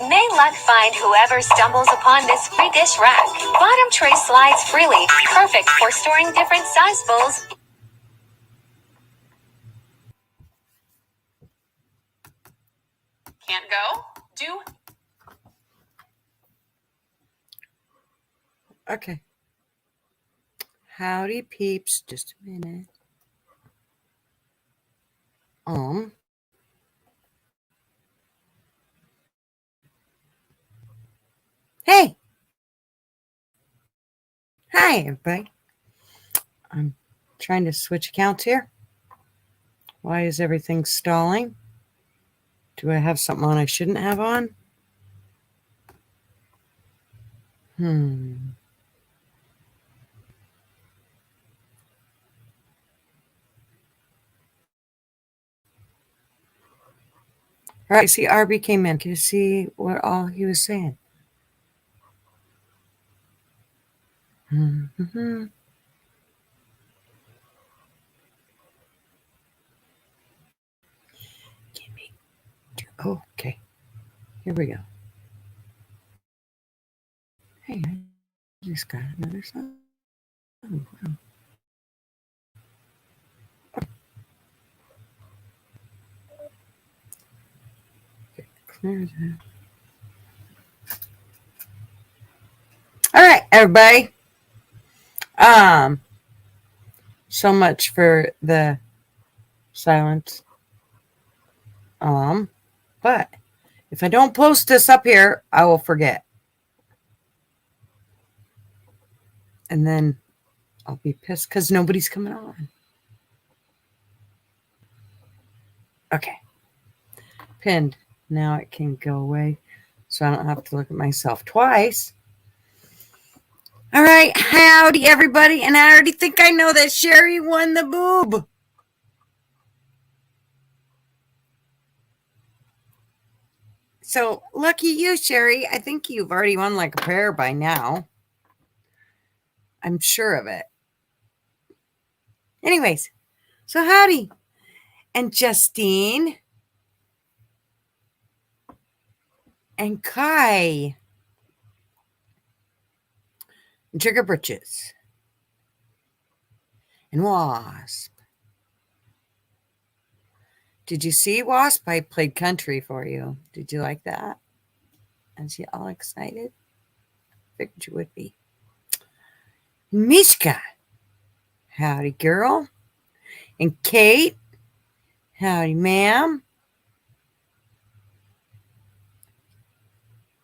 May luck find whoever stumbles upon this free dish rack. Bottom tray slides freely, perfect for storing different size bowls. Can't go? Do. Okay. Howdy, peeps. Just a minute. Hey. Hi, everybody. I'm trying to switch accounts here. Why is everything stalling? Do I have something on I shouldn't have on? All right, see, RB came in. Can you see what all he was saying? Oh, okay. Here we go. Hey, I just got another song. Oh, wow. All right, everybody. So much for the silence. But if I don't post this up here, I will forget. And then I'll be pissed because nobody's coming on. Okay. Pinned. Now it can go away so I don't have to look at myself twice. All right. Howdy, everybody. And I already think I know that Sherry won the boob. So lucky you, Sherry. I think you've already won like a pair by now. I'm sure of it. Anyways, so howdy. And Justine. And Kai. And Trigger Britches. And Wasp. Did you see Wasp? I played country for you. Did you like that? Is she all excited? Figured you would be. Mishka. Howdy, girl. And Kate. Howdy, ma'am.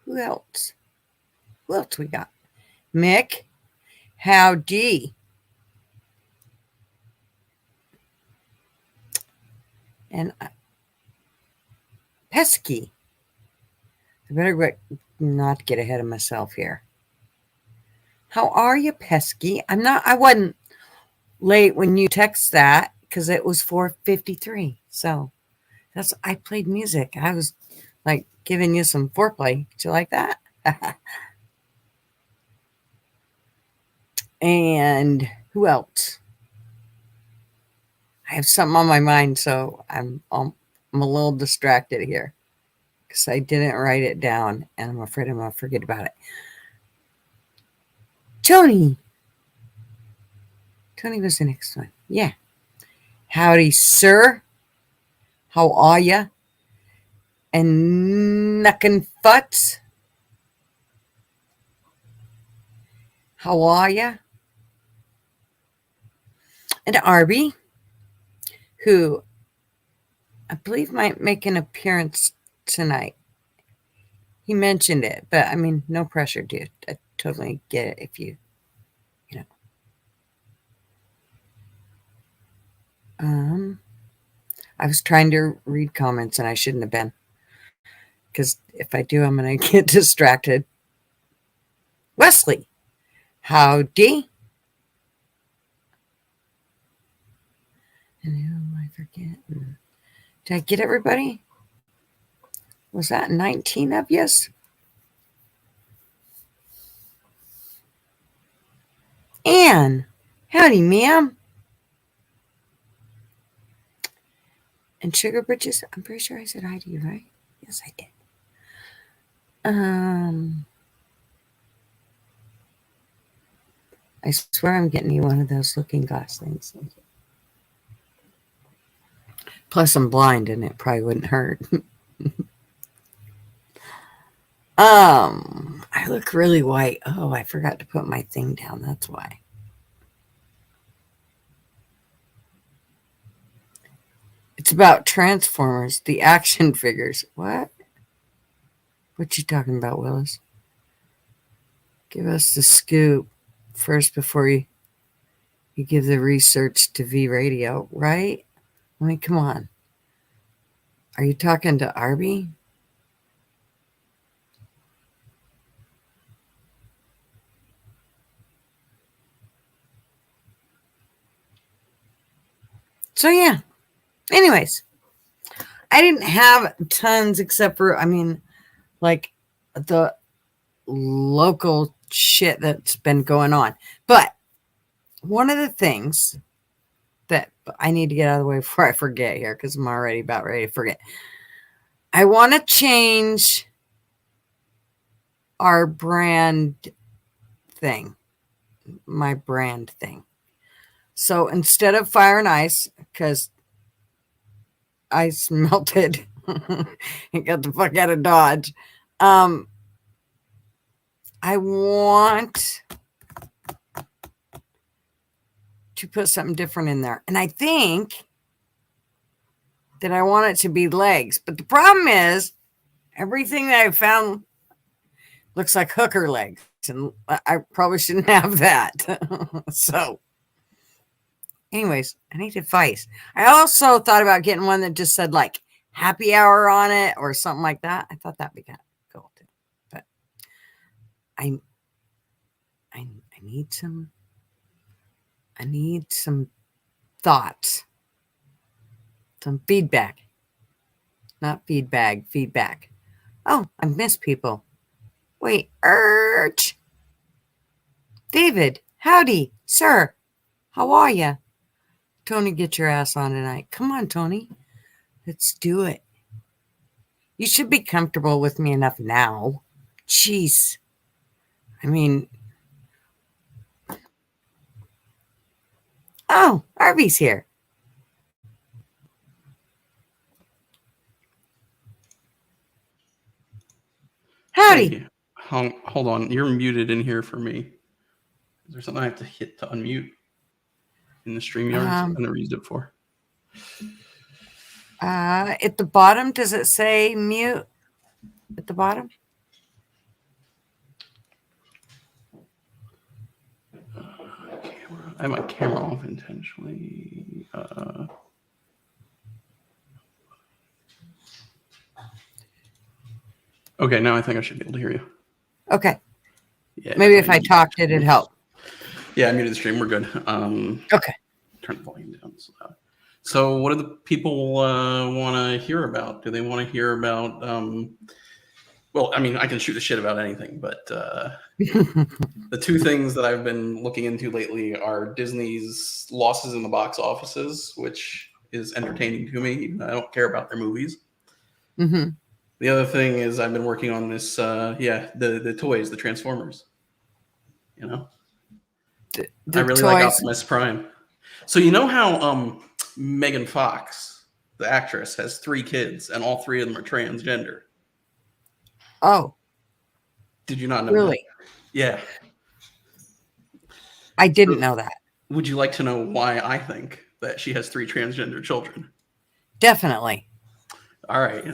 Who else? Who else we got? Mick. Howdy. And Pesky. I better not get ahead of myself here. How are you, Pesky? I wasn't late when you text that because it was 4:53. So I played music. I was like giving you some foreplay. Did you like that? And who else? I have something on my mind, so I'm a little distracted here because I didn't write it down, and I'm afraid I'm gonna forget about it. Tony. Tony was the next one. Yeah. Howdy, sir. How are ya? And Knuckin' Futz. How are ya? And Arby, who I believe might make an appearance tonight. He mentioned it, but I mean, no pressure, dude. I totally get it if you know. I was trying to read comments and I shouldn't have been. Because if I do, I'm going to get distracted. Wesley, howdy. And who am I forgetting? Did I get everybody? Was that 19 of yous? Anne, howdy, ma'am. And Sugar Britches, I'm pretty sure I said hi to you, right? Yes, I did. I swear I'm getting you one of those looking glass things. Plus, I'm blind and it probably wouldn't hurt. I look really white. Oh, I forgot to put my thing down. That's why. It's about Transformers, the action figures. What? What you talking about, Willis? Give us the scoop first before you give the research to V Radio, right? I mean, come on. Are you talking to Arby? So, yeah. Anyways, I didn't have tons except for, like the local shit that's been going on. But one of the things that I need to get out of the way before I forget here, because I'm already about ready to forget. I want to change our brand thing, my brand thing. So instead of fire and ice, because ice melted and got the fuck out of Dodge, I want to put something different in there. And I think that I want it to be legs. But the problem is everything that I found looks like hooker legs. And I probably shouldn't have that. So, anyways, I need advice. I also thought about getting one that just said like happy hour on it or something like that. I thought that'd be kind of cool too. But I need some thoughts. Some feedback. Not feedback, feedback. Oh, I missed people. Wait, David, howdy, sir. How are ya? Tony, get your ass on tonight. Come on, Tony. Let's do it. You should be comfortable with me enough now. Jeez. I mean... Oh, Arby's here. Howdy. Hey, hold on. You're muted in here for me. Is there something I have to hit to unmute in the StreamYard? I never used it before. At the bottom, does it say mute at the bottom? I have my camera off intentionally. Okay, now I think I should be able to hear you. Okay. Yeah. Maybe if I talked, it'd help. Yeah, I muted the stream. We're good. Okay. Turn the volume down. So what do the people want to hear about? Do they want to hear about... well, I mean, I can shoot the shit about anything, but the two things that I've been looking into lately are Disney's losses in the box offices, which is entertaining to me, even though I don't care about their movies. Mm-hmm. The other thing is I've been working on this, the toys, the Transformers. You know? I really like Optimus Prime. So you know how Megan Fox, the actress, has 3 kids, and all 3 of them are transgender? Oh. Did you not know really? that? Yeah. I didn't know that. Would you like to know why I think that she has 3 transgender children? Definitely. All right.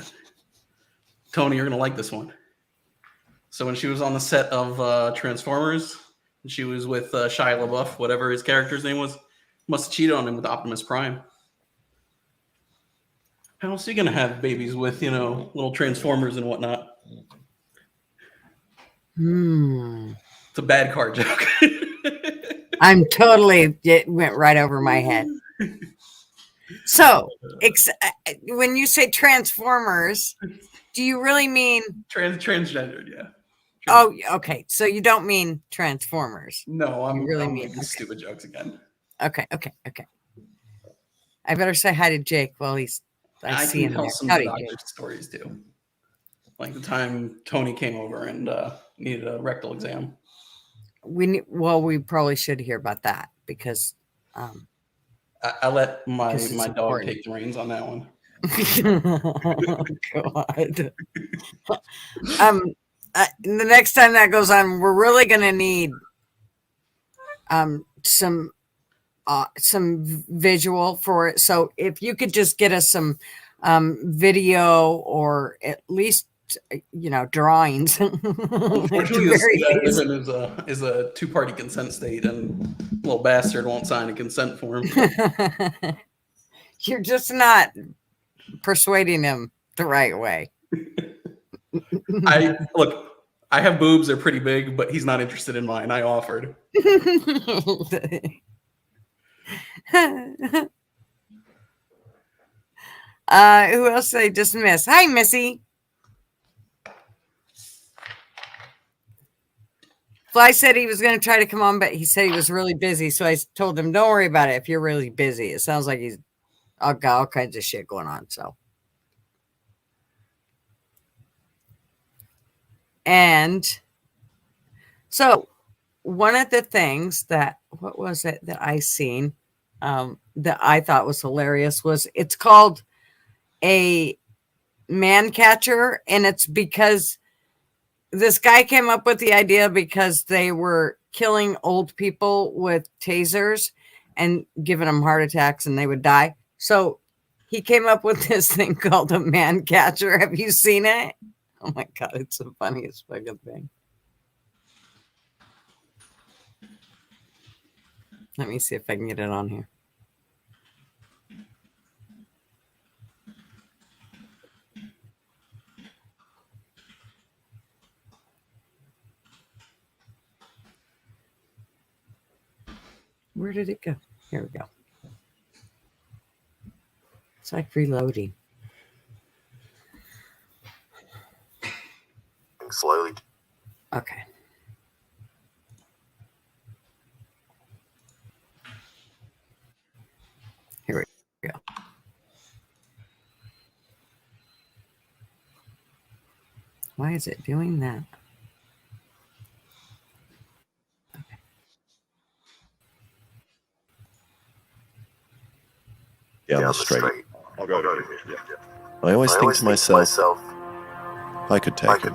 Tony, you're going to like this one. So when she was on the set of Transformers, and she was with Shia LaBeouf, whatever his character's name was, must have cheated on him with Optimus Prime. How else are you going to have babies with, little Transformers and whatnot? It's a bad card joke. It went right over my head. So, when you say Transformers, do you really mean... Transgendered, yeah. Oh, okay. So you don't mean Transformers. No, I'm really making stupid jokes again. Okay. I better say hi to Jake while I see him tell there. some Howdy, doctor Jake. stories too. Like the time Tony came over and needed a rectal exam. We probably should hear about that because I let my Because it's dog important. take the reins on that one. oh God. The next time that goes on, we're really going to need some visual for it. So if you could just get us some video or at least drawings. Unfortunately, the state I live in is a two-party consent state, and little bastard won't sign a consent form. You're just not persuading him the right way. I have boobs, they're pretty big, but he's not interested in mine. I offered. Who else did I just miss? Hi, Missy. Fly said he was going to try to come on, but he said he was really busy. So I told him, don't worry about it if you're really busy. It sounds like he's got all kinds of shit going on. So one of the things what was it that I seen that I thought was hilarious was it's called a man catcher, and it's because this guy came up with the idea because they were killing old people with tasers and giving them heart attacks and they would die. So he came up with this thing called a man catcher. Have you seen it? Oh my God, it's the funniest fucking thing. Let me see if I can get it on here. Where did it go? Here we go. It's like reloading. Slowly. Okay. Here we go. Why is it doing that? Down the street. I'll go to here. Yeah. I always think to myself, I could take him.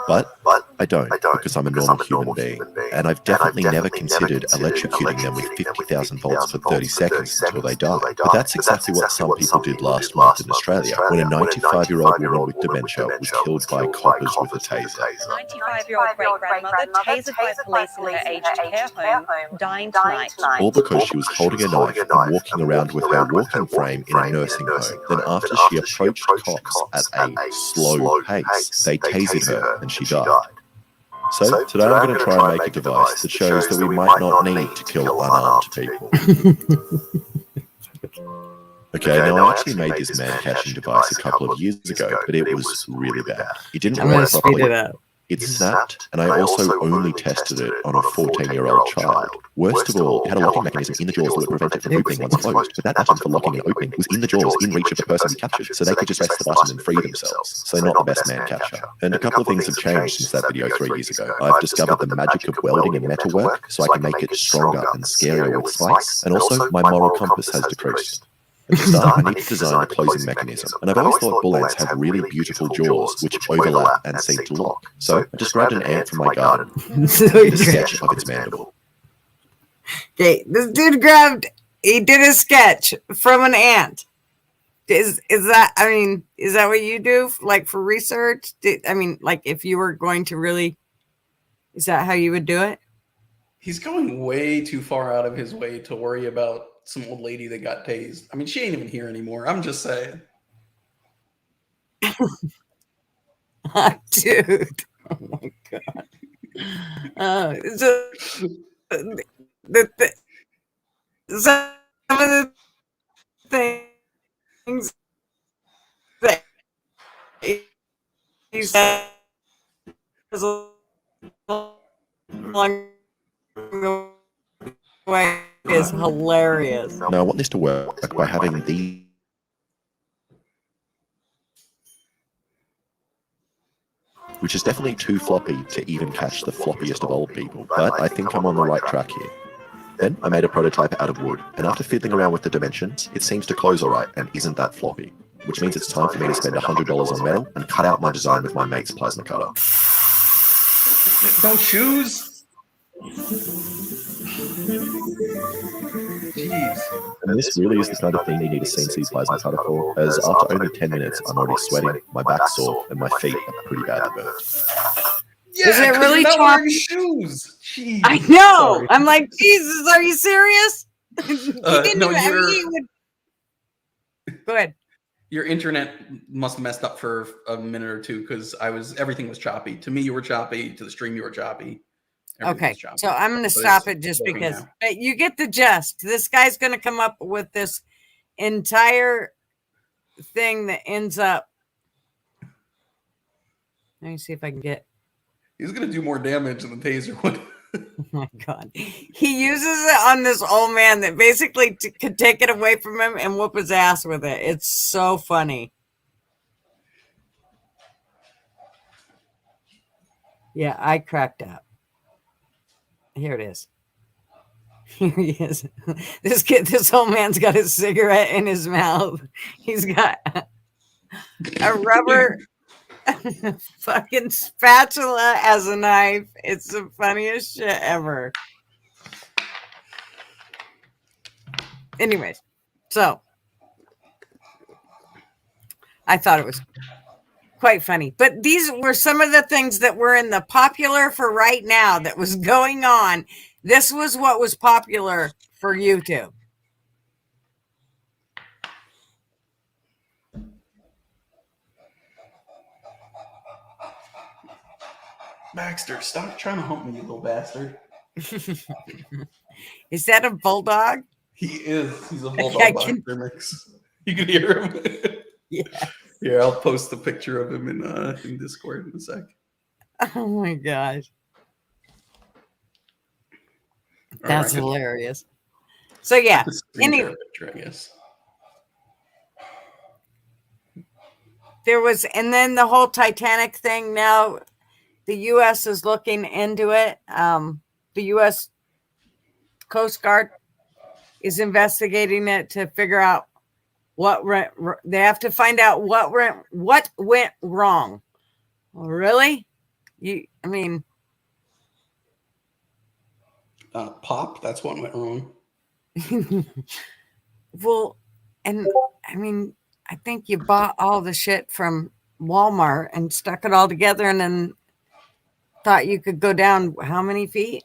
But I don't, because I'm a normal human being. And I've definitely never considered electrocuting them with 50,000 volts for 30 seconds until they die. But that's exactly what some people did last month in Australia, when a 95-year-old woman with dementia was killed by coppers with a taser. 95-year-old great-grandmother tasered by police in her aged care home, dying tonight. All because she was holding a knife and walking around with her walking frame in a nursing home. Then after she approached cops at a slow pace, they tasered her and she died. So today I'm going to try and make a device that shows that we might not need to kill unarmed people. Okay, now I actually made this man-catching device a couple of years ago, but it was really bad. It didn't work properly. It snapped, and I also only tested it on a 14-year-old child. Worst of all, it had a locking mechanism in the jaws that would prevent it from opening once closed. But that button for locking and opening was in the jaws, in reach of the person we captured, so they could just press the button and free themselves. So not the best man catcher. And a couple of things have changed since that video 3 years ago. I've discovered the magic of welding and metalwork, so I can make it stronger and scarier with spikes. And also, my moral compass has decreased. At the start, I need to design a closing mechanism, and I've always thought bull ants have really beautiful jaws which overlap and seem to lock. So I just grabbed an ant from my garden and did a sketch of its mandible. Okay, this dude he did a sketch from an ant. Is that what you do, like, for research? Like, if you were going to really, is that how you would do it? He's going way too far out of his way to worry about some old lady that got tased. I mean, she ain't even here anymore. I'm just saying. Dude. Oh my God. Some of the things that he said along the way is hilarious. Now I want this to work by having these which is definitely too floppy to even catch the floppiest of old people, but I think I'm on the right track here. Then I made a prototype out of wood, and after fiddling around with the dimensions, it seems to close alright and isn't that floppy, which means it's time for me to spend $100 on metal and cut out my design with my mate's plasma cutter. No shoes? Jeez. And this really is the kind of thing you need a CNC plasma cutter for, as after only 10 minutes I'm already sweating, my back's sore, and my feet are pretty badly burnt. Yeah, Is it 'cause really you're not wearing choppy? shoes? Jeez. I know. Sorry. I'm like, Jesus, are you serious? You didn't no, even- I mean, you're- you would- Go ahead. Your internet must have messed up for a minute or two because everything was choppy. To me, you were choppy. To the stream, you were choppy. Everything Okay, was choppy. so I'm going to But stop it's it just working because now. but you get the gist. This guy's going to come up with this entire thing that ends up. Let me see if I can get. He's gonna do more damage than the taser would. Oh my God. He uses it on this old man that basically could take it away from him and whoop his ass with it. It's so funny. Yeah, I cracked up. Here it is. Here he is. This old man's got a cigarette in his mouth. He's got a rubber fucking spatula as a knife. It's the funniest shit ever. Anyways, so I thought it was quite funny. But these were some of the things that were in the popular for right now that was going on. This was what was popular for YouTube. Baxter, stop trying to hump me, you little bastard. Is that a bulldog? He is. He's a I bulldog can- boxer mix. You can hear him. Yeah. Here, I'll post a picture of him in Discord in a sec. Oh my gosh. Or That's I could- hilarious. So yeah. I could screen Any- share a picture, I guess. There was, and then the whole Titanic thing. Now the U.S. is looking into it. The U.S. Coast Guard is investigating it to figure out what they have to find out what went wrong. Really? I mean, Pop, that's what went wrong. well, and I mean, I think you bought all the shit from Walmart and stuck it all together and then thought you could go down how many feet?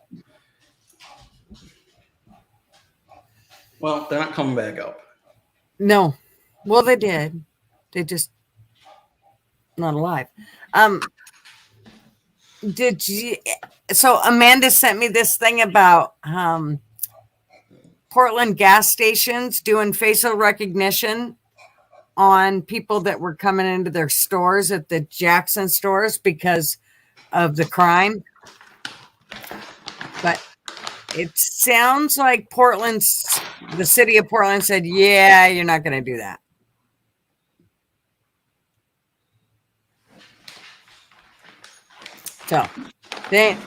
Well, they're not coming back up. No. Well, they did. They just not alive. Did you? So Amanda sent me this thing about Portland gas stations doing facial recognition on people that were coming into their stores at the Jackson stores because of the crime. But it sounds like the city of Portland said, yeah, you're not going to do that. So I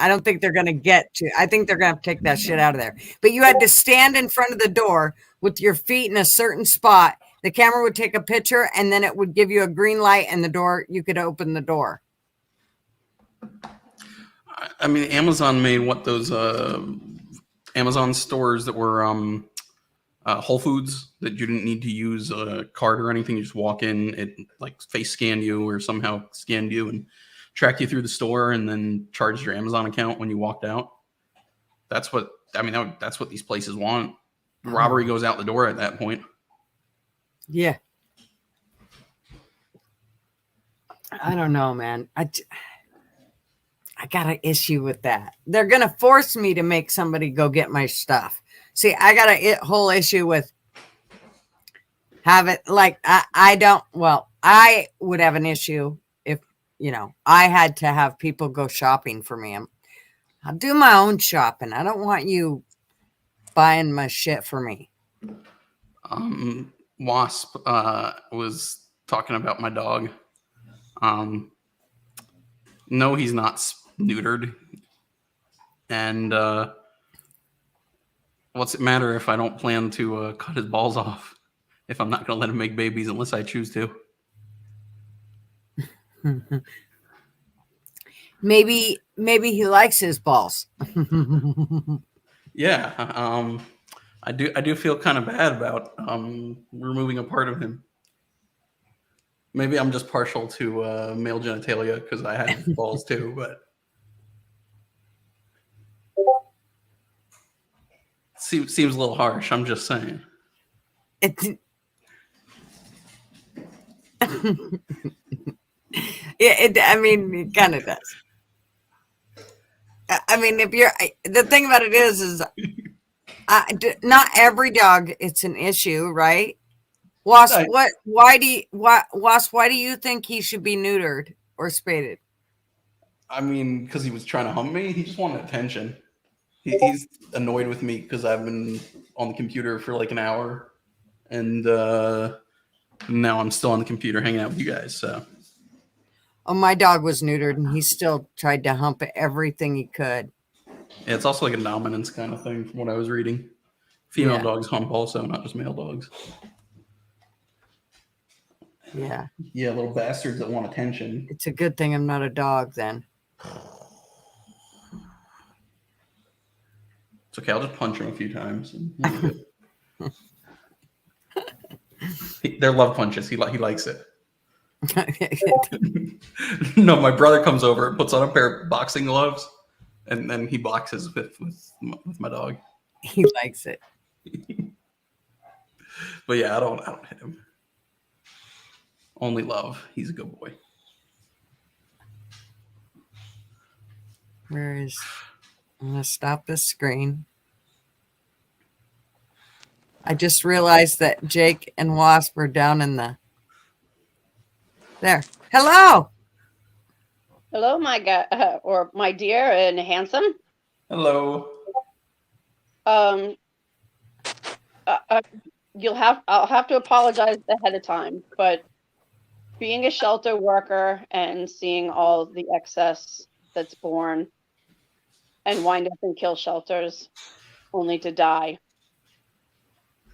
don't think they're going to get to, I think they're going to have to take that shit out of there. But you had to stand in front of the door with your feet in a certain spot. The camera would take a picture and then it would give you a green light and the door, you could open the door. I mean, Amazon made those Amazon stores that were Whole Foods that you didn't need to use a card or anything. You just walk in, it like face scanned you or somehow scanned you and tracked you through the store and then charged your Amazon account when you walked out. That's what these places want. Robbery goes out the door at that point. Yeah. I don't know, man. I got an issue with that. They're going to force me to make somebody go get my stuff. See, I got a whole issue with have it like I would have an issue if, I had to have people go shopping for me. I'll do my own shopping. I don't want you buying my shit for me. Wasp was talking about my dog. No, he's not neutered. And what's it matter if I don't plan to cut his balls off? If I'm not going to let him make babies unless I choose to. Maybe he likes his balls. Yeah, I do feel kind of bad about removing a part of him. Maybe I'm just partial to male genitalia because I had balls too, but seems a little harsh. I'm just saying. I mean, it kind of does. I mean, if you're the thing about it is not every dog it's an issue, right? Wasp, Right. why do you think he should be neutered or spaded? I mean, because he was trying to hump me. He just wanted attention. He's annoyed with me because I've been on the computer for like an hour, and now I'm still on the computer hanging out with you guys. So, Oh, my dog was neutered, and he still tried to hump everything he could. yeah, it's also like a dominance kind of thing from what I was reading. Female Yeah. dogs hump also, not just male dogs. Yeah, Yeah, little bastards that want attention. it's a good thing I'm not a dog then. It's okay. I'll just punch him a few times. And they're love punches. He likes it. No, my brother comes over and puts on a pair of boxing gloves, and then he boxes with my dog. He likes it. But yeah, I don't hit him. Only love. He's a good boy. I'm gonna stop this screen. I just realized that Jake and Wasp are down in the there. Hello. Hello, my guy, or my dear and handsome. Hello. I'll have to apologize ahead of time, but being a shelter worker and seeing all the excess that's born and wind up in kill shelters only to die,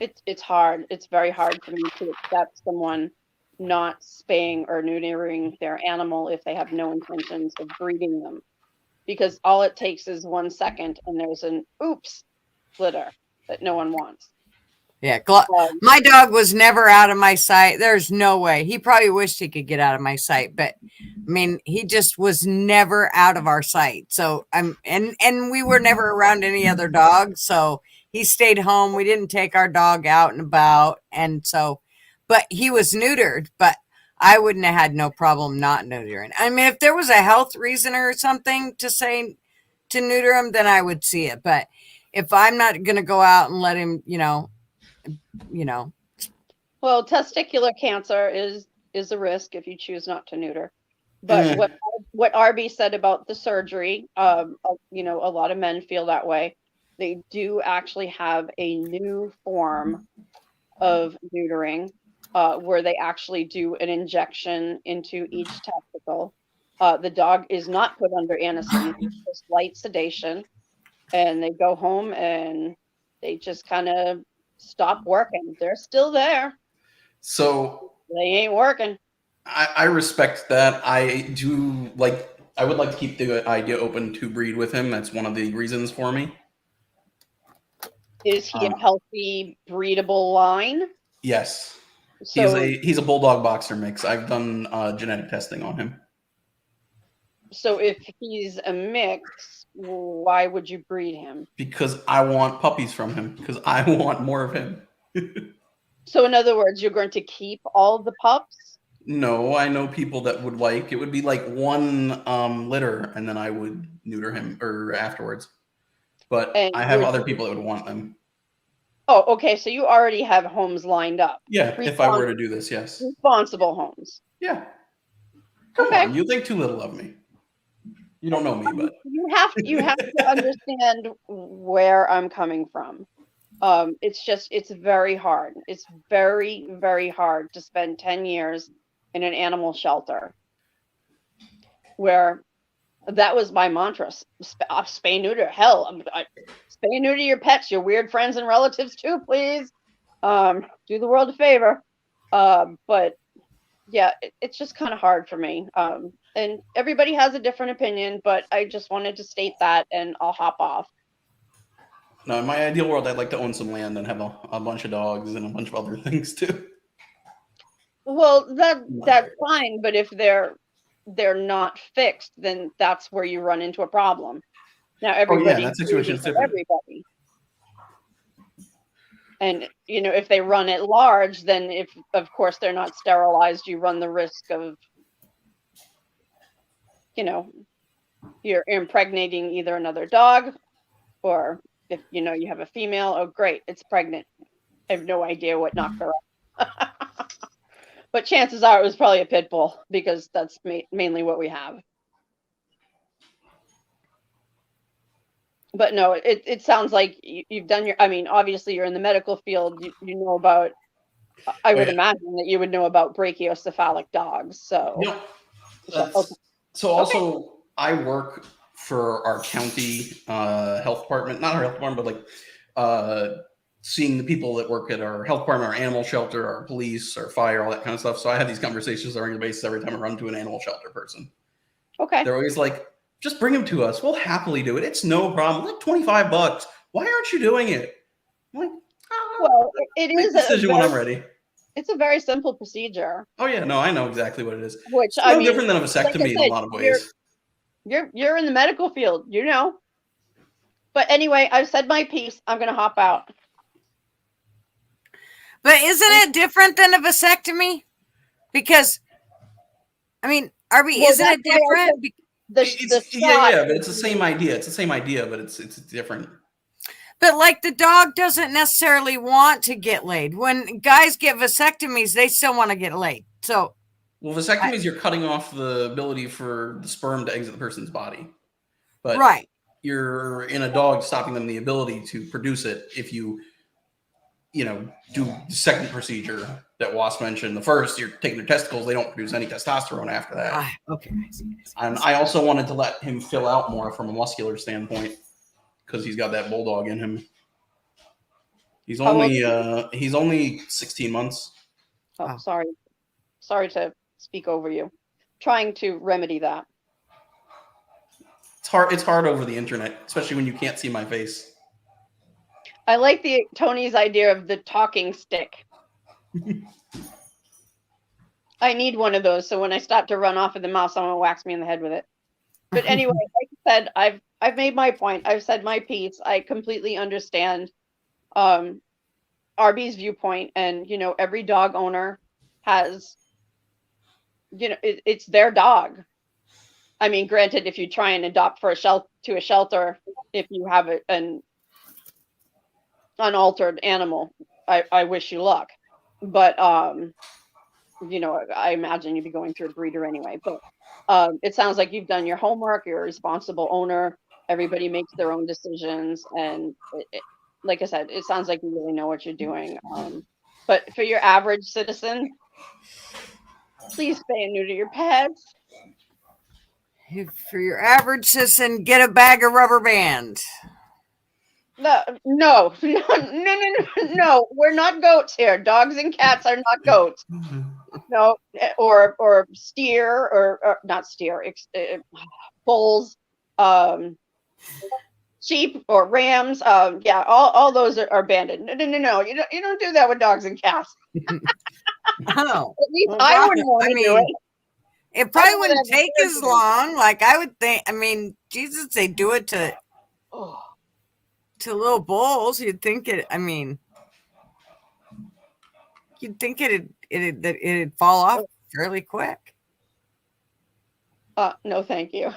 it's hard. It's very hard for me to accept someone not spaying or neutering their animal if they have no intentions of breeding them, because all it takes is 1 second and there's an oops litter that no one wants. Yeah, my dog was never out of my sight. There's no way. He probably wished he could get out of my sight, but I mean, he just was never out of our sight. So and we were never around any other dogs. So he stayed home. We didn't take our dog out and about, and so, but he was neutered. But I wouldn't have had no problem not neutering. I mean, if there was a health reason or something to say to neuter him, then I would see it. But if I'm not going to go out and let him, Well, testicular cancer is a risk if you choose not to neuter. But what RB said about the surgery, a lot of men feel that way. They do actually have a new form of neutering where they actually do an injection into each testicle. The dog is not put under anesthesia, just light sedation, and they go home and they just kind of stop working. They're still there. So they ain't working. I respect that. I would like to keep the idea open to breed with him. That's one of the reasons for me. Is he a healthy, breedable line? Yes. So, he's a bulldog boxer mix. I've done genetic testing on him. So if he's a mix, why would you breed him? Because I want puppies from him. Because I want more of him. So in other words, you're going to keep all the pups? No, I know people that would like. It would be like one litter, and then I would neuter him or afterwards. But I have other people that would want them. Oh, okay. So you already have homes lined up. Yeah, if I were to do this, yes. Responsible homes. Yeah. Come on, you think too little of me. You don't know me, but you have to understand where I'm coming from. It's very hard. It's very, very hard to spend 10 years in an animal shelter where That was my mantra. Spay neuter. Hell, spay and neuter your pets, your weird friends and relatives too, please. Do the world a favor. But yeah, it's just kind of hard for me. And everybody has a different opinion, but I just wanted to state that, and I'll hop off. No, in my ideal world, I'd like to own some land and have a bunch of dogs and a bunch of other things too. Well, that's fine, but if they're not fixed, then that's where you run into a problem. Now everybody, that situation is different. Everybody, and if they run at large, then if of course they're not sterilized, you run the risk of you're impregnating either another dog, or if you have a female, oh great, it's pregnant. I have no idea what knocked her up. But chances are it was probably a pit bull, because that's mainly what we have. But no, it sounds like you've done your, obviously you're in the medical field. You know about, I would imagine that you would know about brachiocephalic dogs. So, so also I work for our county health department, not our health department, but like seeing the people that work at our health department, our animal shelter, our police, our fire, all that kind of stuff. So I have these conversations on a regular basis every time I run to an animal shelter person. Okay. They're always like, just bring him to us. We'll happily do it. It's no problem. Like $25. Why aren't you doing it? I'm like, well, it is a decision when I'm ready. It's a very simple procedure. Oh yeah, no, I know exactly what it is. Which it's no different than a vasectomy in a lot of ways. You're in the medical field, But anyway, I've said my piece. I'm gonna hop out. But isn't it different than a vasectomy? Because, Arby, isn't it different? But it's the same idea. It's the same idea, but it's different. But like the dog doesn't necessarily want to get laid. When guys get vasectomies, they still want to get laid. So, well, vasectomies, you're cutting off the ability for the sperm to exit the person's body. But right. You're in a dog stopping them the ability to produce it if you do the second procedure that Wasp mentioned. The first, you're taking their testicles. They don't produce any testosterone after that. Okay. I see. And I also wanted to let him fill out more from a muscular standpoint because he's got that bulldog in him. He's only 16 months. Oh, sorry to speak over you. Trying to remedy that. It's hard over the internet, especially when you can't see my face. I like Tony's idea of the talking stick. I need one of those, so when I start to run off of the mouth, someone whacks me in the head with it. But anyway, like I said, I've made my point. I've said my piece. I completely understand Arby's viewpoint, and every dog owner has, it's their dog. Granted, if you try and adopt to a shelter, if you have an unaltered animal, I wish you luck. But I imagine you'd be going through a breeder anyway. But it sounds like you've done your homework. You're a responsible owner. Everybody makes their own decisions, and like I said, it sounds like you really know what you're doing. But for your average citizen, please spay and neuter your pets. For your average citizen, get a bag of rubber bands. No, we're not goats here. Dogs and cats are not goats. No, or steer, or not steer, bulls, sheep or rams. All those are banded. No, you don't do that with dogs and cats. Oh, at least I wouldn't want to do it. It probably wouldn't take as long. Like I would think. Jesus, they do it to little bulls. You'd think it. You'd think it'd fall off fairly quick. No, thank you.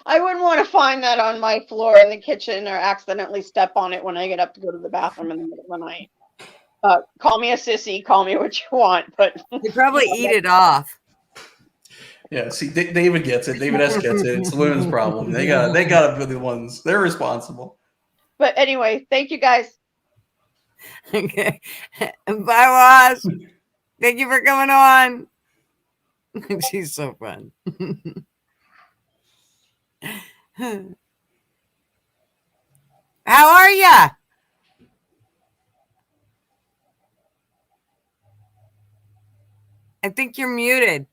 I wouldn't want to find that on my floor in the kitchen or accidentally step on it when I get up to go to the bathroom in the middle of the night. Call me a sissy, call me what you want, but they probably eat it off. Yeah, see, David gets it. David S gets it. It's the women's problem. They got to be the ones. They're responsible. But anyway, thank you guys. Okay, bye, Woz. Thank you for coming on. She's so fun. How are ya? I think you're muted.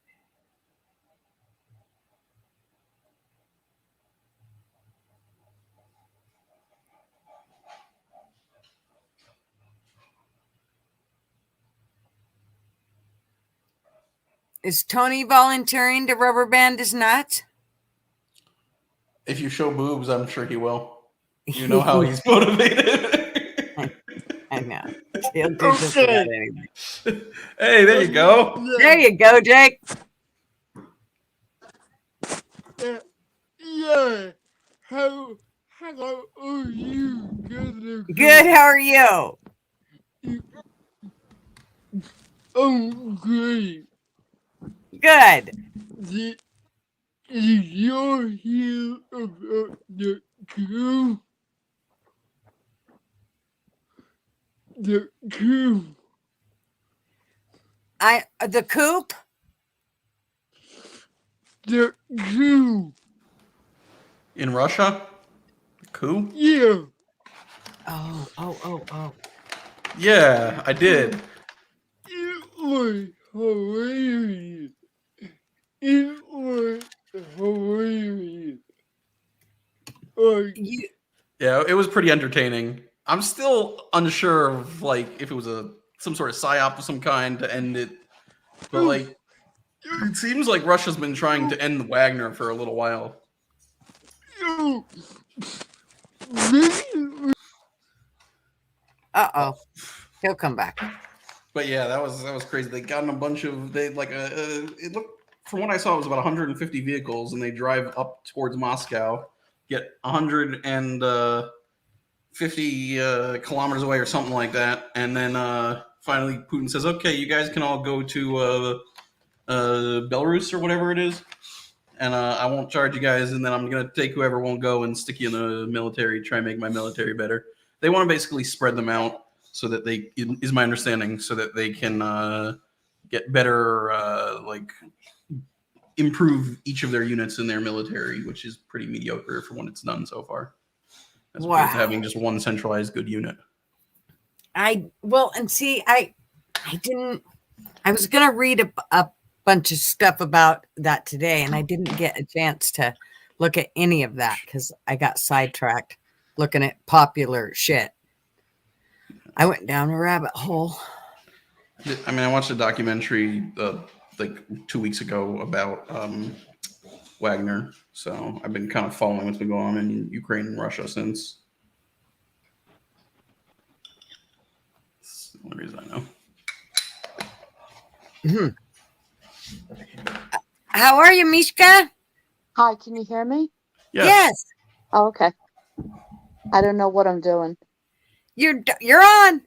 Is Tony volunteering to rubber band his nuts? If you show boobs, I'm sure he will. You know how he's motivated. I know. He'll do just about anything. Hey, there you go. There you go, Jake. Yeah. How are you? Good. How are you? I'm great. Good. Did you hear about the coup? The coup. The coop. The coup. In Russia? Coup? Yeah. Oh. Yeah, I did. It was hilarious. It was hilarious. Like, Yeah, it was pretty entertaining. I'm still unsure of like if it was some sort of psyop of some kind to end it, but like it seems like Russia's been trying to end Wagner for a little while. yo, Uh-oh. He'll come back. But yeah, that was crazy. They got in a bunch of it looked, from what I saw, it was about 150 vehicles, and they drive up towards Moscow, get 150 kilometers away or something like that, and then finally Putin says, "Okay, you guys can all go to Belarus or whatever it is, and I won't charge you guys, and then I'm gonna take whoever won't go and stick you in the military, try and make my military better." They want to basically spread them out so that they, is my understanding, so that they can get better, like improve each of their units in their military, which is pretty mediocre for when it's done so far, as opposed to having just one centralized good unit. I was gonna read a bunch of stuff about that today, and I didn't get a chance to look at any of that because I got sidetracked looking at popular shit. I went down a rabbit hole. I mean, I watched a documentary like 2 weeks ago about Wagner, so I've been kind of following what's been going on in Ukraine and Russia since. That's the only reason I know. How are you, Mishka? Hi, can you hear me? Yes. Oh, okay. I don't know what I'm doing. You're on.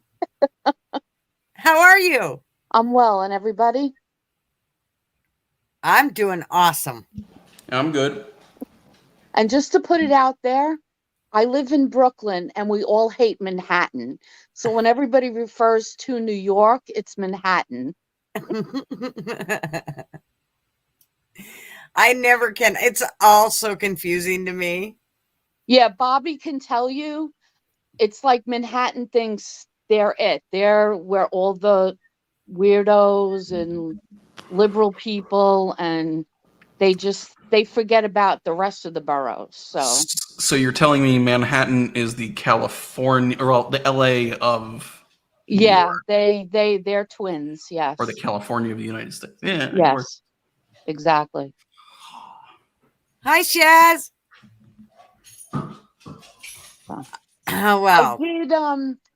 How are you? I'm well, and everybody? I'm doing awesome. I'm good. And just to put it out there, I live in Brooklyn and we all hate Manhattan. So when everybody refers to New York, it's Manhattan. I never can. It's all so confusing to me. Yeah, Bobby can tell you. It's like Manhattan thinks they're it. They're where all the weirdos and liberal people, and they forget about the rest of the boroughs. So you're telling me Manhattan is the California, or well, the LA of New York, they're twins. Yes. or the California of the United States. Yeah. Yes. Exactly. Hi, Shaz. Oh wow.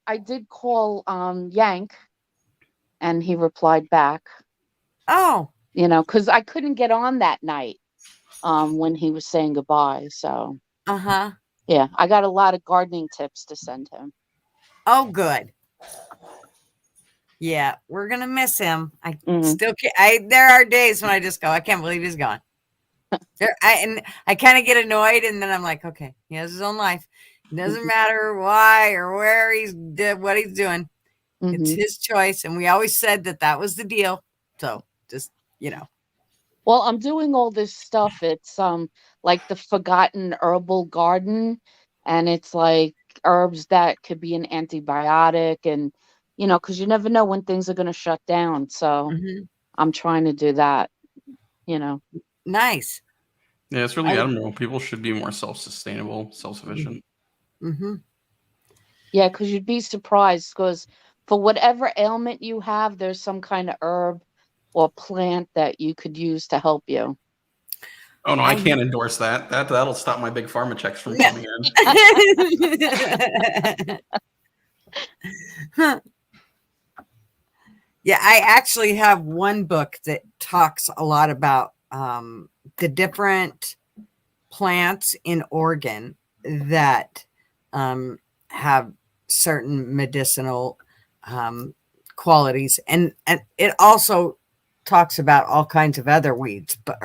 I did call Yank, and he replied back. Oh. Because I couldn't get on that night when he was saying goodbye. So. Yeah, I got a lot of gardening tips to send him. Oh, good. Yeah, we're gonna miss him. I still can't. There are days when I just go, I can't believe he's gone. I kind of get annoyed, and then I'm like, okay, he has his own life. It doesn't matter why or where what he's doing. It's his choice, and we always said that was the deal. So just Well, I'm doing all this stuff. It's like the Forgotten Herbal Garden, and it's like herbs that could be an antibiotic, and because you never know when things are going to shut down. So Mhm. I'm trying to do that. You know. Nice. Yeah, it's really I- admirable. People should be more self-sustainable, self-sufficient. Mhm. Yeah, because you'd be surprised. Because for whatever ailment you have, there's some kind of herb or plant that you could use to help you. Oh no, I I- can't endorse that. That'll stop my big pharma checks from No. coming in. Yeah, I actually have one book that talks a lot about the different plants in Oregon that have certain medicinal qualities, and it also talks about all kinds of other weeds, but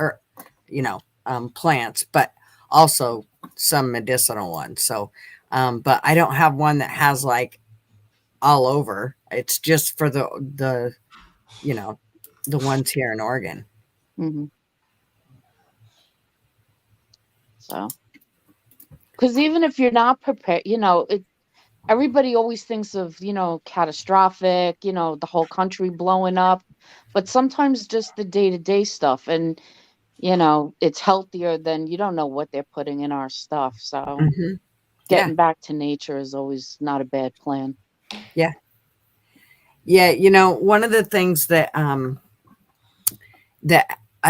plants, but also some medicinal ones. So, but I don't have one that has like all over. It's just for the ones here in Oregon. Hmm. So, because even if you're not prepared, everybody always thinks of, catastrophic, the whole country blowing up, but sometimes just the day-to-day stuff, and it's healthier than, you don't know what they're putting in our stuff. So Mm-hmm. getting back to nature is always not a bad plan. Yeah. One of the things that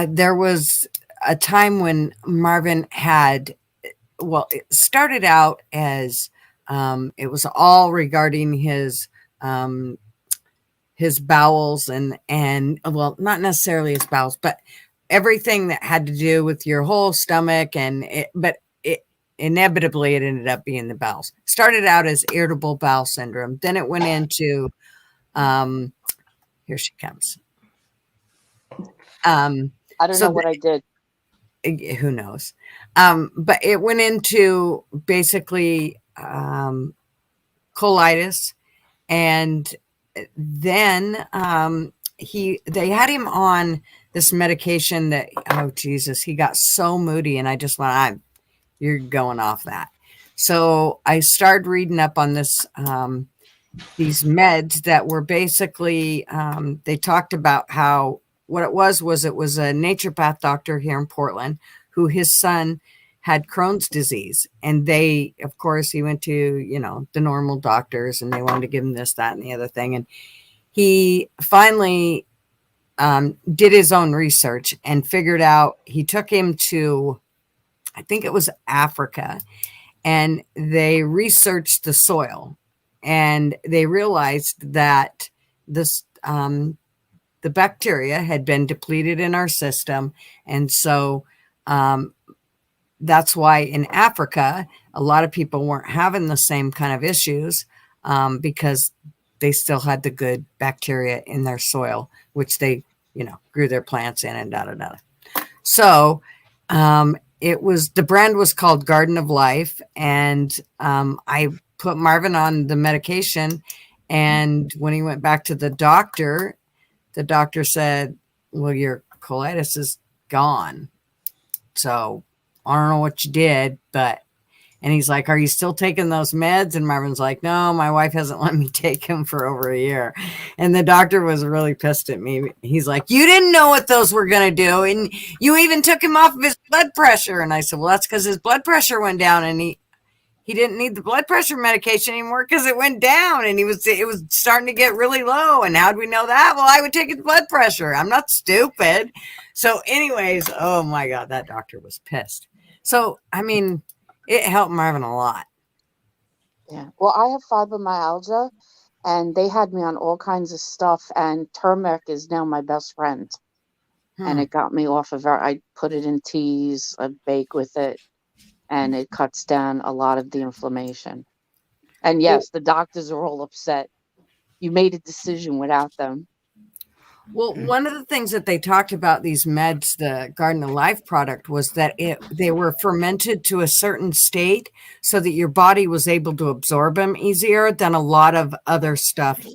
there was a time when Marvin had, well, it started out as it was all regarding his bowels and well, not necessarily his bowels, but everything that had to do with your whole stomach, but inevitably it ended up being the bowels. Started out as irritable bowel syndrome, then it went into here she comes. I don't know what I did. Who knows? But it went into basically colitis, and then they had him on this medication that, oh Jesus, he got so moody, and I just went, you're going off that. So I started reading up on this these meds that were basically they talked about how what it was a naturopath doctor here in Portland who his son had Crohn's disease, and they, of course, he went to the normal doctors, and they wanted to give him this, that, and the other thing, and he finally did his own research and figured out. He took him to, I think it was Africa, and they researched the soil, and they realized that this the bacteria had been depleted in our system, and so that's why in Africa a lot of people weren't having the same kind of issues because they still had the good bacteria in their soil, which they grew their plants in, and So the brand was called Garden of Life, and I put Marvin on the medication, and when he went back to the doctor said, well, your colitis is gone. So I don't know what you did, and he's like, are you still taking those meds? And Marvin's like, no, my wife hasn't let me take them for over a year. And the doctor was really pissed at me. He's like, you didn't know what those were going to do, and you even took him off of his blood pressure. And I said, well, that's because his blood pressure went down, and he didn't need the blood pressure medication anymore because it went down, and it was starting to get really low. And how'd we know that? Well, I would take his blood pressure. I'm not stupid. So anyways, oh my God, that doctor was pissed. So, I mean, it helped Marvin a lot. Yeah. Well, I have fibromyalgia, and they had me on all kinds of stuff, and turmeric is now my best friend. And it got me off of it. I put it in teas, I bake with it, and it cuts down a lot of the inflammation. And yes, the doctors are all upset. You made a decision without them. Well, one of the things that they talked about these meds, the Garden of Life product, was that they were fermented to a certain state so that your body was able to absorb them easier than a lot of other stuff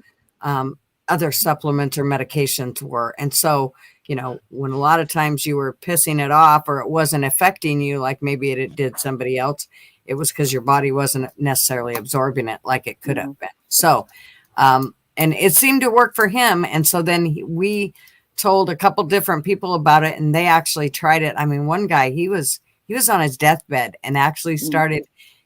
other supplements or medications were. And so, you know, when a lot of times you were pissing it off or it wasn't affecting you like maybe it did somebody else, it was because your body wasn't necessarily absorbing it like it could have been. So, and it seemed to work for him. And so then we told a couple different people about it, and they actually tried it. I mean, one guy, he was on his deathbed and actually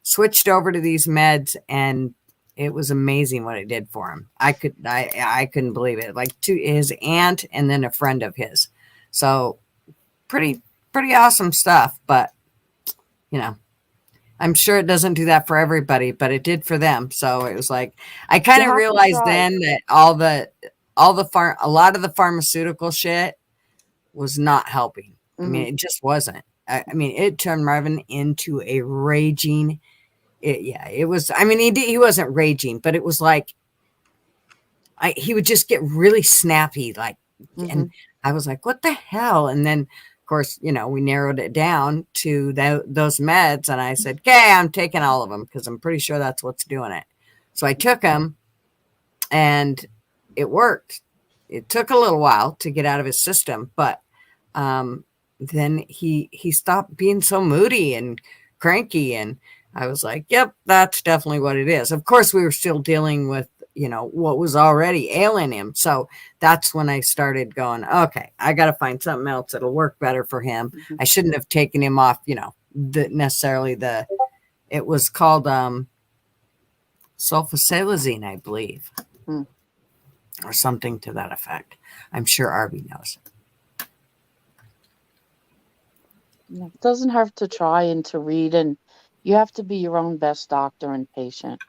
switched over to these meds, and it was amazing what it did for him. I couldn't believe it. Like his aunt and then a friend of his. So pretty awesome stuff. But you know, I'm sure it doesn't do that for everybody, but it did for them. So it was like, I kind of realized then that a lot of the pharmaceutical shit was not helping. I mean, it just wasn't. I mean, it turned Marvin into a raging. It was. I mean, he wasn't raging, but it was like he would just get really snappy, like, and I was like, "What the hell?" And then, of course, you know, we narrowed it down to those meds, and I said, "Okay, I'm taking all of them because I'm pretty sure that's what's doing it." So I took them, and it worked. It took a little while to get out of his system, but then he stopped being so moody and cranky, and I was like, yep, that's definitely what it is. Of course, we were still dealing with, you know, what was already ailing him. So that's when I started going, okay, I got to find something else that'll work better for him. I shouldn't have taken him off, you know, it was called sulfasalazine, I believe, or something to that effect. I'm sure Arby knows. It doesn't hurt to try and to read, and you have to be your own best doctor and patient.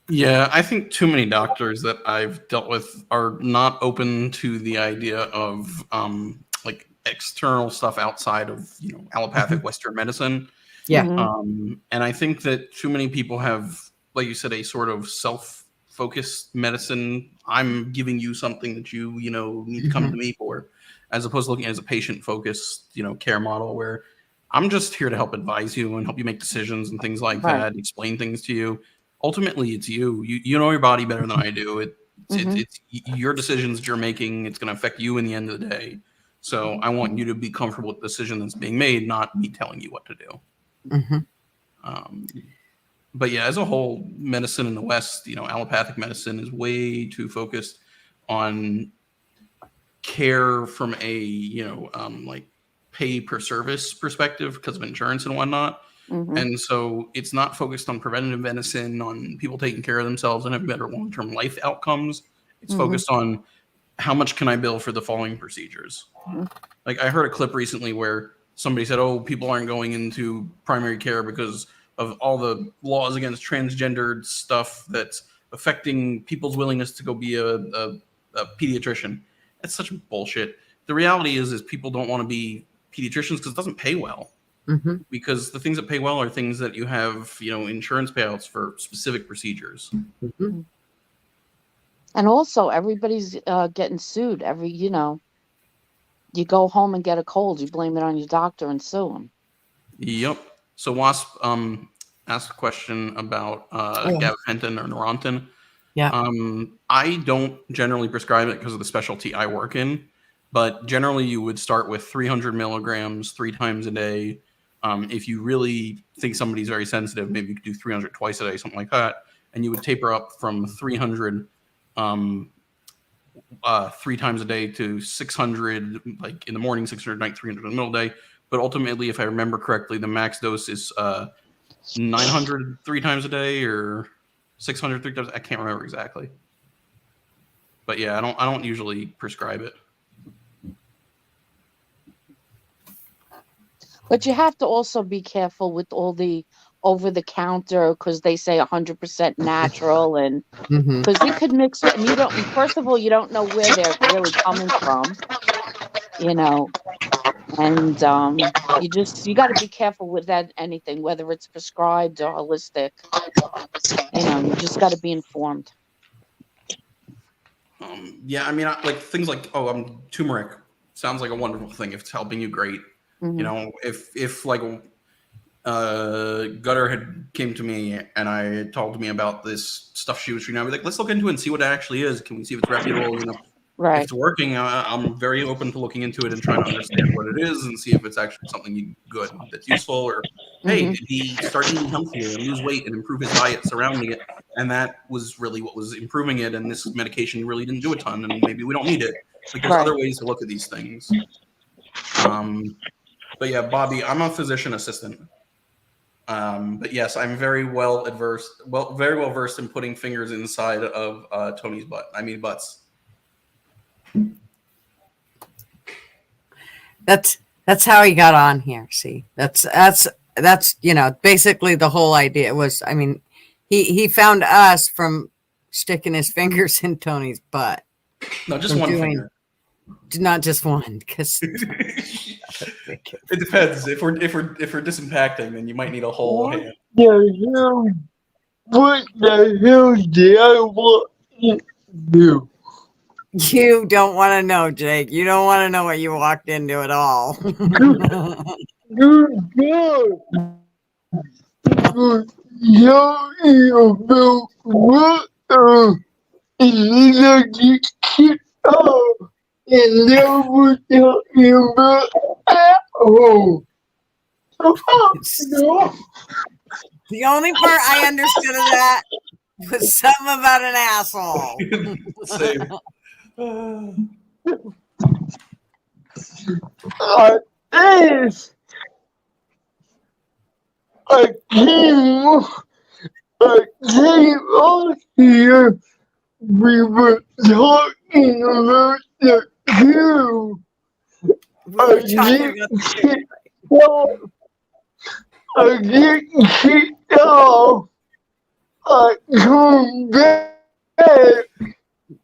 Yeah, I think too many doctors that I've dealt with are not open to the idea of like external stuff outside of, you know, allopathic Western medicine. Yeah. And I think that too many people have, like you said, a sort of self-focused medicine. I'm giving you something that you know, need to come to me for, as opposed to looking at it as a patient-focused, you know, care model where I'm just here to help advise you and help you make decisions and things like that, explain things to you. Ultimately, it's you. You know your body better than I do. It's your decisions that you're making. It's going to affect you in the end of the day. So I want you to be comfortable with the decision that's being made, not me telling you what to do. But yeah, as a whole, medicine in the West, you know, allopathic medicine is way too focused on care from a, you know, like pay per service perspective because of insurance and whatnot. And so it's not focused on preventative medicine, on people taking care of themselves and having better long-term life outcomes. It's focused on how much can I bill for the following procedures. Like I heard a clip recently where somebody said, oh, people aren't going into primary care because of all the laws against transgendered stuff that's affecting people's willingness to go be a pediatrician. That's such bullshit. The reality is people don't want to be pediatricians because it doesn't pay well. Because the things that pay well are things that you have, you know, insurance payouts for specific procedures. And also, everybody's getting sued. You know, you go home and get a cold, you blame it on your doctor and sue them. Yep. So Wasp asked a question about gabapentin or Neurontin. Yeah. I don't generally prescribe it because of the specialty I work in, but generally you would start with 300 milligrams 3 times a day. If you really think somebody's very sensitive, maybe you could do 300 twice a day, something like that. And you would taper up from 300 3 times a day to 600, like in the morning, 600 at night, 300 in the middle of the day. But ultimately, if I remember correctly, the max dose is 900 3 times a day or 600 3 times. I can't remember exactly. But yeah, I don't usually prescribe it. But you have to also be careful with all the over-the-counter because they say 100% natural, and because you could mix it, and you don't. First of all, you don't know where they're really coming from, you know, and you got to be careful with that. Anything, whether it's prescribed or holistic, you know, you just got to be informed. Yeah, I mean, like things like turmeric sounds like a wonderful thing if it's helping you. Great. You know, if like Gutter had came to me and I told me about this stuff she was treating. I was like, let's look into it and see what it actually is. Can we see if it's reputable? You know, if Right. it's working, I'm very open to looking into it and trying to understand what it is and see if it's actually something good that's useful. Or hey, Mhm. did he start eating healthier and lose weight and improve his diet surrounding it? And that was really what was improving it. And this medication really didn't do a ton, and maybe we don't need it. Like there's Right. other ways to look at these things. But yeah, Bobby, I'm a physician assistant. But yes, I'm very well versed in putting fingers inside of Tony's butt. I mean butts. That's how he got on here. See, that's basically the whole idea was. I mean, he found us from sticking his fingers in Tony's butt. No, just From one doing- finger. Not just one, because It depends. If we're disimpacting, then you might need a whole hand. What the hell did I want to do? you don't want to know, Jake. You don't want to know what you walked into at all. Good God. Y'all about what and then I get kicked off and now we're talking about asshole. No. The only part I understood of that was something about an asshole. Same. Yes. I came on here. We were talking about the queue. We were talking about I get kicked off. I come back.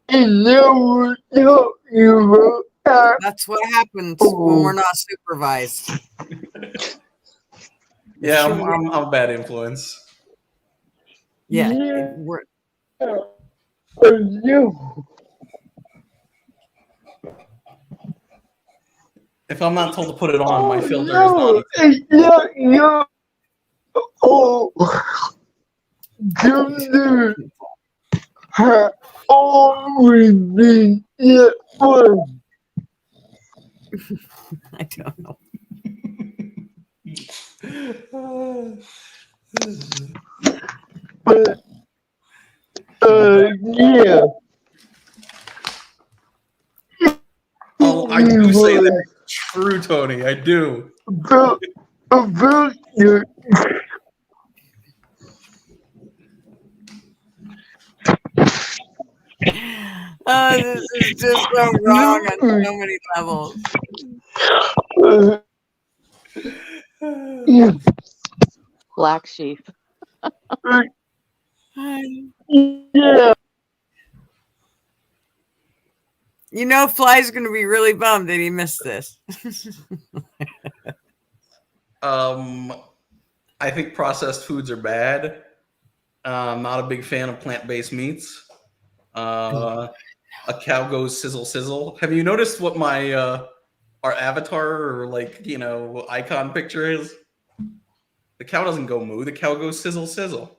And now we're talking about that. That's what happens when we're not supervised. Yeah, I'm a bad influence. Yeah, Yeah. we're, If I'm not told to put it on, my filter is not. No. Oh, Gender has always been that way. I don't know. But, yeah. Oh, I do say that. True, Tony. I do. About the Oh, this is just so wrong on so many levels. yeah. Black sheep. Yeah. You know, Fly's going to be really bummed that he missed this. I think processed foods are bad. I'm not a big fan of plant-based meats. A cow goes sizzle sizzle. Have you noticed what my our avatar or icon picture is? The cow doesn't go moo. The cow goes sizzle sizzle.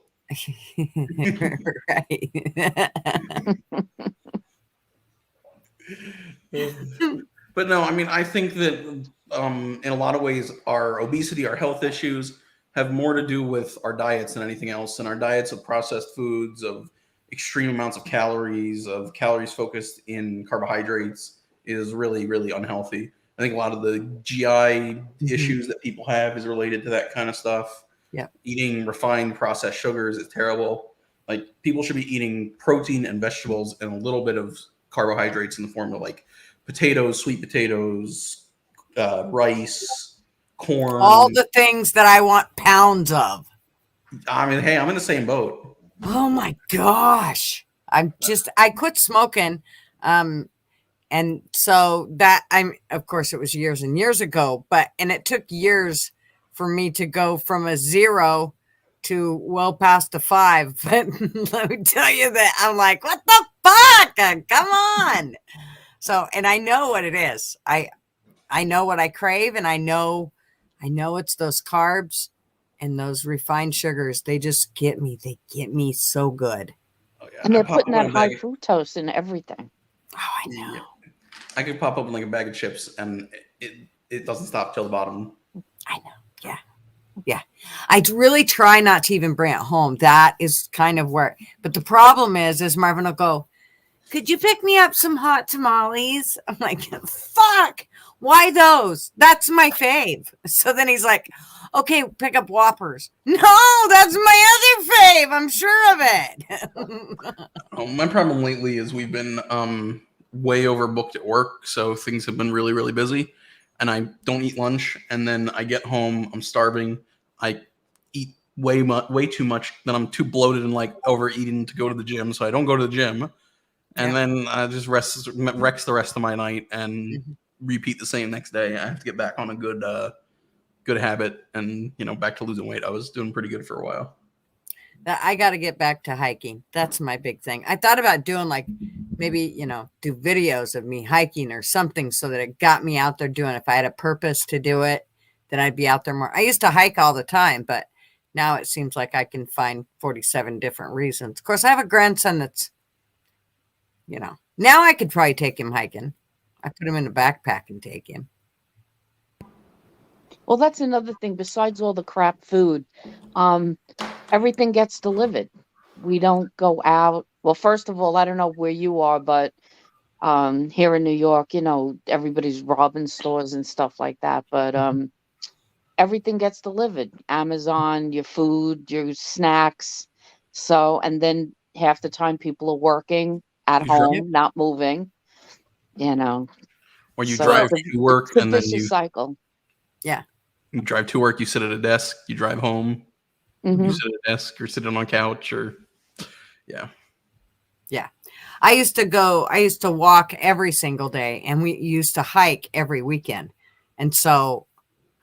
Right. But no, I mean, I think that in a lot of ways, our obesity, our health issues have more to do with our diets than anything else. And our diets of processed foods, of extreme amounts of calories focused in carbohydrates is really, really unhealthy. I think a lot of the GI issues that people have is related to that kind of stuff. Yeah. Eating refined processed sugars is terrible. Like people should be eating protein and vegetables and a little bit of carbohydrates in the form of like potatoes, sweet potatoes, rice, corn. All the things that I want pounds of. I mean, hey, I'm in the same boat. Oh my gosh. I quit smoking. And so that of course it was years and years ago, and it took years for me to go from a 0 to well past a 5. But let me tell you that I'm like, what the fuck? Come on. So, and I know what it is. I know what I crave, and I know it's those carbs. and those refined sugars, they just get me. They get me so good. Oh, yeah. And I they're pop putting open that a high bag. fructose in everything. Oh, I know. Yeah. I could pop open like a bag of chips, and it doesn't stop till the bottom. I know. Yeah. Yeah. I really try not to even bring it home. That is kind of where, but the problem is Marvin will go, could you pick me up some hot tamales? I'm like, fuck, why those? That's my fave. So then he's like, okay, pick up Whoppers. No, that's my other fave. I'm sure of it. My problem lately is we've been way overbooked at work, so things have been really, really busy, and I don't eat lunch, and then I get home, I'm starving, I eat way too much, then I'm too bloated and like overeating to go to the gym, so I don't go to the gym, and then I just wrecks the rest of my night and repeat the same next day. I have to get back on a good habit, and back to losing weight. I was doing pretty good for a while. I got to get back to hiking. That's my big thing. I thought about doing like maybe, do videos of me hiking or something so that it got me out there doing it. If I had a purpose to do it, then I'd be out there more. I used to hike all the time, but now it seems like I can find 47 different reasons. Of course, I have a grandson that's, now I could probably take him hiking. I put him in a backpack and take him. Well, that's another thing. Besides all the crap food, everything gets delivered. We don't go out. Well, first of all, I don't know where you are, but here in New York, everybody's robbing stores and stuff like that. But everything gets delivered. Amazon, your food, your snacks. So, and then half the time people are working at home, not moving. Or you So drive it's to work it's a and then vicious cycle. Yeah. you drive to work, you sit at a desk, you drive home, Mhm. you sit at a desk, you're sitting on a couch, or yeah. Yeah. I used to walk every single day, and we used to hike every weekend. And so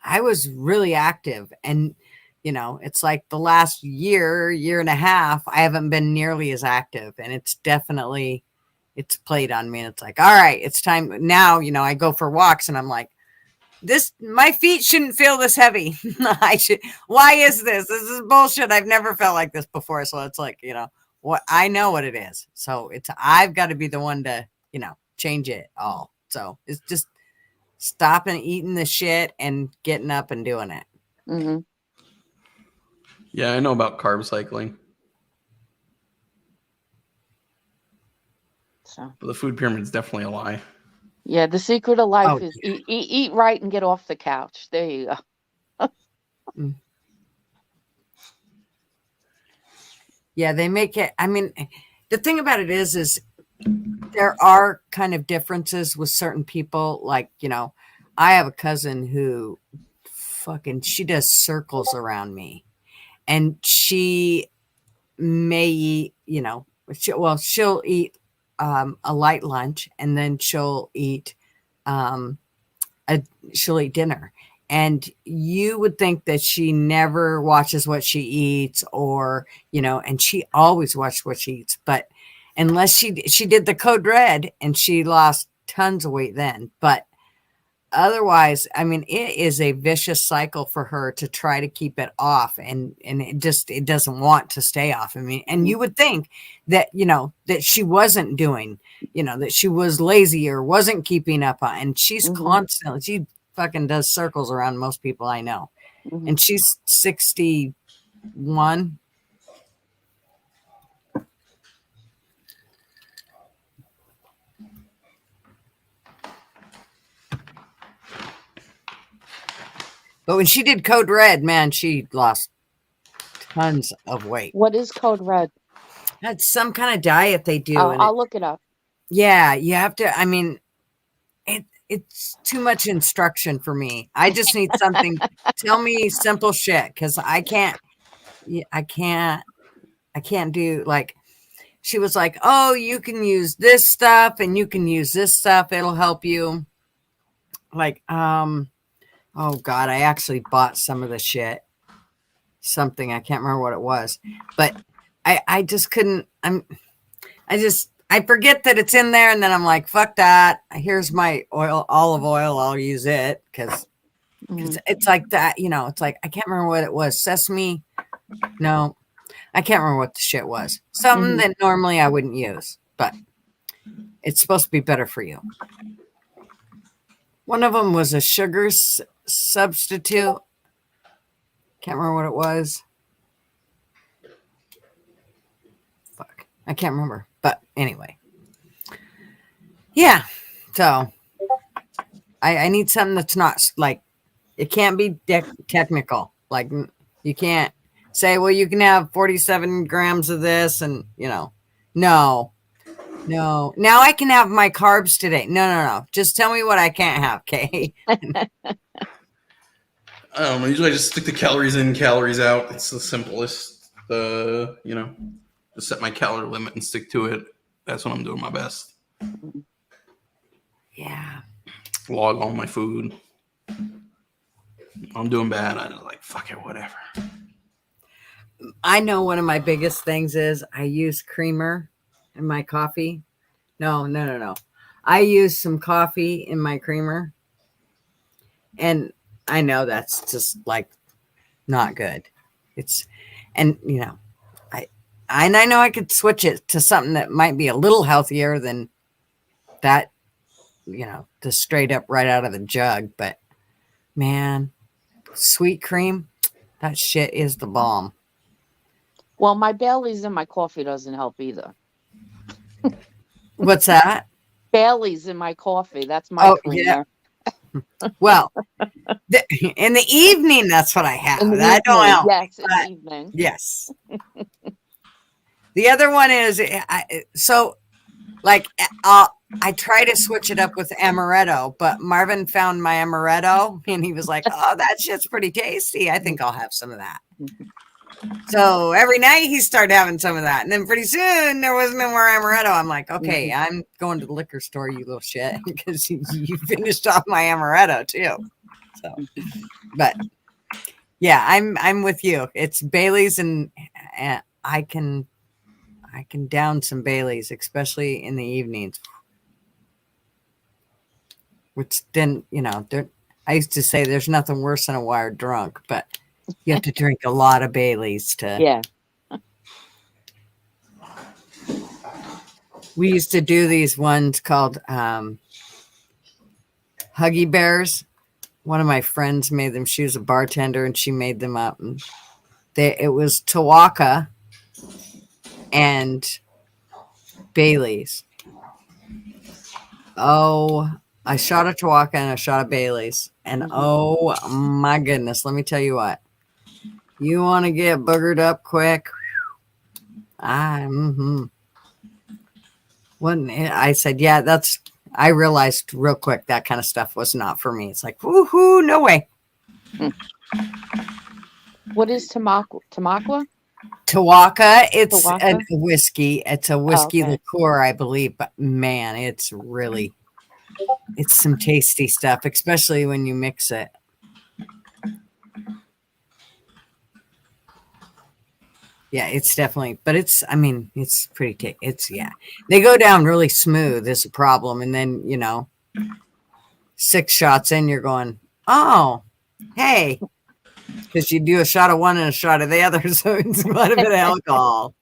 I was really active, and it's like the last year and a half, I haven't been nearly as active, and it's played on me. And it's like, all right, it's time now. I go for walks and I'm like, my feet shouldn't feel this heavy. Why is this? This is bullshit. I've never felt like this before. So it's like, what I know what it is. So I've got to be the one to, change it all. So it's just stopping eating the shit and getting up and doing it. Mm-hmm. Yeah, I know about carb cycling. So But the food pyramid is definitely a lie. yeah, the secret of life is eat right and get off the couch. There you go. Yeah, they make it. I mean, the thing about it is there are kind of differences with certain people. Like, I have a cousin who she does circles around me, and she may eat, she'll eat a light lunch, and then she'll eat dinner. And you would think that she never watches what she eats, or, and she always watched what she eats. But unless she did the Code Red, and she lost tons of weight then. But otherwise, I mean, it is a vicious cycle for her to try to keep it off. And it doesn't want to stay off. I mean, and you would think that, that she wasn't doing, that she was lazy or wasn't keeping up on, and she's constantly, she fucking does circles around most people I know. And she's 61. But when she did Code Red, man, she lost tons of weight. What is Code Red? That's some kind of diet they do. I'll look it up. Yeah, you have to. I mean, it's too much instruction for me. I just need something. Tell me simple shit, because I can't do, like, she was like, oh, you can use this stuff and you can use this stuff. It'll help you. Like, oh God, I actually bought some of the shit. Something, I can't remember what it was, but I just couldn't, I forget that it's in there, and then I'm like, fuck that. Here's my olive oil. I'll use it because, It's like that, it's like, I can't remember what it was. Sesame. No, I can't remember what the shit was. Something that normally I wouldn't use, but it's supposed to be better for you. One of them was a sugar substitute. Can't remember what it was. Fuck. I can't remember. But anyway. Yeah. So I need something that's not like, it can't be technical. Like, you can't say, well, you can have 47 grams of this and, no. Now I can have my carbs today. No. Just tell me what I can't have, okay? Usually I just stick the calories in, calories out. It's the simplest. Just set my calorie limit and stick to it. That's when I'm doing my best. Yeah. Log all my food. I'm doing bad. I just like, fuck it, whatever. I know one of my biggest things is I use creamer in my coffee. No. I use some coffee in my creamer. And I know that's just like not good. I know I could switch it to something that might be a little healthier than that, the straight up right out of the jug. But man, sweet cream, that shit is the bomb. Well, my Bailey's in my coffee doesn't help either. What's that? Bailey's in my coffee. That's my creamer. Yeah. Well, in the evening, that's what I have. That don't help. Yes, in the evening. Yes. The other one is, I try to switch it up with amaretto, but Marvin found my amaretto and he was like, oh, that shit's pretty tasty. I think I'll have some of that. So every night he started having some of that. And then pretty soon there was no more amaretto. I'm like, okay, I'm going to the liquor store, you little shit, because you finished off my amaretto too. So, but yeah, I'm with you. It's Bailey's and I can down some Baileys, especially in the evenings. Which then, I used to say there's nothing worse than a wired drunk, but you have to drink a lot of Baileys to. Yeah. We used to do these ones called Huggy Bears. One of my friends made them. She was a bartender and she made them up. And it was Tawaka and Baileys. Oh, I shot a Tawaka and a shot of Baileys. And oh my goodness, let me tell you what. You want to get boogered up quick? I said, yeah, I realized real quick that kind of stuff was not for me. It's like, woohoo, no way. What is Tamaqua? Tawaka, it's Tawaka? a whiskey. It's a whiskey liqueur, I believe. But man, it's some tasty stuff, especially when you mix it. Yeah, it's definitely, but it's pretty, they go down really smooth is a problem. And then, 6 shots in, you're going, oh, hey, because you do a shot of one and a shot of the other. So it's quite a bit of alcohol.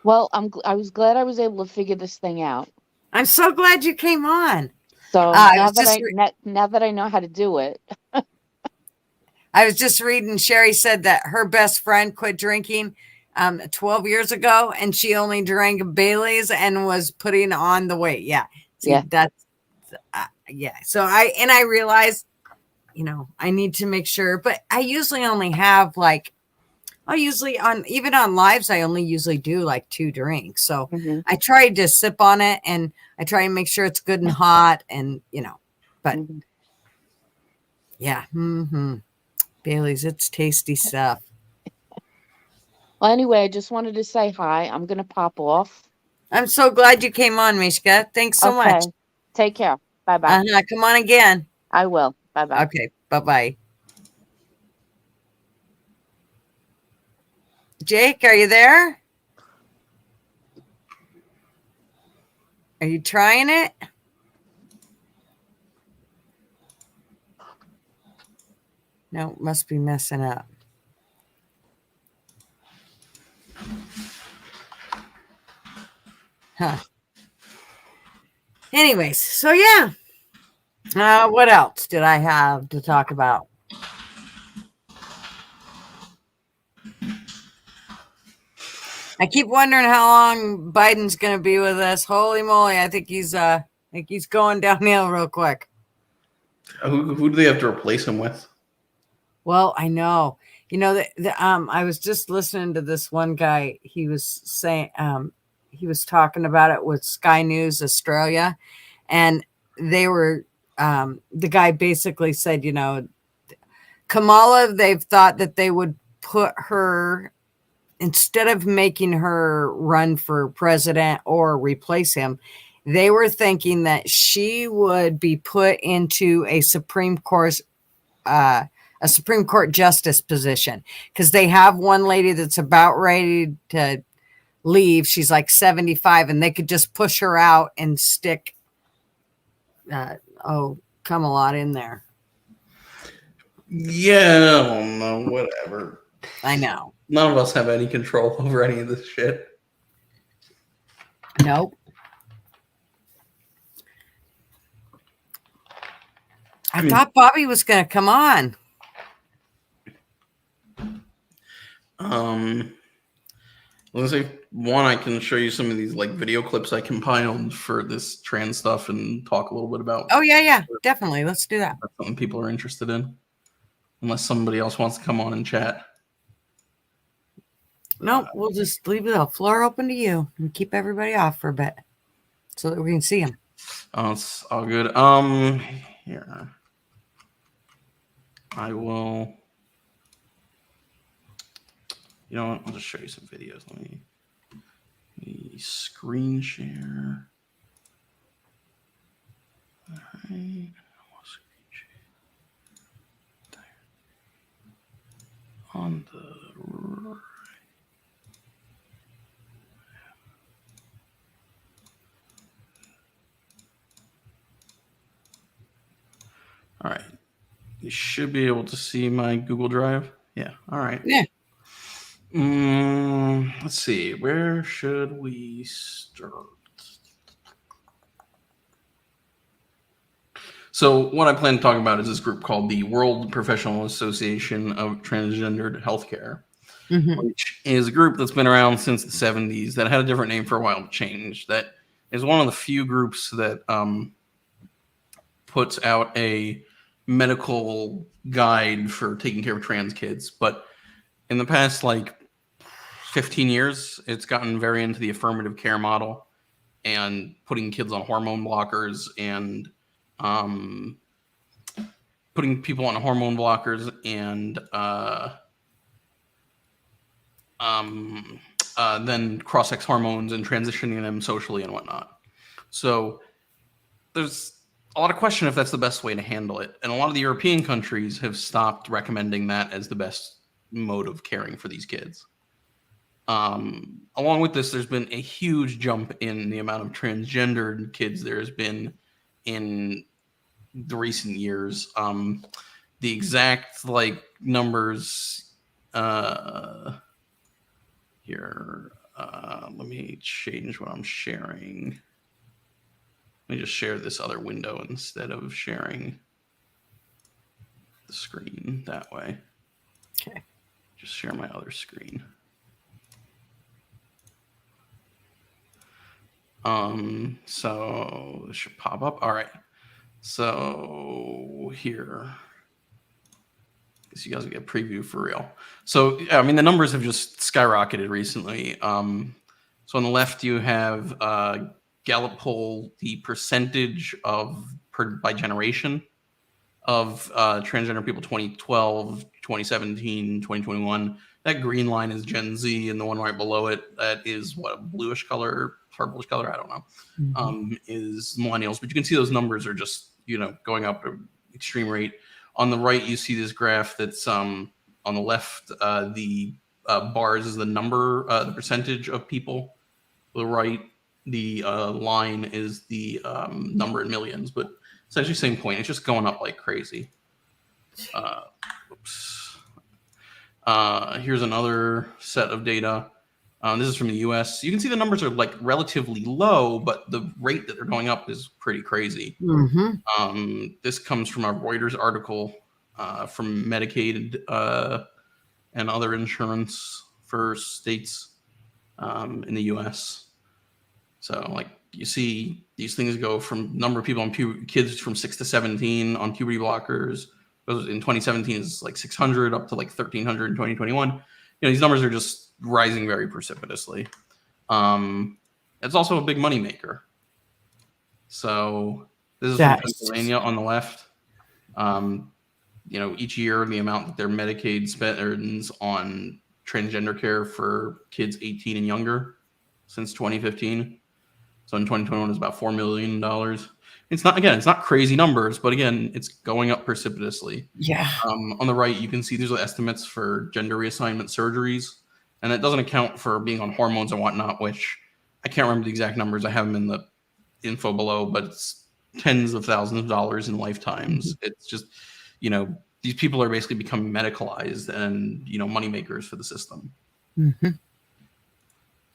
Well, I was glad I was able to figure this thing out. I'm so glad you came on. So now that I know how to do it. I was just reading, Sherry said that her best friend quit drinking 12 years ago, and she only drank Bailey's and was putting on the weight. Yeah. See, that's, So I realized, I need to make sure, but I usually only have even on lives, I only usually do like 2 drinks. So I tried to sip on it and I try and make sure it's good and hot and, but yeah. Bailey's, it's tasty stuff. Well, anyway, I just wanted to say hi. I'm going to pop off. I'm so glad you came on, Mishka. Thanks so much. Take care. Bye-bye. Come on again. I will. Bye-bye. Okay. Bye-bye. Jake, are you there? Are you trying it? No, must be messing up. Huh. Anyways, so yeah. What else did I have to talk about? I keep wondering how long Biden's going to be with us. Holy moly! I think he's going downhill real quick. Who do they have to replace him with? Well, I know. You know, I was just listening to this one guy. He was saying, he was talking about it with Sky News Australia, and they were, the guy basically said, you know, Kamala, they've thought that they would put her, instead of making her run for president or replace him, they were thinking that she would be put into a Supreme Court justice position, because they have one lady that's about ready to leave. She's like 75, and they could just push her out and stick Kamala in there. Yeah, I don't know. Whatever. I know. None of us have any control over any of this shit. Nope. I thought Bobby was going to come on. Let's say one, I can show you some of these like video clips I compiled for this trans stuff and talk a little bit about. Oh yeah, definitely. Let's do that. That's something people are interested in, unless somebody else wants to come on and chat. No, we'll just leave the floor open to you and keep everybody off for a bit so that we can see them. Oh, it's all good. Here. I will. You know what? I'll just show you some videos. Let me screen share. All right. On the right. All right. You should be able to see my Google Drive. Yeah. All right. Yeah. Let's see. Where should we start? So what I plan to talk about is this group called the World Professional Association of Transgendered Healthcare, which is a group that's been around since the 70s that had a different name for a while, changed. That is one of the few groups that puts out a medical guide for taking care of trans kids. But in the past, like 15 years, it's gotten very into the affirmative care model and putting kids on hormone blockers and putting people on hormone blockers and then cross-sex hormones and transitioning them socially and whatnot. So there's a lot of question if that's the best way to handle it. And a lot of the European countries have stopped recommending that as the best mode of caring for these kids. Along with this, there's been a huge jump in the amount of transgendered kids there has been in the recent years. The exact like numbers here. Let me change what I'm sharing. Let me just share this other window instead of sharing the screen that way. Okay. Just share my other screen. So this should pop up. All right. So here, guess you guys will get a preview for real. So I mean, the numbers have just skyrocketed recently. So on the left, you have Gallup poll, the percentage of by generation of transgender people 2012, 2017, 2021. That green line is Gen Z, and the one right below it, that is what, a bluish color, purplish color, I don't know, is millennials. But you can see those numbers are just, going up at an extreme rate. On the right, you see this graph that's on the left, the bars is the number, the percentage of people. The right, the line is the number in millions, but essentially same point. It's just going up like crazy. Oops. Here's another set of data. This is from the U.S. You can see the numbers are like relatively low, but the rate that they're going up is pretty crazy. This comes from a Reuters article from Medicaid and other insurance for states in the U.S. So, like, you see these things go from number of people on kids from 6 to 17 on puberty blockers. In 2017 is like 600 up to like 1,300 in 2021. You know, these numbers are just rising very precipitously. It's also a big money maker. So this is from Pennsylvania on the left. You know, each year the amount that their Medicaid spends on transgender care for kids 18 and younger since 2015. So in 2021 is about $4 million. It's not crazy numbers, but again, it's going up precipitously. Yeah. On the right, you can see these are estimates for gender reassignment surgeries, and that doesn't account for being on hormones and whatnot, which I can't remember the exact numbers. I have them in the info below, but it's tens of thousands of dollars in lifetimes. It's just, you know, these people are basically becoming medicalized and, you know, money makers for the system.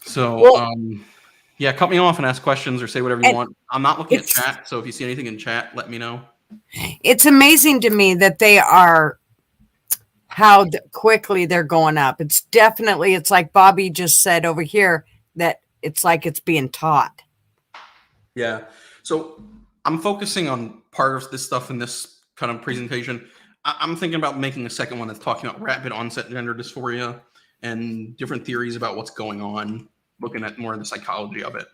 So, yeah, cut me off and ask questions or say whatever you want. I'm not looking at chat, so if you see anything in chat, let me know. It's amazing to me that they are, how quickly they're going up. It's definitely, it's like Bobby just said over here, that it's like it's being taught. Yeah. So I'm focusing on part of this stuff in this kind of presentation. I'm thinking about making a second one that's talking about rapid onset gender dysphoria and different theories about what's going on, looking at more of the psychology of it.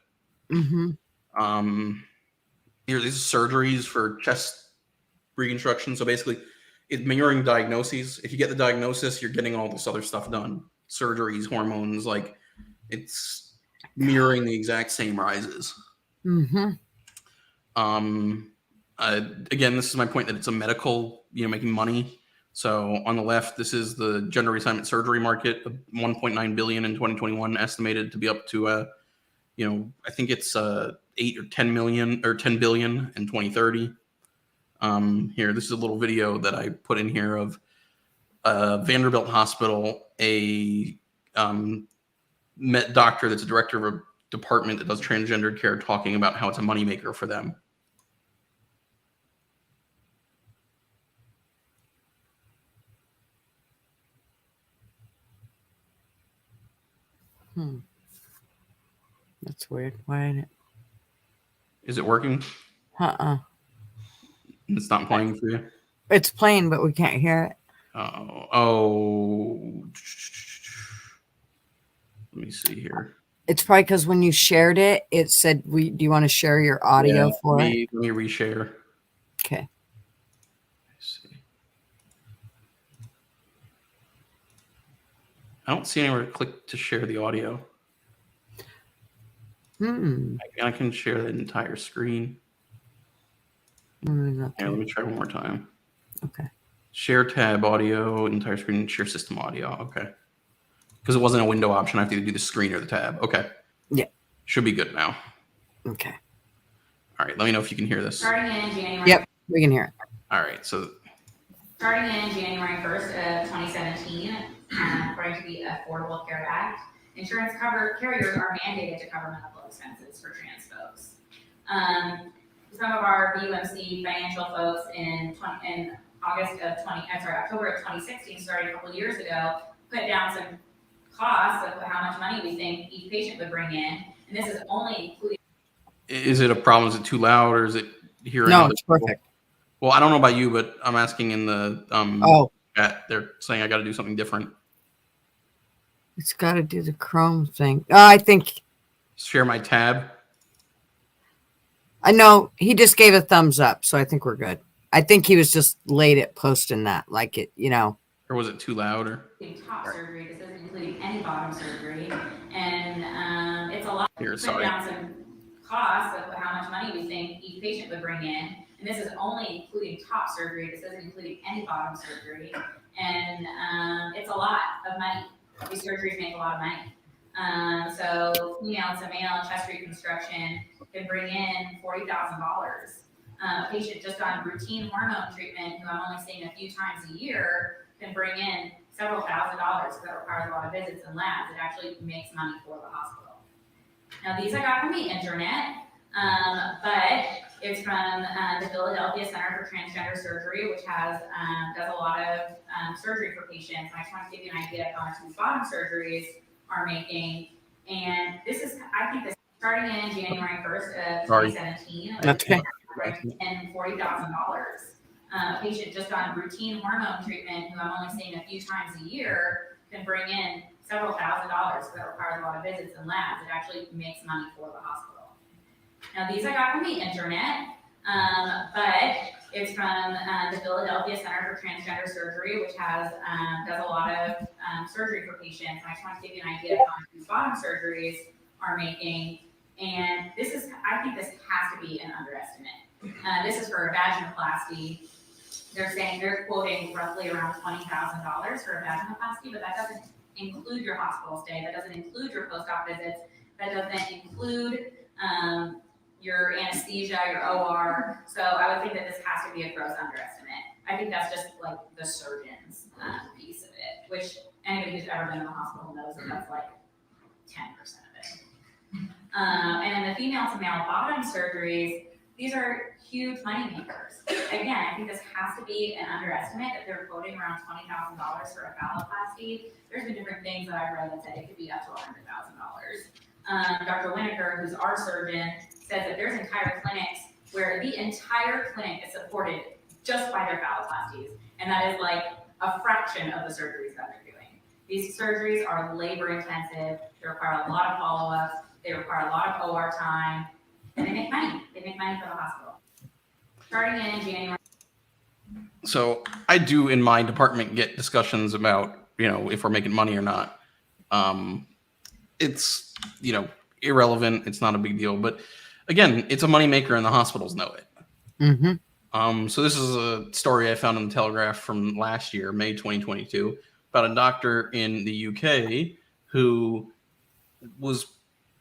Here, these are surgeries for chest reconstruction. So basically, it's mirroring diagnoses. If you get the diagnosis, you're getting all this other stuff done. Surgeries, hormones, like it's mirroring the exact same rises. Again, this is my point that it's a medical, you know, making money. So on the left, this is the gender reassignment surgery market, 1.9 billion in 2021, estimated to be up to, you know, I think it's 8 or 10 million or 10 billion in 2030. Here, this is a little video that I put in here of Vanderbilt Hospital, a doctor that's a director of a department that does transgender care, talking about how it's a moneymaker for them. That's weird. Why ain't it? Is it working? It's not playing for you? It's playing, but we can't hear it. Oh. Let me see here. It's probably because when you shared it, it said, do you want to share your audio for it? Let me reshare. Okay. Let's see. I don't see anywhere to click to share the audio. I can share the entire screen. Here, let me try one more time. Okay. Share tab audio, entire screen, share system audio. Okay. Because it wasn't a window option. I have to either do the screen or the tab. Okay. Yeah. Should be good now. Okay. All right. Let me know if you can hear this. Starting in January. Yep, we can hear it. All right. So starting in January 1st of 2017, according to the Affordable Care Act, insurance carriers are mandated to cover medical expenses for trans folks. Some of our BUMC financial folks in October of 2016, starting a couple years ago, put down some costs of how much money we think each patient would bring in, and this is only including. Is it a problem? Is it too loud, or is it hearing? No, it's perfect. Well, I don't know about you, but I'm asking in the chat. They're saying I got to do something different. It's got to do the Chrome thing. I think. Share my tab. I know he just gave a thumbs up, so I think we're good. I think he was just late at posting that, like it, you know. Or was it too loud? Or top surgery. This isn't including any bottom surgery, and it's a lot. Here, put sorry. down some costs of how much money we think each patient would bring in, and this is only including top surgery. This isn't including any bottom surgery, and it's a lot of money. These surgeries make a lot of money. So female to male chest reconstruction can bring in $40,000. A patient just on routine hormone treatment, who I'm only seeing a few times a year, can bring in several $1,000s because that requires a lot of visits and labs. It actually makes money for the hospital. Now, these I got from the internet, but it's from the Philadelphia Center for Transgender Surgery, which has does a lot of surgery for patients. And I just want to give you an idea of how much these bottom surgeries are making. And this is, I think, this starting in January 1st of 2017. Okay. And $40,000. A patient just on routine hormone treatment, who I'm only seeing a few times a year, can bring in several $1,000s because that requires a lot of visits and labs. It actually makes money for the hospital. Now, these I got from the internet, but it's from the Philadelphia Center for Transgender Surgery, which has does a lot of surgery for patients. And I just want to give you an idea of how much these bottom surgeries are making. And this is, I think this has to be an underestimate. This is for a vaginoplasty. They're quoting roughly around $20,000 for a vaginoplasty, but that doesn't include your hospital stay. That doesn't include your post-op visits. That doesn't include your anesthesia, your OR. So I would think that this has to be a gross underestimate. I think that's just like the surgeon's piece of it, which anybody who's ever been in the hospital knows that that's like 10% of it. And then the female to male bottom surgeries, these are huge money makers. Again, I think this has to be an underestimate that they're quoting around $20,000 for a phalloplasty. There's been different things that I've read that said it could be up to $100,000. Dr. Winokur, who's our surgeon, says that there's entire clinics where the entire clinic is supported just by their phalloplasties. And that is like a fraction of the surgeries that they're doing. These surgeries are labor intensive. They require a lot of follow-ups. They require a lot of OR time. And they make money. They make money for the hospital. Starting in January. So I do in my department get discussions about, if we're making money or not. It's, irrelevant. It's not a big deal. But again, it's a moneymaker and the hospitals know it. Mm-hmm. So this is a story I found in the Telegraph from last year, May 2022, about a doctor in the UK who was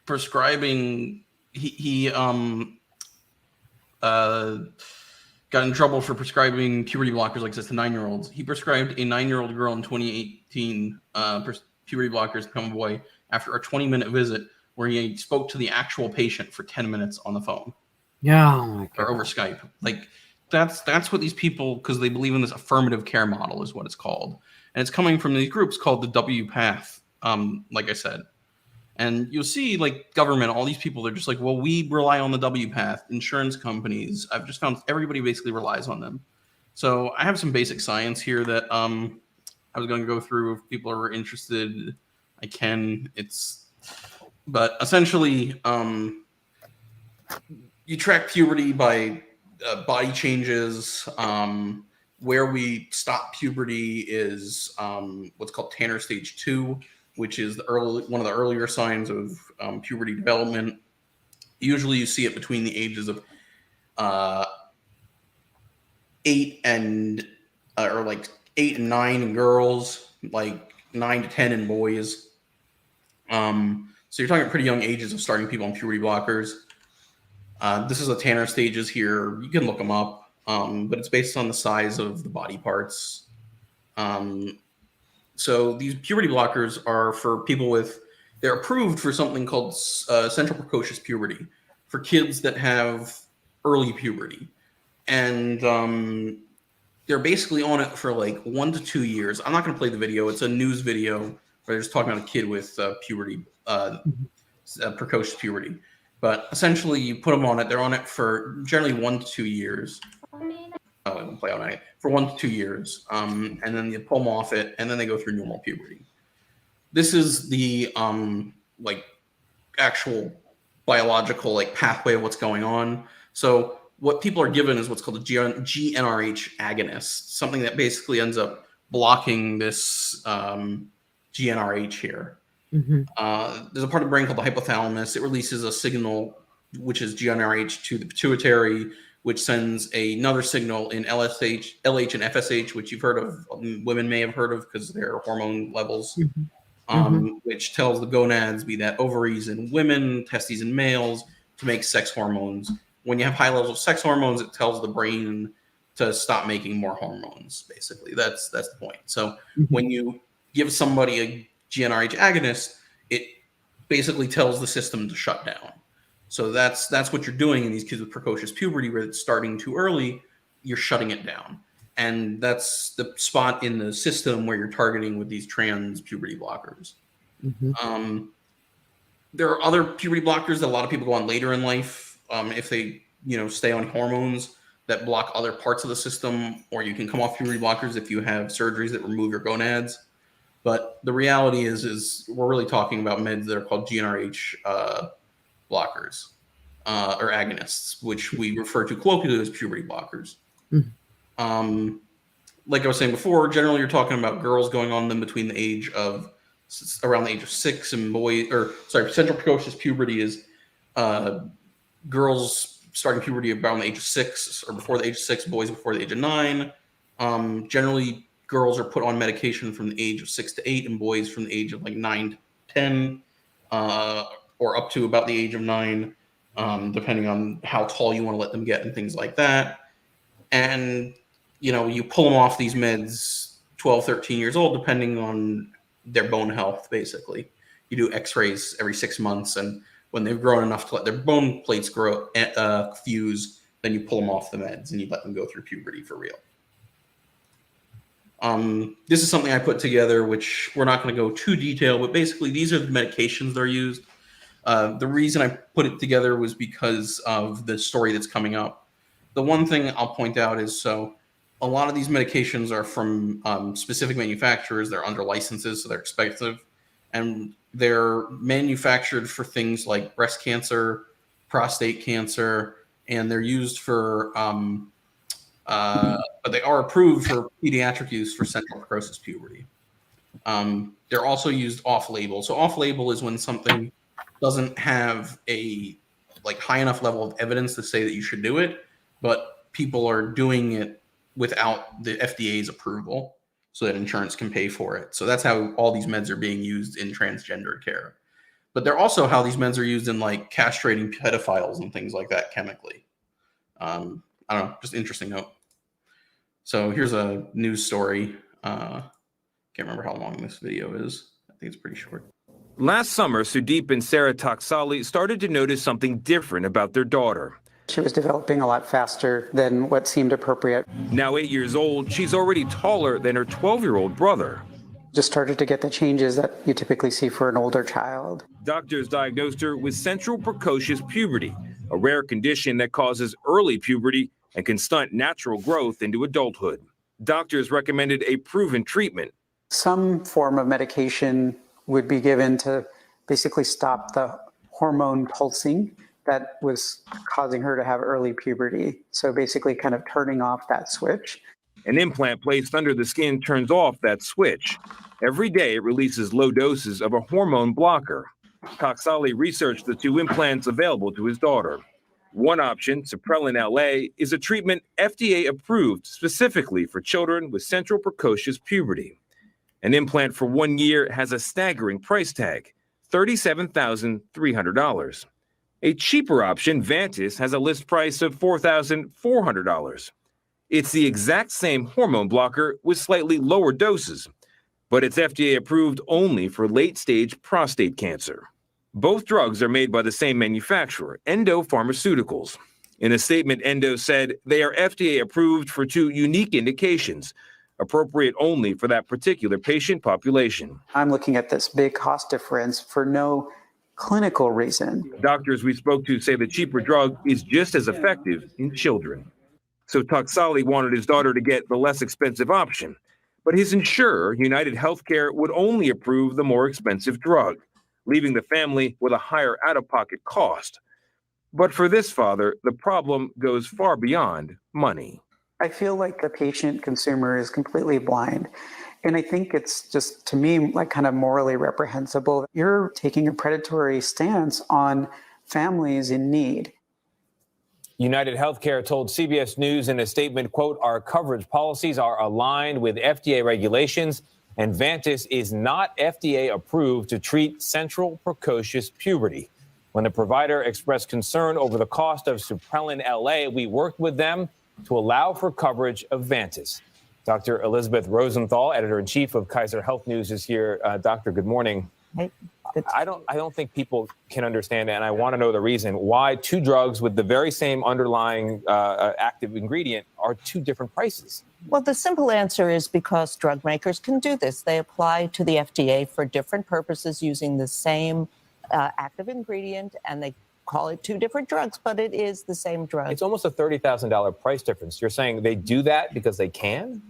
prescribing. He got in trouble for prescribing puberty blockers like this to 9-year-olds. He prescribed a 9-year-old girl in 2018 puberty blockers to become a boy after a 20-minute visit where he spoke to the actual patient for 10 minutes on the phone. Yeah, oh my God. Or over Skype. Like that's what these people, because they believe in this affirmative care model is what it's called. And it's coming from these groups called the W-Path, like I said. And you'll see, like, government, all these people, they're just like, well, we rely on the W-Path, insurance companies. I've just found everybody basically relies on them. So I have some basic science here that I was going to go through. If people are interested, I can. But essentially, you track puberty by body changes. Where we stop puberty is what's called Tanner stage 2. Which is one of the earlier signs of puberty development. Usually you see it between the ages of 8 and 9 in girls, like 9 to 10 in boys. So you're talking pretty young ages of starting people on puberty blockers. This is the Tanner stages here. You can look them up, but it's based on the size of the body parts. So these puberty blockers are for people they're approved for something called central precocious puberty, for kids that have early puberty. And they're basically on it for like 1 to 2 years. I'm not going to play the video. It's a news video where they're just talking about a kid with precocious puberty. But essentially you put them on it. They're on it for generally 1 to 2 years. I won't play all night. For 1 to 2 years, and then you pull them off it, and then they go through normal puberty. This is the actual biological pathway of what's going on. So what people are given is what's called a GnRH agonist, something that basically ends up blocking this GnRH here. Mm-hmm. There's a part of the brain called the hypothalamus. It releases a signal, which is GnRH, to the pituitary, which sends another signal in LH and FSH, which you've heard of, women may have heard of because they're hormone levels. Mm-hmm. which tells the gonads, be that ovaries in women, testes in males, to make sex hormones. When you have high levels of sex hormones, it tells the brain to stop making more hormones. Basically, that's the point. So when you give somebody a GnRH agonist, it basically tells the system to shut down. So that's what you're doing in these kids with precocious puberty, where it's starting too early. You're shutting it down, and that's the spot in the system where you're targeting with these trans puberty blockers. There are other puberty blockers that a lot of people go on later in life, if they stay on hormones that block other parts of the system, or you can come off puberty blockers if you have surgeries that remove your gonads. But the reality is we're really talking about meds that are called GnRH blockers or agonists, which we refer to colloquially as puberty blockers. Like I was saying before, generally you're talking about girls going on them between the age of around the age of 6, and central precocious puberty is girls starting puberty around the age of 6 or before the age of 6, boys before the age of 9. Generally, girls are put on medication from the age of 6 to 8, and boys from the age of like 9 to 10, or up to about the age of 9, depending on how tall you want to let them get and things like that. And, you pull them off these meds 12, 13 years old, depending on their bone health, basically. You do x-rays every 6 months, and when they've grown enough to let their bone plates grow, fuse, then you pull them off the meds and you let them go through puberty for real. This is something I put together, which we're not going to go too detailed, but basically these are the medications that are used. The reason I put it together was because of the story that's coming up. The one thing I'll point out is, so a lot of these medications are from specific manufacturers. They're under licenses, so they're expensive. And they're manufactured for things like breast cancer, prostate cancer, and they're used for, but they are approved for pediatric use for central precocious puberty. They're also used off-label. So off-label is when something doesn't have a high enough level of evidence to say that you should do it, but people are doing it without the FDA's approval so that insurance can pay for it. So that's how all these meds are being used in transgender care. But they're also how these meds are used in castrating pedophiles and things like that chemically. I don't know, just interesting note. So here's a news story. Can't remember how long this video is. I think it's pretty short. Last summer, Sudeep and Sarah Taksali started to notice something different about their daughter. She was developing a lot faster than what seemed appropriate. Now 8 years old, she's already taller than her 12-year-old brother. Just started to get the changes that you typically see for an older child. Doctors diagnosed her with central precocious puberty, a rare condition that causes early puberty and can stunt natural growth into adulthood. Doctors recommended a proven treatment. Some form of medication would be given to basically stop the hormone pulsing that was causing her to have early puberty. So basically kind of turning off that switch. An implant placed under the skin turns off that switch. Every day it releases low doses of a hormone blocker. Taksali researched the 2 implants available to his daughter. One option, Suprelin LA, is a treatment FDA approved specifically for children with central precocious puberty. An implant for 1 year has a staggering price tag, $37,300. A cheaper option, Vantis, has a list price of $4,400. It's the exact same hormone blocker with slightly lower doses, but it's FDA approved only for late-stage prostate cancer. Both drugs are made by the same manufacturer, Endo Pharmaceuticals. In a statement, Endo said they are FDA approved for 2 unique indications, appropriate only for that particular patient population. I'm looking at this big cost difference for no clinical reason. Doctors we spoke to say the cheaper drug is just as effective in children. So Taksali wanted his daughter to get the less expensive option, but his insurer, United Healthcare, would only approve the more expensive drug, leaving the family with a higher out-of-pocket cost. But for this father, the problem goes far beyond money. I feel like the patient consumer is completely blind. And I think it's just, to me, kind of morally reprehensible. You're taking a predatory stance on families in need. United Healthcare told CBS News in a statement, quote, "Our coverage policies are aligned with FDA regulations And Vantis is not FDA approved to treat central precocious puberty. When the provider expressed concern over the cost of Supprelin LA, we worked with them to allow for coverage of Vantis. Dr. Elizabeth Rosenthal, editor-in-chief of Kaiser Health News, is here. Doctor, good morning. Hey. I don't think people can understand, and I want to know the reason why two drugs with the very same underlying active ingredient are two different prices. Well, the simple answer is because drug makers can do this. They apply to the FDA for different purposes using the same active ingredient, and they call it two different drugs, but it is the same drug. It's almost a $30,000 price difference. You're saying they do that because they can?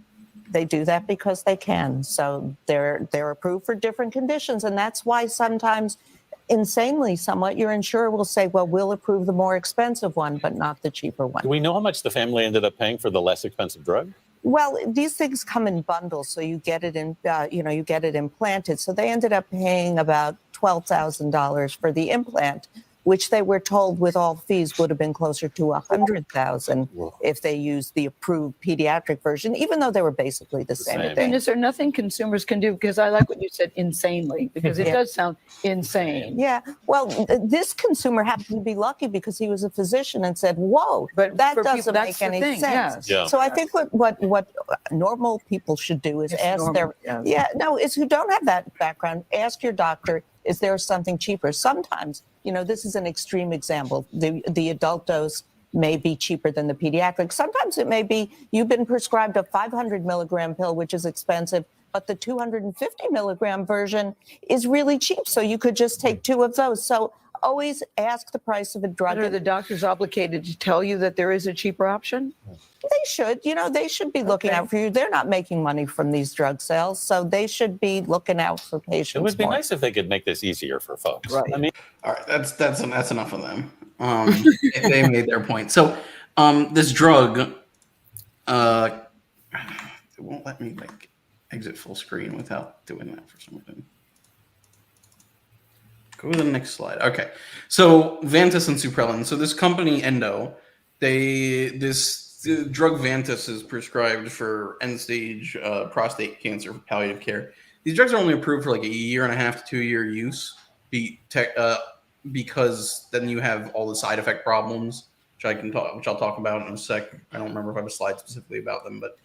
They do that because they can. So they're approved for different conditions. And that's why sometimes, insanely somewhat, your insurer will say, well, we'll approve the more expensive one, but not the cheaper one. Do we know how much the family ended up paying for the less expensive drug? Well, these things come in bundles, so you get it in, you get it implanted. So they ended up paying about $12,000 for the implant, which they were told with all fees would have been closer to $100,000 if they used the approved pediatric version, even though they were basically the same thing. And is there nothing consumers can do? Because I like what you said, insanely, because it does sound insane. Yeah. Well, this consumer happened to be lucky because he was a physician and said, whoa, but that for doesn't people, make that's the any thing, sense. yes. Yeah. So I think what normal people should do is It's ask normal, is who don't have that background, ask your doctor, is there something cheaper? Sometimes, this is an extreme example. The adult dose may be cheaper than the pediatric. Sometimes it may be you've been prescribed a 500 milligram pill, which is expensive, but the 250 milligram version is really cheap. So you could just take two of those. So always ask the price of a drug. But are the doctors obligated to tell you that there is a cheaper option? They should. They should be looking out for you. They're not making money from these drug sales, so they should be looking out for patients. It would be more. nice if they could make this easier for folks. Right. I mean, all right, that's enough of them. They made their point. So this drug, it won't let me exit full screen without doing that for some reason. Go to the next slide. Okay, so Vantis and Supprelin. So this company Endo, the drug Vantis is prescribed for end-stage prostate cancer for palliative care. These drugs are only approved for like a 1.5 to 2 year use, because then you have all the side effect problems, which I'll talk about in a sec. I don't remember if I have a slide specifically about them, but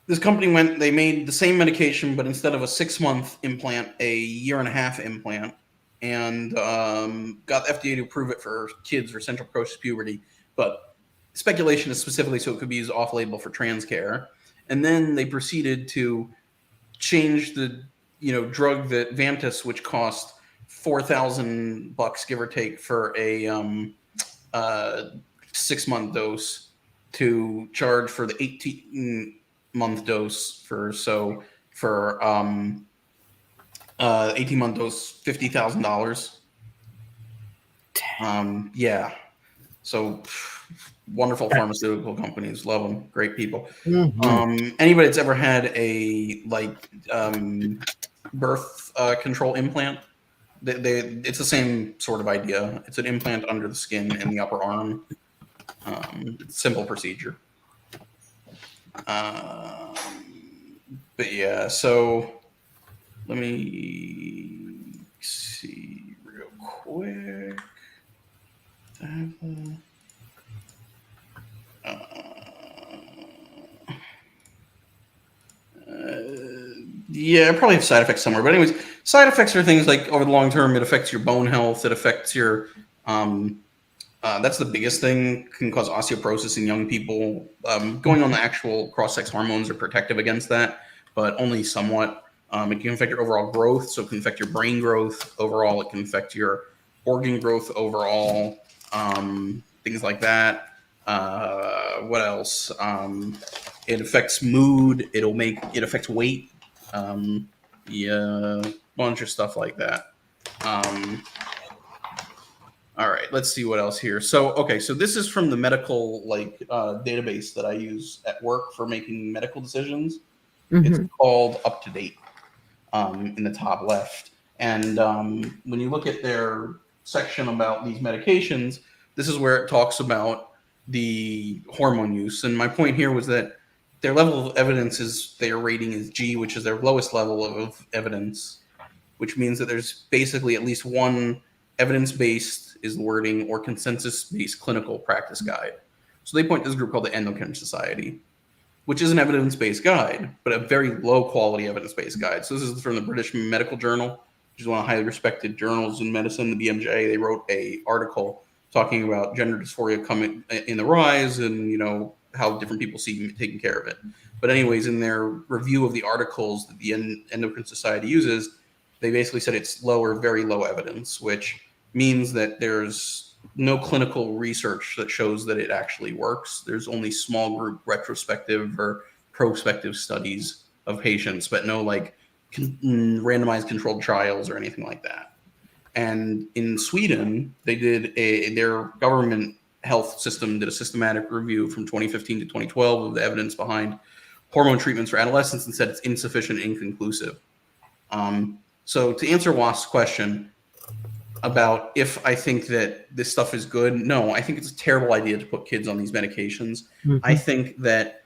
this company they made the same medication, but instead of a 6-month implant, a 1.5 year implant, and got the FDA to approve it for kids for central precocious puberty, but speculation is specifically so it could be used off-label for trans care. And then they proceeded to change the drug that Vantis, which cost $4,000 give or take for a 6-month dose, to charge for the 18-month dose for 18-month dose $50,000. Yeah. So wonderful pharmaceutical companies, love them, great people. Mm-hmm. Anybody that's ever had a birth control implant, it's the same sort of idea. It's an implant under the skin in the upper arm. It's a simple procedure. But yeah, so let me see real quick. Yeah, I probably have side effects somewhere. But anyways, side effects are things like over the long term, it affects your bone health. It affects your, that's the biggest thing, can cause osteoporosis in young people. Going on the actual cross-sex hormones are protective against that, but only somewhat. It can affect your overall growth, so it can affect your brain growth overall. It can affect your organ growth overall, things like that. What else? It affects mood. It affects weight. Yeah, bunch of stuff like that. All right, let's see what else here. So this is from the medical database that I use at work for making medical decisions. Mm-hmm. It's called UpToDate in the top left. And when you look at their section about these medications, this is where it talks about the hormone use. And my point here was that their level of evidence is their rating is G, which is their lowest level of evidence, which means that there's basically at least one evidence-based is the wording or consensus-based clinical practice guide. So they point to this group called the Endocrine Society, which is an evidence-based guide, but a very low-quality evidence-based guide. So this is from the British Medical Journal, which is one of the highly respected journals in medicine, the BMJ. They wrote a article talking about gender dysphoria coming in the rise and, you know, how different people see taking care of it. But anyways, in their review of the articles that the Endocrine Society uses, they basically said it's low or very low evidence, which means that there's no clinical research that shows that it actually works. There's only small group retrospective or prospective studies of patients, but no like randomized controlled trials or anything like that. And in Sweden, they did their government health system did a systematic review from 2015 to 2012 of the evidence behind hormone treatments for adolescents and said it's insufficient and inconclusive. So to answer Wasp's question about if I think that this stuff is good, no, I think it's a terrible idea to put kids on these medications. Mhm. I think that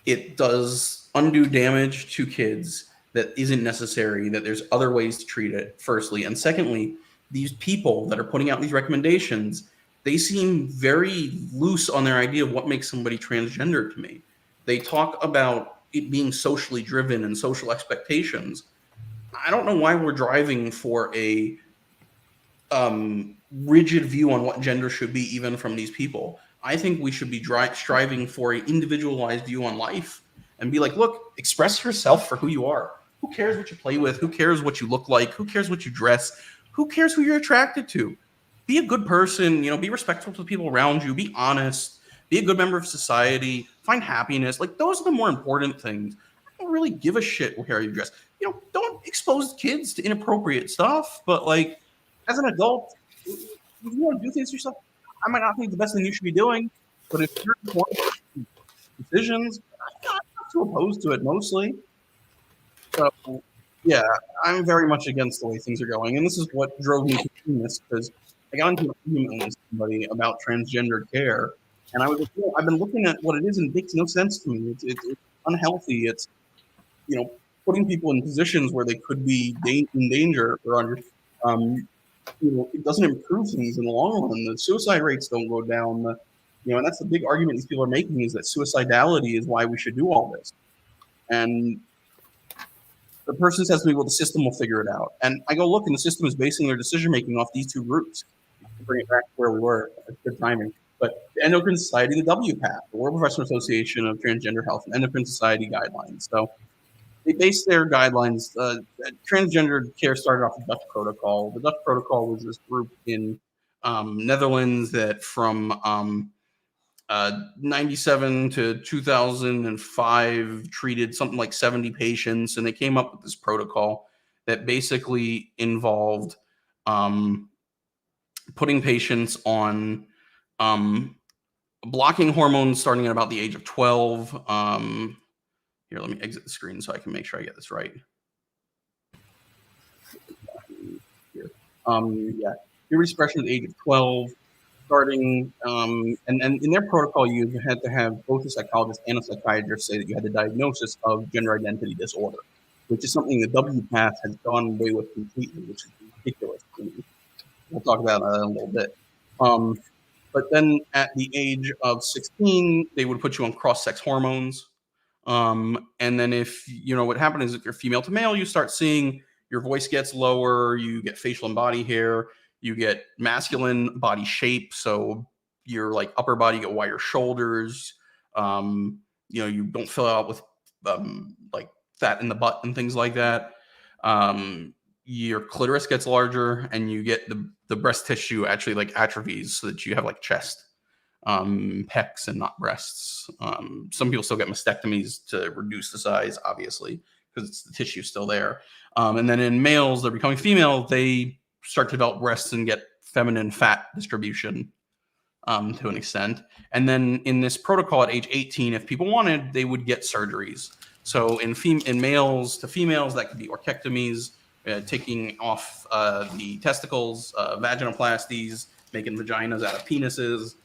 it does undue damage to kids that isn't necessary, that there's other ways to treat it, firstly. And secondly, these people that are putting out these recommendations, they seem very loose on their idea of what makes somebody transgender to me. They talk about it being socially driven and social expectations. I don't know why we're driving for a rigid view on what gender should be, even from these people. I think we should be striving for an individualized view on life and be like, look, express yourself for who you are. Who cares what you play with? Who cares what you look like? Who cares what you dress? Who cares who you're attracted to? Be a good person, you know, be respectful to the people around you, be honest, be a good member of society, find happiness. Like, those are the more important things. I don't really give a shit how you dress. You know, don't expose kids to inappropriate stuff, but like, as an adult, if you want to do things yourself, I might not think the best thing you should be doing, but if you're making decisions, I'm not too opposed to it mostly. So, yeah, I'm very much against the way things are going, and this is what drove me to doing this, because I got into an argument with somebody about transgender care, and I was like, well, I've been looking at what it is, and it makes no sense to me. It's unhealthy. It's, you know, putting people in positions where they could be in danger or under, you know, it doesn't improve things in the long run. The suicide rates don't go down. You know, and that's the big argument these people are making, is that suicidality is why we should do all this. And the person says to me, well, the system will figure it out. And I go, look, and the system is basing their decision-making off these two groups. To bring it back to where we were, it's good timing. But the Endocrine Society, the WPATH, the World Professional Association of Transgender Health, and Endocrine Society guidelines. So they base their guidelines. Transgender care started off the Dutch Protocol. The Dutch Protocol was this group in Netherlands that from 97 to 2005 treated something like 70 patients, and they came up with this protocol that basically involved putting patients on blocking hormones starting at about the age of 12. Here, let me exit the screen so I can make sure I get this right. Here. Yeah, puberty suppression at the age of 12, starting, and in their protocol, you had to have both a psychologist and a psychiatrist say that you had the diagnosis of gender identity disorder, which is something the WPATH has gone away with completely, which is ridiculous to me. We'll talk about that in a little bit. But then at the age of 16, they would put you on cross-sex hormones. And then if, you know, what happened is if you're female to male, you start seeing your voice gets lower, you get facial and body hair, you get masculine body shape. So your like upper body, you get wider shoulders. You know, you don't fill out with like fat in the butt and things like that. Your clitoris gets larger, and you get the breast tissue actually like atrophies, so that you have like chest, pecs, and not breasts. Some people still get mastectomies to reduce the size, obviously, because the tissue still there. And then in males that are becoming female, they start to develop breasts and get feminine fat distribution to an extent. And then in this protocol at age 18, if people wanted, they would get surgeries. So in males to females, that could be orchectomies, taking off the testicles, vaginoplasties, making vaginas out of penises,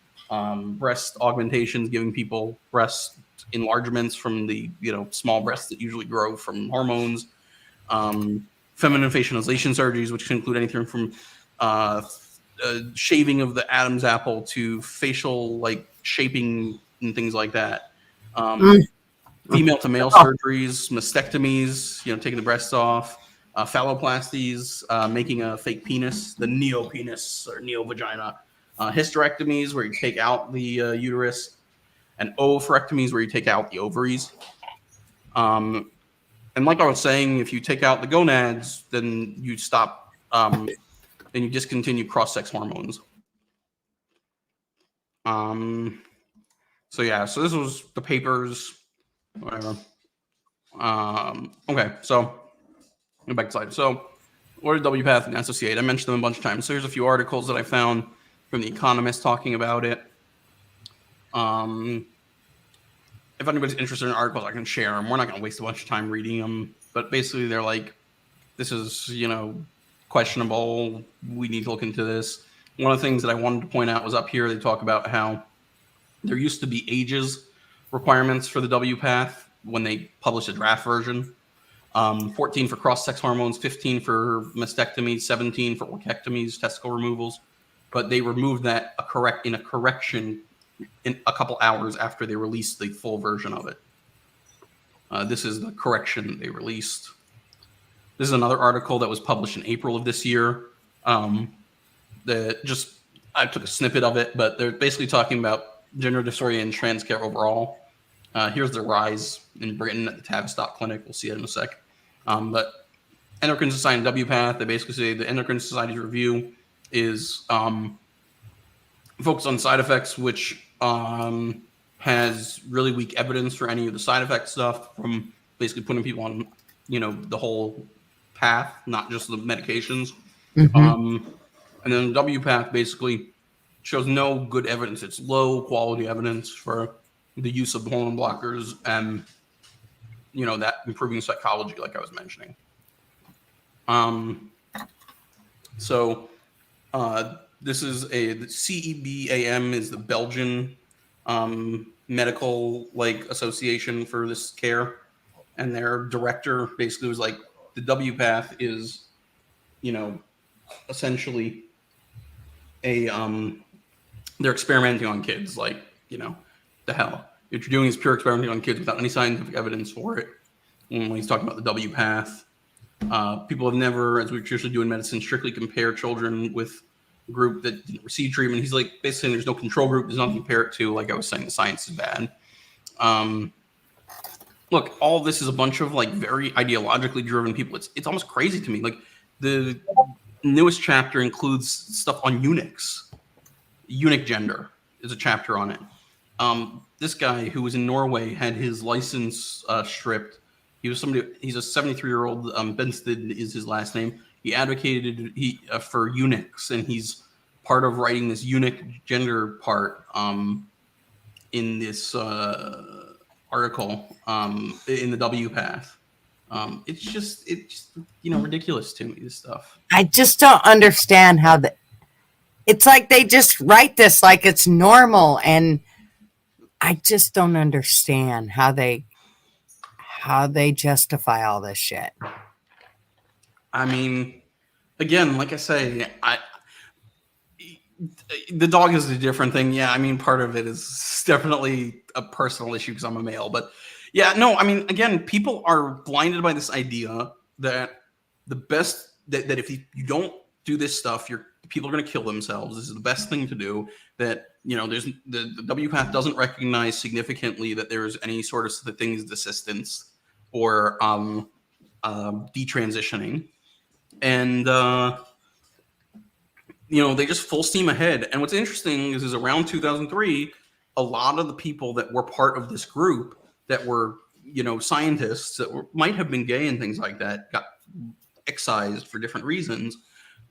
breast augmentations, giving people breasts enlargements from the small breasts that usually grow from hormones, feminine facialization surgeries, which can include anything from shaving of the Adam's apple to facial shaping and things like that. Female to male surgeries, mastectomies, taking the breasts off, phalloplasties, making a fake penis, the neopenis or neovagina, hysterectomies where you take out the uterus, and oophorectomies where you take out the ovaries. And like I was saying, if you take out the gonads, then you stop, then you discontinue cross-sex hormones. So this was the papers, whatever. Okay, so go back to slide. So what are WPATH and SOC8? I mentioned them a bunch of times. So here's a few articles that I found from The Economist talking about it. If anybody's interested in articles, I can share them. We're not going to waste a bunch of time reading them. But basically, they're like, this is, questionable. We need to look into this. One of the things that I wanted to point out was up here. They talk about how there used to be ages requirements for the WPATH when they published a draft version. 14 for cross-sex hormones, 15 for mastectomies, 17 for orchectomies, testicle removals. But they removed that in a correction in a couple hours after they released the full version of it. This is the correction they released. This is another article that was published in April of this year. I took a snippet of it, but they're basically talking about gender dysphoria and trans care overall. Here's the rise in Britain at the Tavistock Clinic. We'll see it in a sec. But Endocrine Society and WPATH, they basically say the Endocrine Society's review is focused on side effects, which has really weak evidence for any of the side effect stuff, from basically putting people on, the whole path, not just the medications. And then WPATH basically shows no good evidence. It's low quality evidence for the use of hormone blockers and, that improving psychology, like I was mentioning. This is the CEBAM is the Belgian medical association for this care, and their director basically was like, the WPATH is, essentially they're experimenting on kids. The hell, what you're doing is pure experimenting on kids without any scientific evidence for it. When he's talking about the WPATH, people have never, as we traditionally do in medicine, strictly compare children with group that didn't receive treatment. He's basically saying there's no control group, there's nothing to compare it to. Like I was saying, the science is bad. Look, all this is a bunch of very ideologically driven people. It's almost crazy to me. The newest chapter includes stuff on eunuchs. Eunuch gender is a chapter on it. This guy who was in Norway had his license stripped. He's a 73-year-old, Benstead is his last name. He advocated for eunuchs, and he's part of writing this eunuch gender part in this article in the WPATH. It's just ridiculous to me, this stuff. I just don't understand how it's like they just write this like it's normal, and I just don't understand how they justify all this shit. I mean, again, like I say, the dog is a different thing. Yeah, I mean, part of it is definitely a personal issue because I'm a male. But yeah, no, I mean, again, people are blinded by this idea that the best that if you don't do this stuff, people are going to kill themselves. This is the best thing to do. That there's the WPATH doesn't recognize significantly that there's any sort of things desistance or detransitioning, and they just full steam ahead. And what's interesting is around 2003, a lot of the people that were part of this group that were scientists that might have been gay and things like that got excised for different reasons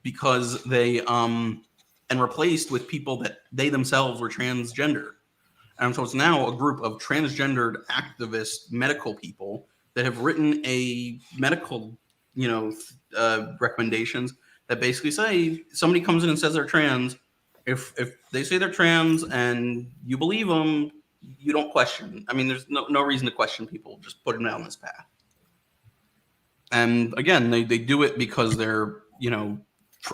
because they and replaced with people that they themselves were transgender. And so it's now a group of transgendered activist medical people that have written a medical, recommendations that basically say somebody comes in and says they're trans. If they say they're trans and you believe them, you don't question. I mean, there's no reason to question people. Just put them down this path. And again, they do it because they're,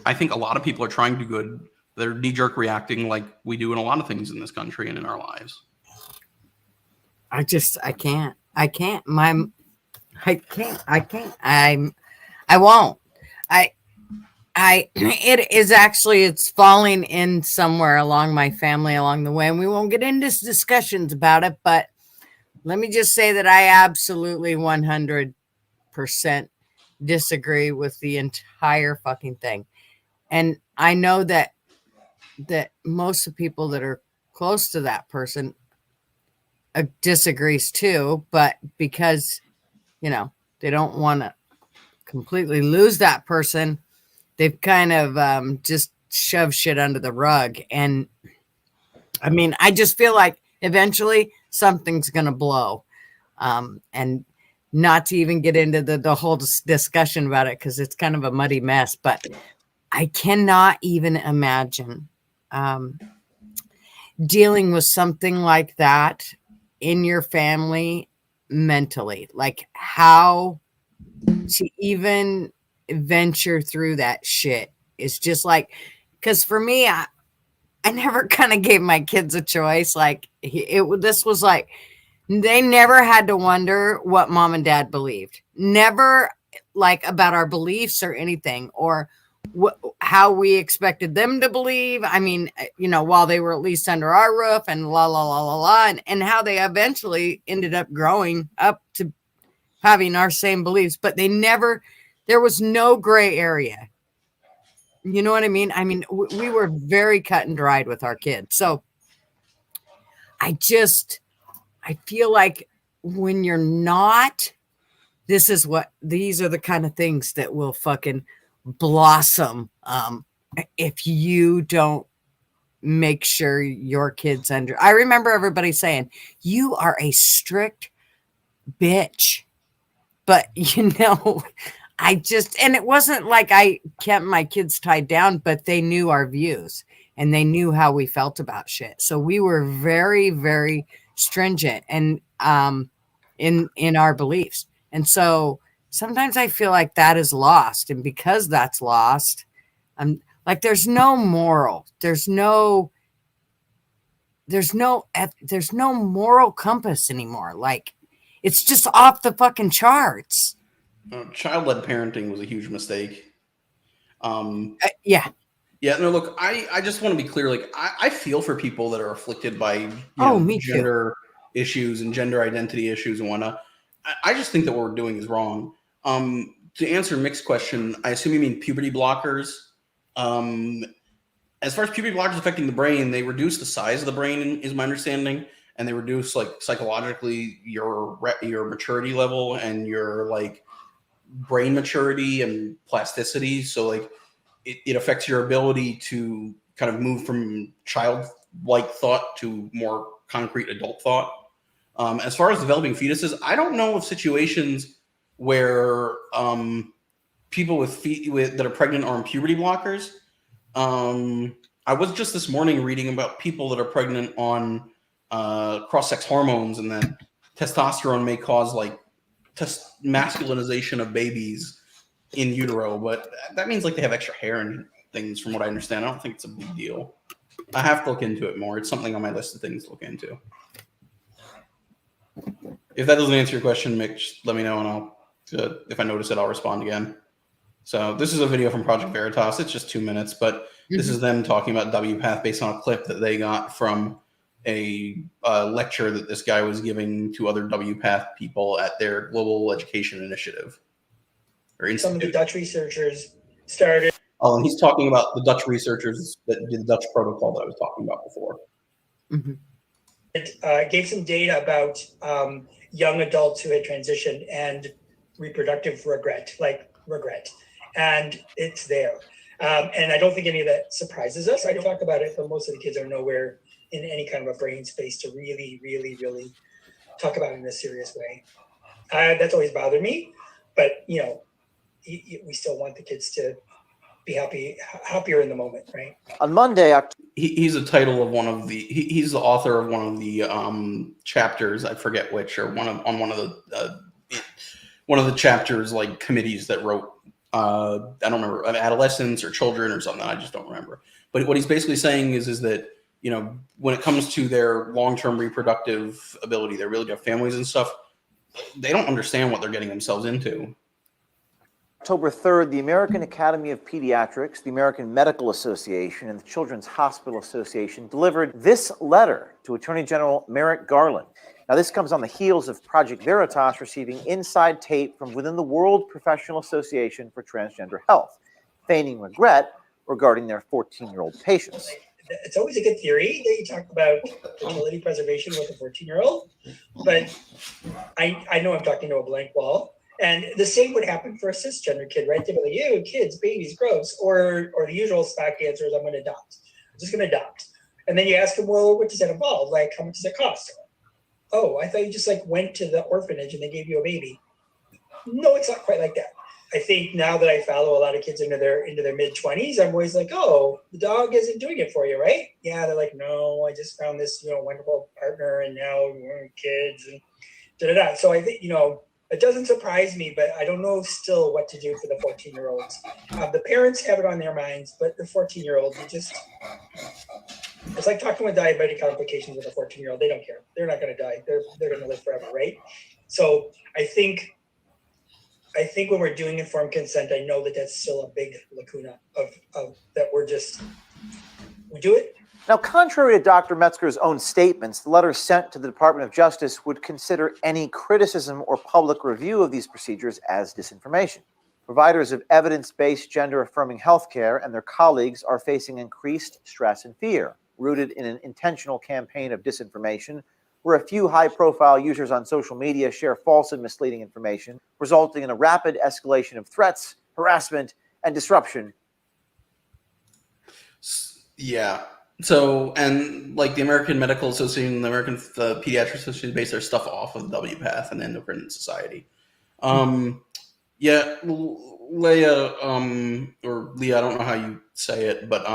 I think a lot of people are trying to do good. They're knee-jerk reacting like we do in a lot of things in this country and in our lives. I can't. I won't. It's falling in somewhere along my family along the way, and we won't get into discussions about it, but let me just say that I absolutely 100% disagree with the entire fucking thing. And I know that most of the people that are close to that person disagrees too, but because, they don't want to completely lose that person, they've kind of just shoved shit under the rug. And I mean, I just feel like eventually something's going to blow. And not to even get into the whole discussion about it, because it's kind of a muddy mess, but I cannot even imagine dealing with something like that in your family mentally, like how to even venture through that shit. It's just like, because for me, I never kind of gave my kids a choice. Like this was like, they never had to wonder what mom and dad believed. Never like about our beliefs or anything, or how we expected them to believe. I mean, while they were at least under our roof and la, la, la, la, la, and how they eventually ended up growing up to having our same beliefs, but there was no gray area. You know what I mean? I mean, we were very cut and dried with our kids. So I feel like when you're not, these are the kind of things that will fucking blossom if you don't make sure your kids I remember everybody saying, you are a strict bitch. But, and it wasn't like I kept my kids tied down, but they knew our views and they knew how we felt about shit. So we were very, very stringent and in our beliefs. And so sometimes I feel like that is lost. And because that's lost, like there's no moral. There's no moral compass anymore. Like it's just off the fucking charts. Child-led parenting was a huge mistake. Yeah. Yeah, no, look, I just want to be clear. Like, I feel for people that are afflicted by gender issues and gender identity issues and whatnot. I just think that what we're doing is wrong. To answer Mick's question, I assume you mean puberty blockers. As far as puberty blockers affecting the brain, they reduce the size of the brain, is my understanding, and they reduce like psychologically your maturity level and your like brain maturity and plasticity. So like it affects your ability to kind of move from childlike thought to more concrete adult thought. As far as developing fetuses, I don't know of situations where people that are pregnant are on puberty blockers. I was just this morning reading about people that are pregnant on cross-sex hormones, and that testosterone may cause like masculinization of babies in utero, but that means like they have extra hair and things from what I understand. I don't think it's a big deal. I have to look into it more. It's something on my list of things to look into. If that doesn't answer your question, Mick, just let me know, and I'll if I notice it, I'll respond again. So this is a video from Project Veritas. It's just 2 minutes, but this is them talking about WPATH based on a clip that they got from a lecture that this guy was giving to other WPATH people at their Global Education Initiative. Some of the Dutch researchers started. Oh, and he's talking about the Dutch researchers that did the Dutch protocol that I was talking about before. Mm-hmm. It gave some data about young adults who had transitioned and reproductive regret. And it's there. And I don't think any of that surprises us. I talk about it, but most of the kids are nowhere in any kind of a brain space to really, really, really talk about it in a serious way. That's always bothered me. But, we still want the kids to happier in the moment, right? On Monday, he's a title of one of the. He's the author of one of the chapters. I forget which, or one of the chapters, like committees that wrote. I don't remember, adolescents or children or something. I just don't remember. But what he's basically saying is that, you know, when it comes to their long-term reproductive ability, their ability to have families and stuff, they don't understand what they're getting themselves into. October 3rd, the American Academy of Pediatrics, the American Medical Association, and the Children's Hospital Association delivered this letter to Attorney General Merrick Garland. Now, this comes on the heels of Project Veritas receiving inside tape from within the World Professional Association for Transgender Health, feigning regret regarding their 14-year-old patients. It's always a good theory that you talk about fertility preservation with a 14-year-old, but I know I'm talking to a blank wall. And the same would happen for a cisgender kid, right? They'd be like, ew, kids, babies, gross. Or the usual stock answer is, I'm going to adopt. I'm just going to adopt. And then you ask them, well, what does that involve? Like, how much does it cost? Oh, I thought you just like went to the orphanage and they gave you a baby. No, it's not quite like that. I think now that I follow a lot of kids into their mid-20s, I'm always like, oh, the dog isn't doing it for you, right? Yeah, they're like, no, I just found this, wonderful partner and now we're kids and da-da-da. So I think, it doesn't surprise me, but I don't know still what to do for the 14-year-olds. The parents have it on their minds, but the 14-year-olds, it's like talking with diabetic complications with a 14-year-old. They don't care. They're not going to die. They're going to live forever, right? So I think when we're doing informed consent, I know that that's still a big lacuna of that we do it. Now, contrary to Dr. Metzger's own statements, the letter sent to the Department of Justice would consider any criticism or public review of these procedures as disinformation. Providers of evidence-based gender-affirming healthcare and their colleagues are facing increased stress and fear, rooted in an intentional campaign of disinformation, where a few high-profile users on social media share false and misleading information, resulting in a rapid escalation of threats, harassment, and disruption. Yeah. So, and like the American Medical Association, the American Pediatric Association base their stuff off of the WPATH and the Endocrine Society. Yeah, Leah, or Leah, I don't know how you say it, but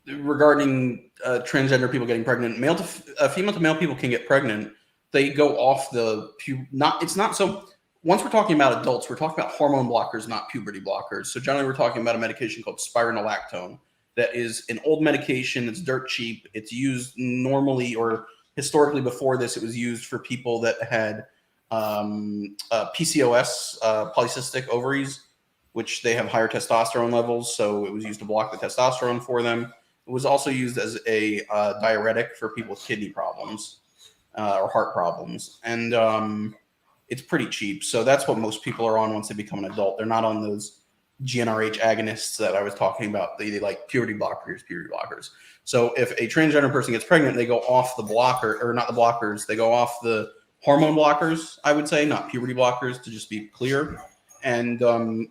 regarding transgender people getting pregnant, female to male people can get pregnant. They go off once we're talking about adults, we're talking about hormone blockers, not puberty blockers. So generally we're talking about a medication called spironolactone. That is an old medication. It's dirt cheap. It's used normally or historically before this. It was used for people that had PCOS, polycystic ovaries, which they have higher testosterone levels. So it was used to block the testosterone for them. It was also used as a diuretic for people with kidney problems or heart problems. And it's pretty cheap. So that's what most people are on once they become an adult. They're not on those GnRH agonists that I was talking about. They like puberty blockers. So if a transgender person gets pregnant, they go off the blocker, or not the blockers, they go off the hormone blockers, I would say, not puberty blockers, to just be clear. And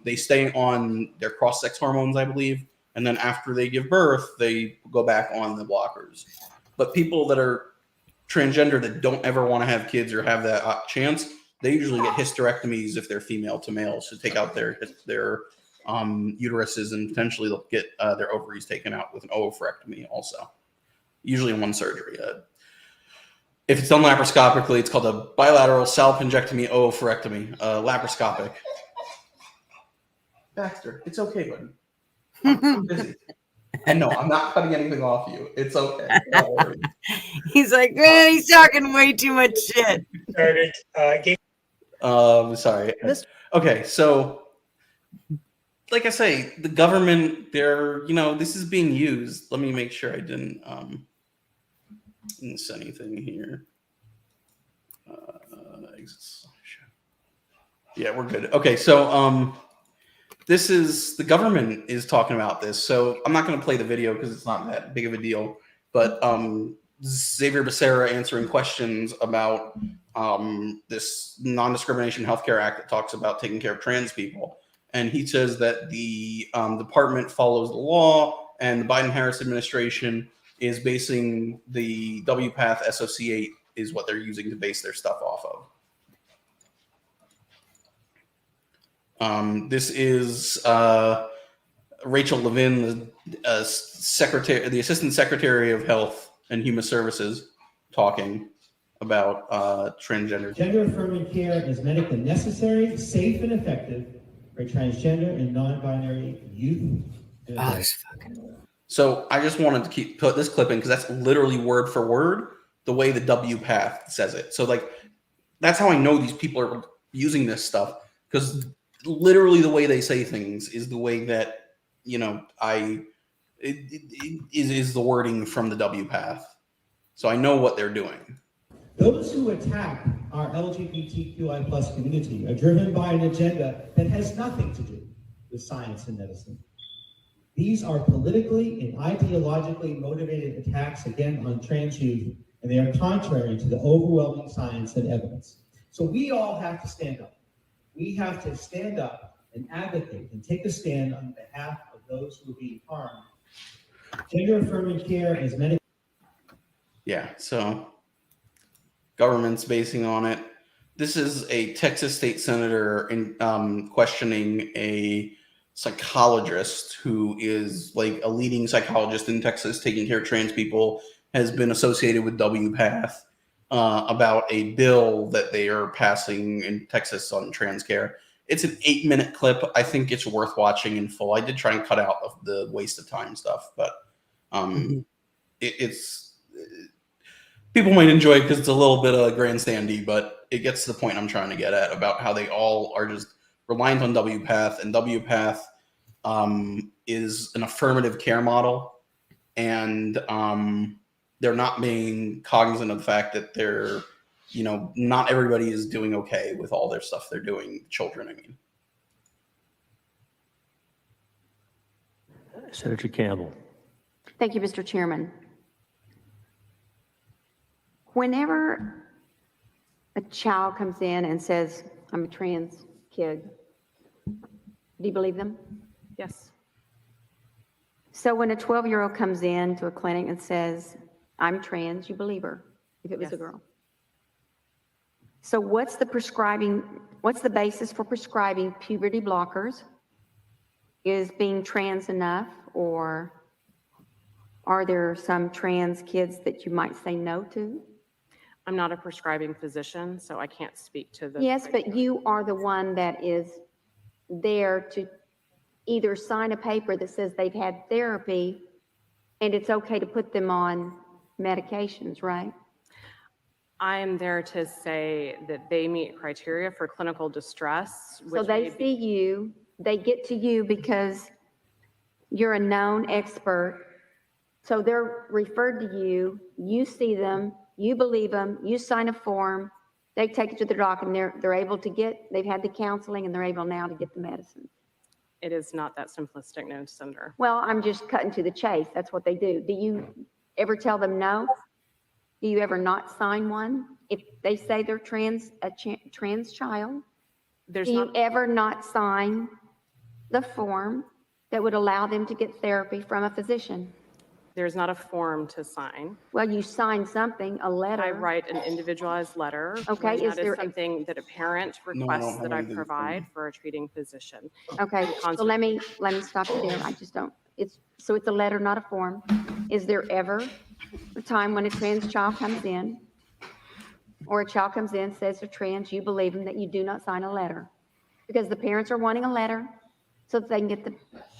they stay on their cross-sex hormones, I believe. And then after they give birth, they go back on the blockers. But people that are transgender that don't ever want to have kids or have that chance, they usually get hysterectomies if they're female to male, to take out their uteruses, and potentially they'll get their ovaries taken out with an oophorectomy also, usually in one surgery. If it's done laparoscopically, it's called a bilateral salpingectomy oophorectomy, laparoscopic. Baxter, it's okay, buddy. I'm busy. And no, I'm not cutting anything off you. It's okay. Don't worry. He's like, man, he's talking way too much shit. Sorry. Okay, so like I say, the government, this is being used. Let me make sure I didn't miss anything here. Yeah, we're good. Okay, so this is, the government is talking about this. So I'm not going to play the video because it's not that big of a deal. But Xavier Becerra answering questions about this Non-Discrimination Healthcare Act that talks about taking care of trans people. And he says that the department follows the law, and the Biden-Harris administration is basing the WPATH SOC8 is what they're using to base their stuff off of. This is Rachel Levin, the secretary, the Assistant Secretary of Health and Human Services, talking about transgender. Gender-affirming care is medically necessary, safe, and effective for transgender and non-binary youth. So I just wanted to put this clip in because that's literally word for word the way the WPATH says it. So like that's how I know these people are using this stuff, because literally the way they say things is the way that is the wording from the WPATH. So I know what they're doing. Those who attack our LGBTQI plus community are driven by an agenda that has nothing to do with science and medicine. These are politically and ideologically motivated attacks again on trans youth, and they are contrary to the overwhelming science and evidence. So we all have to stand up. We have to stand up and advocate and take a stand on behalf of those who are being harmed. Gender-affirming care is medical. Yeah, so government's basing on it. This is a Texas state senator questioning a psychologist who is like a leading psychologist in Texas taking care of trans people, has been associated with WPATH about a bill that they are passing in Texas on trans care. It's an 8-minute clip. I think it's worth watching in full. I did try and cut out the waste of time stuff, but it's people might enjoy it because it's a little bit of grandstandy, but it gets to the point I'm trying to get at about how they all are just reliant on WPATH, and WPATH is an affirmative care model, and they're not being cognizant of the fact that they're, not everybody is doing okay with all their stuff they're doing. Children, I mean. Senator Campbell. Thank you, Mr. Chairman. Whenever a child comes in and says, I'm a trans kid, do you believe them? Yes. So when a 12-year-old comes in to a clinic and says, I'm trans, you believe her, if it was a girl. So what's the basis for prescribing puberty blockers? Is being trans enough, or are there some trans kids that you might say no to? I'm not a prescribing physician, so I can't speak to the. Yes, but you are the one that is there to either sign a paper that says they've had therapy and it's okay to put them on medications, right? I am there to say that they meet criteria for clinical distress. So they see you, they get to you because you're a known expert. So they're referred to you, you see them, you believe them, you sign a form, they take it to the doc, and they're able to they've had the counseling and they're able now to get the medicine. It is not that simplistic, no, Senator. Well, I'm just cutting to the chase. That's what they do. Do you ever tell them no? Do you ever not sign one? If they say they're trans child, do you ever not sign the form that would allow them to get therapy from a physician? There's not a form to sign. Well, you sign something, a letter. I write an individualized letter. Okay, That is something that a parent requests that I provide for a treating physician. Okay, so let me stop you there. I just don't. It's a letter, not a form. Is there ever a time when a trans child comes in, or a child comes in, says they're trans, you believe them, that you do not sign a letter? Because the parents are wanting a letter so that they can get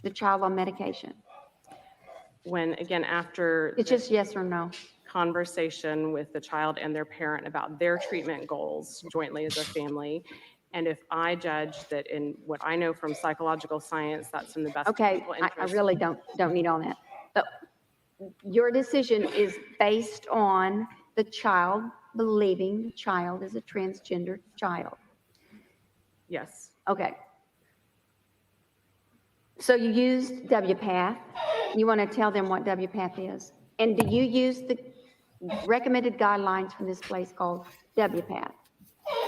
the child on medication. When, again, after it's just yes or no conversation with the child and their parent about their treatment goals jointly as a family, and if I judge that in what I know from psychological science, that's in the best people interest. I really don't need all that. But your decision is based on the child believing the child is a transgender child. Yes. Okay. So you used WPATH. You want to tell them what WPATH is. And do you use the recommended guidelines from this place called WPATH?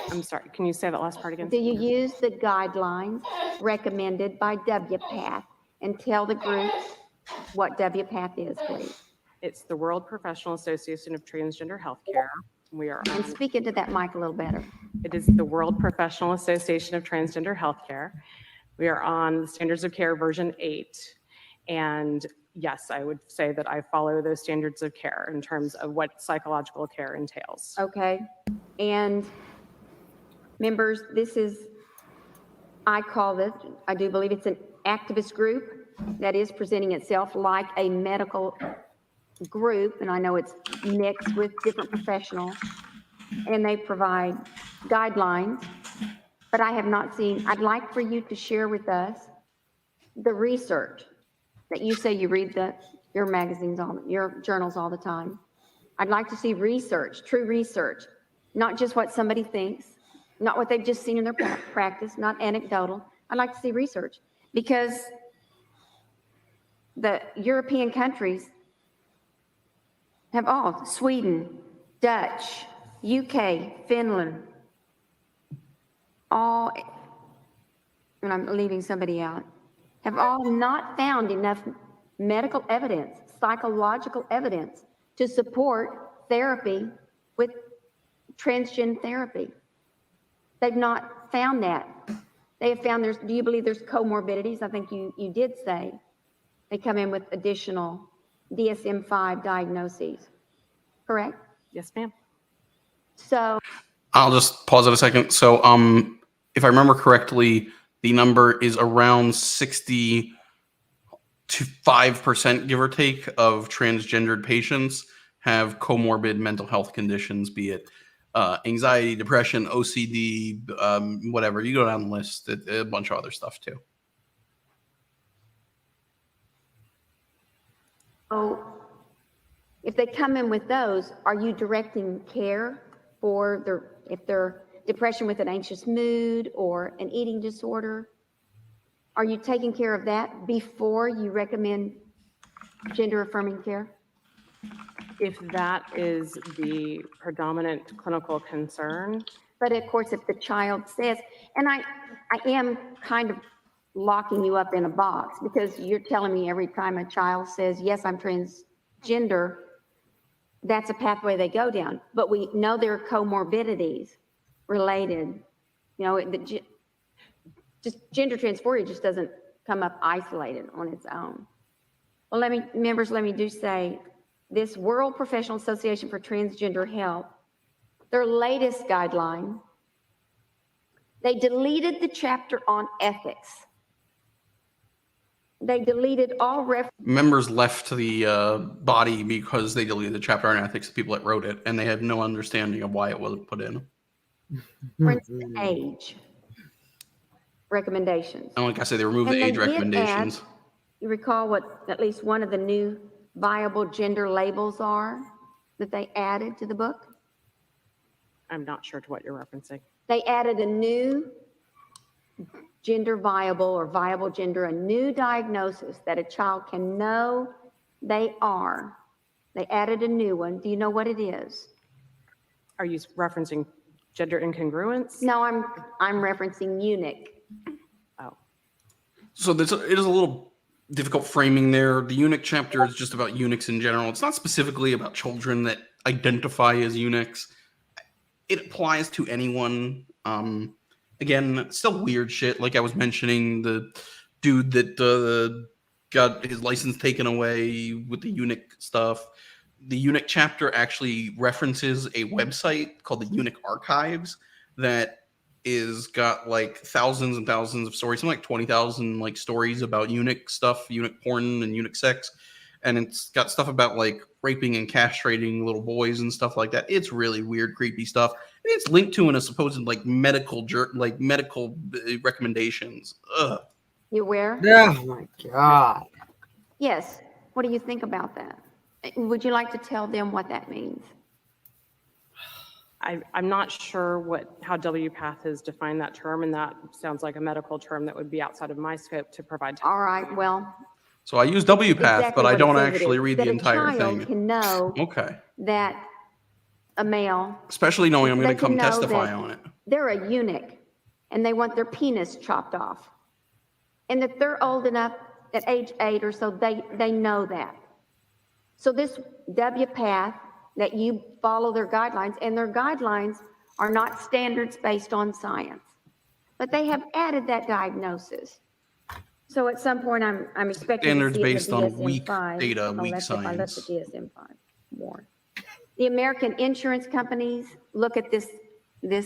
I'm sorry, can you say that last part again? Do you use the guidelines recommended by WPATH, and tell the groups what WPATH is, please? It's the World Professional Association of Transgender Healthcare. And speak into that mic a little better. It is the World Professional Association of Transgender Healthcare. We are on the Standards of Care version 8. And yes, I would say that I follow those standards of care in terms of what psychological care entails. Okay. And members, this is, I call this, I do believe it's an activist group that is presenting itself like a medical group. And I know it's mixed with different professionals and they provide guidelines, but I have not seen, I'd like for you to share with us the research that you say you read your magazines, your journals all the time. I'd like to see research, true research, not just what somebody thinks, not what they've just seen in their practice, not anecdotal. I'd like to see research because the European countries have all, Sweden, Dutch, UK, Finland, all, and I'm leaving somebody out, have all not found enough medical evidence, psychological evidence to support therapy with transgender therapy. They've not found that. They have found do you believe there's comorbidities? I think you did say they come in with additional DSM-5 diagnoses, correct? Yes, ma'am. So I'll just pause it a second. So, if I remember correctly, the number is around 60 to 5%, give or take, of transgendered patients have comorbid mental health conditions, be it anxiety, depression, OCD, whatever. You go down the list, a bunch of other stuff too. So if they come in with those, are you directing care for if they're depression with an anxious mood or an eating disorder? Are you taking care of that before you recommend gender affirming care? If that is the predominant clinical concern. But of course, if the child says, and I am kind of locking you up in a box because you're telling me every time a child says, yes, I'm transgender, that's a pathway they go down. But we know there are comorbidities related. You know, just gender dysphoria just doesn't come up isolated on its own. Well, let me do say, this World Professional Association for Transgender Health, their latest guideline, they deleted the chapter on ethics. They deleted all Members left the body because they deleted the chapter on ethics, the people that wrote it, and they had no understanding of why it was put in. age recommendations. And like I said, they removed the age recommendations. You recall what at least one of the new viable gender labels are that they added to the book? I'm not sure to what you're referencing. They added a new gender viable or viable gender, a new diagnosis that a child can know they are. They added a new one. Do you know what it is? Are you referencing gender incongruence? No, I'm referencing eunuch. Oh. So it is a little difficult framing there. The eunuch chapter is just about eunuchs in general. It's not specifically about children that identify as eunuchs. It applies to anyone. Again, still weird shit. Like I was mentioning, the dude that got his license taken away with the eunuch stuff. The eunuch chapter actually references a website called the Eunuch Archives that is got like thousands and thousands of stories, something like 20,000 like stories about eunuch stuff, eunuch porn and eunuch sex. And it's got stuff about like raping and castrating little boys and stuff like that. It's really weird, creepy stuff. And it's linked to in a supposed like medical recommendations. Ugh. You aware? Oh my God. Yes. What do you think about that? Would you like to tell them what that means? I'm not sure how WPATH has defined that term, and that sounds like a medical term that would be outside of my scope to provide. All right, well. So I use WPATH, exactly but I don't it is. actually read that the entire a child thing. Can know okay. That a male, especially knowing I'm going to come know testify on it. They're a eunuch, and they want their penis chopped off, and that they're old enough at age 8 or so, they know that. So this WPATH, that you follow their guidelines, and their guidelines are not standards based on science, but they have added that diagnosis. So at some point, I'm expecting Standards to see it in based the on DSM-5, weak data, weak unless if I let the science. DSM-5 more. The American insurance companies look at this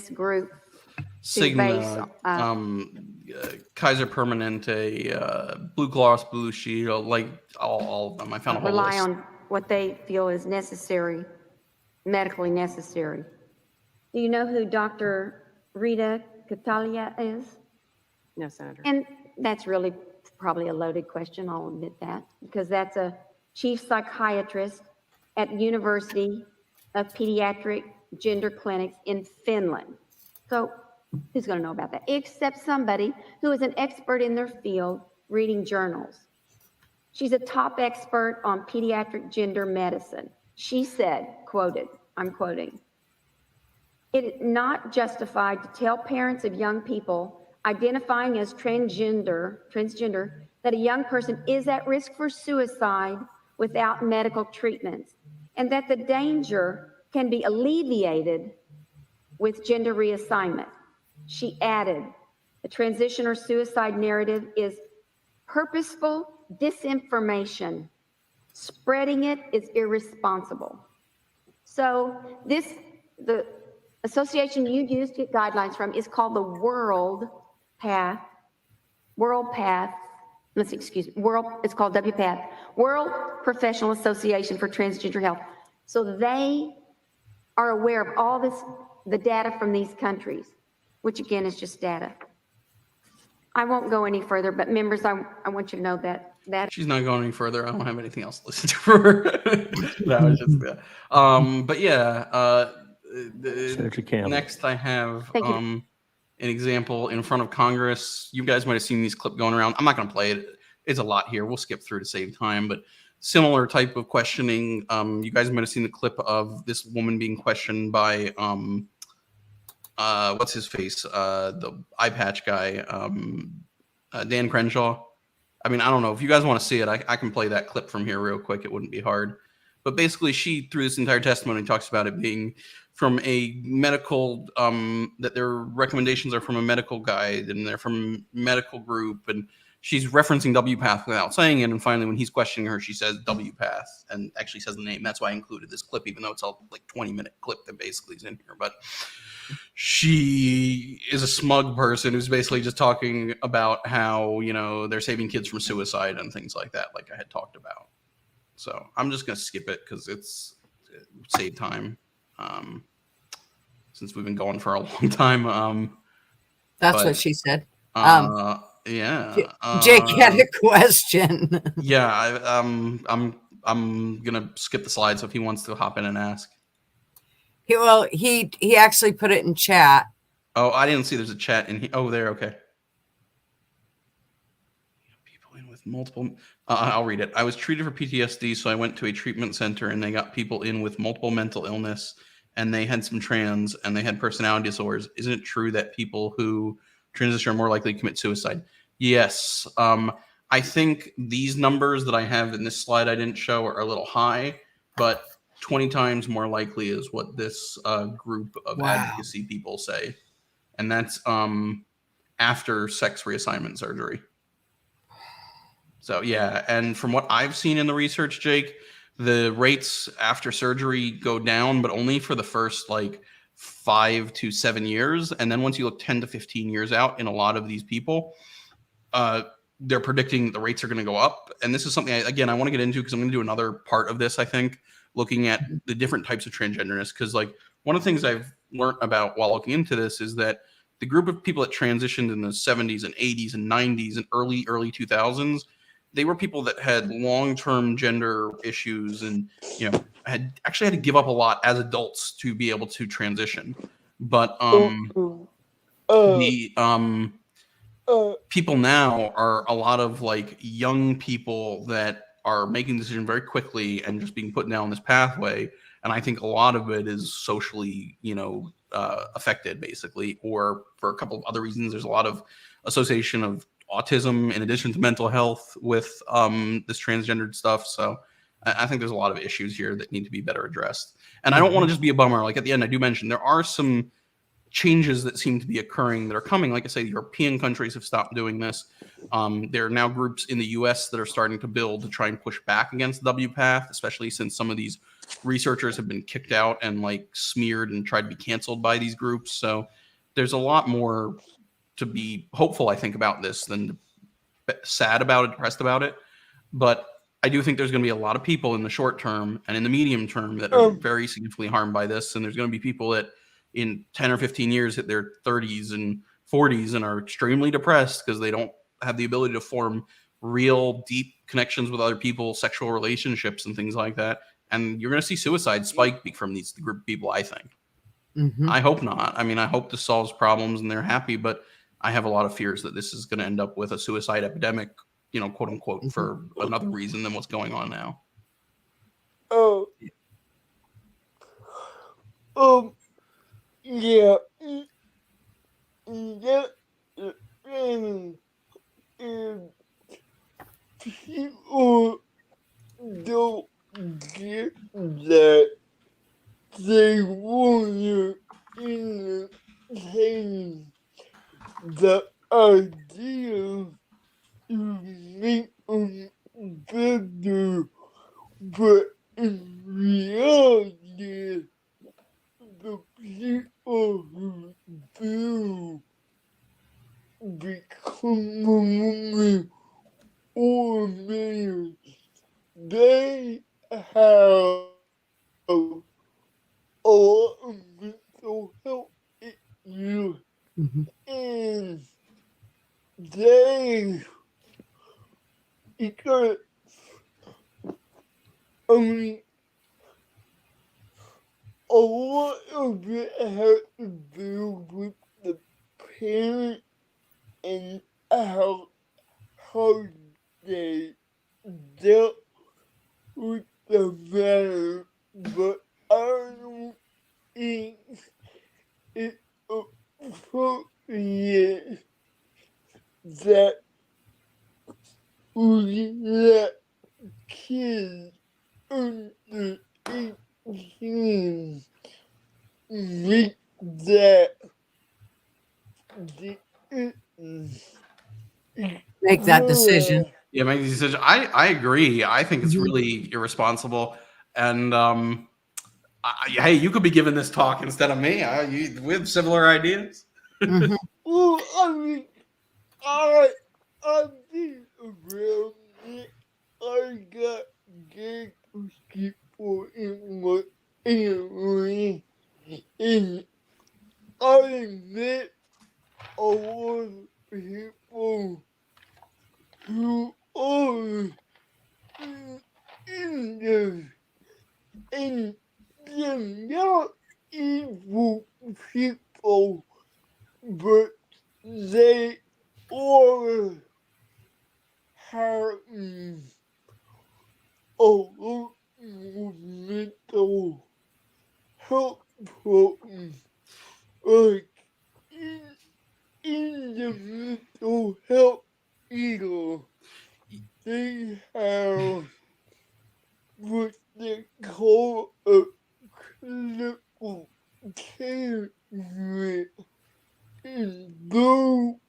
group to base, Cigna, Kaiser Permanente, Blue Cross Blue Shield, like all of them. I found a whole rely list. on what they feel is necessary, medically necessary. Do you know who Dr. Rita Catalia is? No, Senator. And that's really probably a loaded question, I'll admit that, because that's a chief psychiatrist at University of Pediatric Gender Clinics in Finland. So who's going to know about that? Except somebody who is an expert in their field reading journals. She's a top expert on pediatric gender medicine. She said, quoted, I'm quoting, "It is not justified to tell parents of young people identifying as transgender, that a young person is at risk for suicide without medical treatments, and that the danger can be alleviated with gender reassignment." She added, "The transition or suicide narrative is purposeful disinformation. Spreading it is irresponsible." So the association you used to get guidelines from is called the World Path, it's called WPATH, World Professional Association for Transgender Health. So they are aware of all the data from these countries, which again is just data. I won't go any further, but members, I want you to know that She's not going any further. I don't have anything else to listen to for her. That was just but yeah, Senator Campbell. next I have Thank you. an example in front of Congress. You guys might have seen these clips going around. I'm not going to play it. It's a lot here. We'll skip through to save time, but similar type of questioning. You guys might have seen the clip of this woman being questioned by what's his face? The eye patch guy, Dan Crenshaw. I mean, I don't know if you guys want to see it. I can play that clip from here real quick. It wouldn't be hard. But basically, she, through this entire testimony, talks about it being from a medical, that their recommendations are from a medical guide and they're from a medical group. And she's referencing WPATH without saying it. And finally, when he's questioning her, she says WPATH and actually says the name. That's why I included this clip, even though it's a like 20-minute clip that basically is in here. But she is a smug person who's basically just talking about how, you know, they're saving kids from suicide and things like that, like I had talked about. So I'm just going to skip it because it would save time, since we've been going for a long time. That's what she said. Yeah. Jake had a question. Yeah, I'm gonna skip the slide, so if he wants to hop in and ask. He actually put it in chat. Oh, I didn't see there's a chat in here. Oh, there. Okay. People in with multiple. I'll read it. I was treated for PTSD, so I went to a treatment center, and they got people in with multiple mental illness, and they had some trans, and they had personality disorders. Isn't it true that people who transition are more likely to commit suicide? Yes. I think these numbers that I have in this slide I didn't show are a little high, but 20 times more likely is what this group of advocacy people say. And that's after sex reassignment surgery. So, yeah. And from what I've seen in the research, Jake, the rates after surgery go down, but only for the first like 5 to 7 years. And then once you look 10 to 15 years out in a lot of these people, they're predicting the rates are going to go up. And this is something, I want to get into because I'm going to do another part of this, I think, looking at the different types of transgenderness. Because like one of the things I've learned about while looking into this is that the group of people that transitioned in the 70s and 80s and 90s and early 2000s, they were people that had long-term gender issues and, you know, had actually had to give up a lot as adults to be able to transition. But people now are a lot of like young people that are making decisions very quickly and just being put down this pathway. And I think a lot of it is socially, you know, affected basically, or for a couple of other reasons. There's a lot of association of autism in addition to mental health with this transgendered stuff. So I think there's a lot of issues here that need to be better addressed. And I don't want to just be a bummer. Like at the end, I do mention there are some changes that seem to be occurring that are coming. Like I say, European countries have stopped doing this. There are now groups in the US that are starting to build to try and push back against WPATH, especially since some of these researchers have been kicked out and like smeared and tried to be canceled by these groups. So there's a lot more to be hopeful, I think, about this than sad about it, depressed about it. But I do think there's going to be a lot of people in the short term and in the medium term that are very significantly harmed by this. And there's going to be people that in 10 or 15 years hit their 30s and 40s and are extremely depressed because they don't have the ability to form real deep connections with other people, sexual relationships and things like that. And you're going to see suicide spike from these group of people, I think. I hope not. I mean, I hope this solves problems and they're happy, but I have a lot of fears that this is going to end up with a suicide epidemic, you know, quote unquote, for another reason than what's going on now. Yeah. People don't get that they want to entertain the idea to make them better, but in reality, the people who do become only ordinary, they have a lot of mental health issues, and because, I mean, a lot of it has to do with the parent and how they dealt with the matter, but I don't think it's appropriate that we let kids under 18 make that decision. Yeah, make the decision. I agree. I think it's really irresponsible. And hey, you could be giving this talk instead of me. We have similar ideas. Well, I mean, I did around it. I got gay people in my family, and I met a lot of people who are in there, and they're not evil people, but they are having a lot of mental health problems. Like, in the mental health field, they have what they call a clinical care unit. And though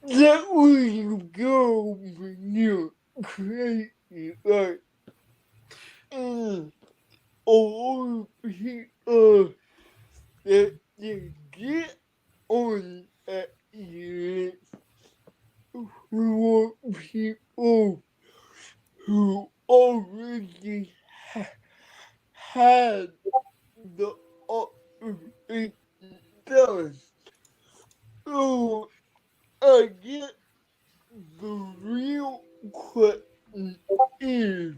that way you go when you're crazy, like, and a lot of people that they get on that unit who are people who already had the operation done. So I guess the real question is,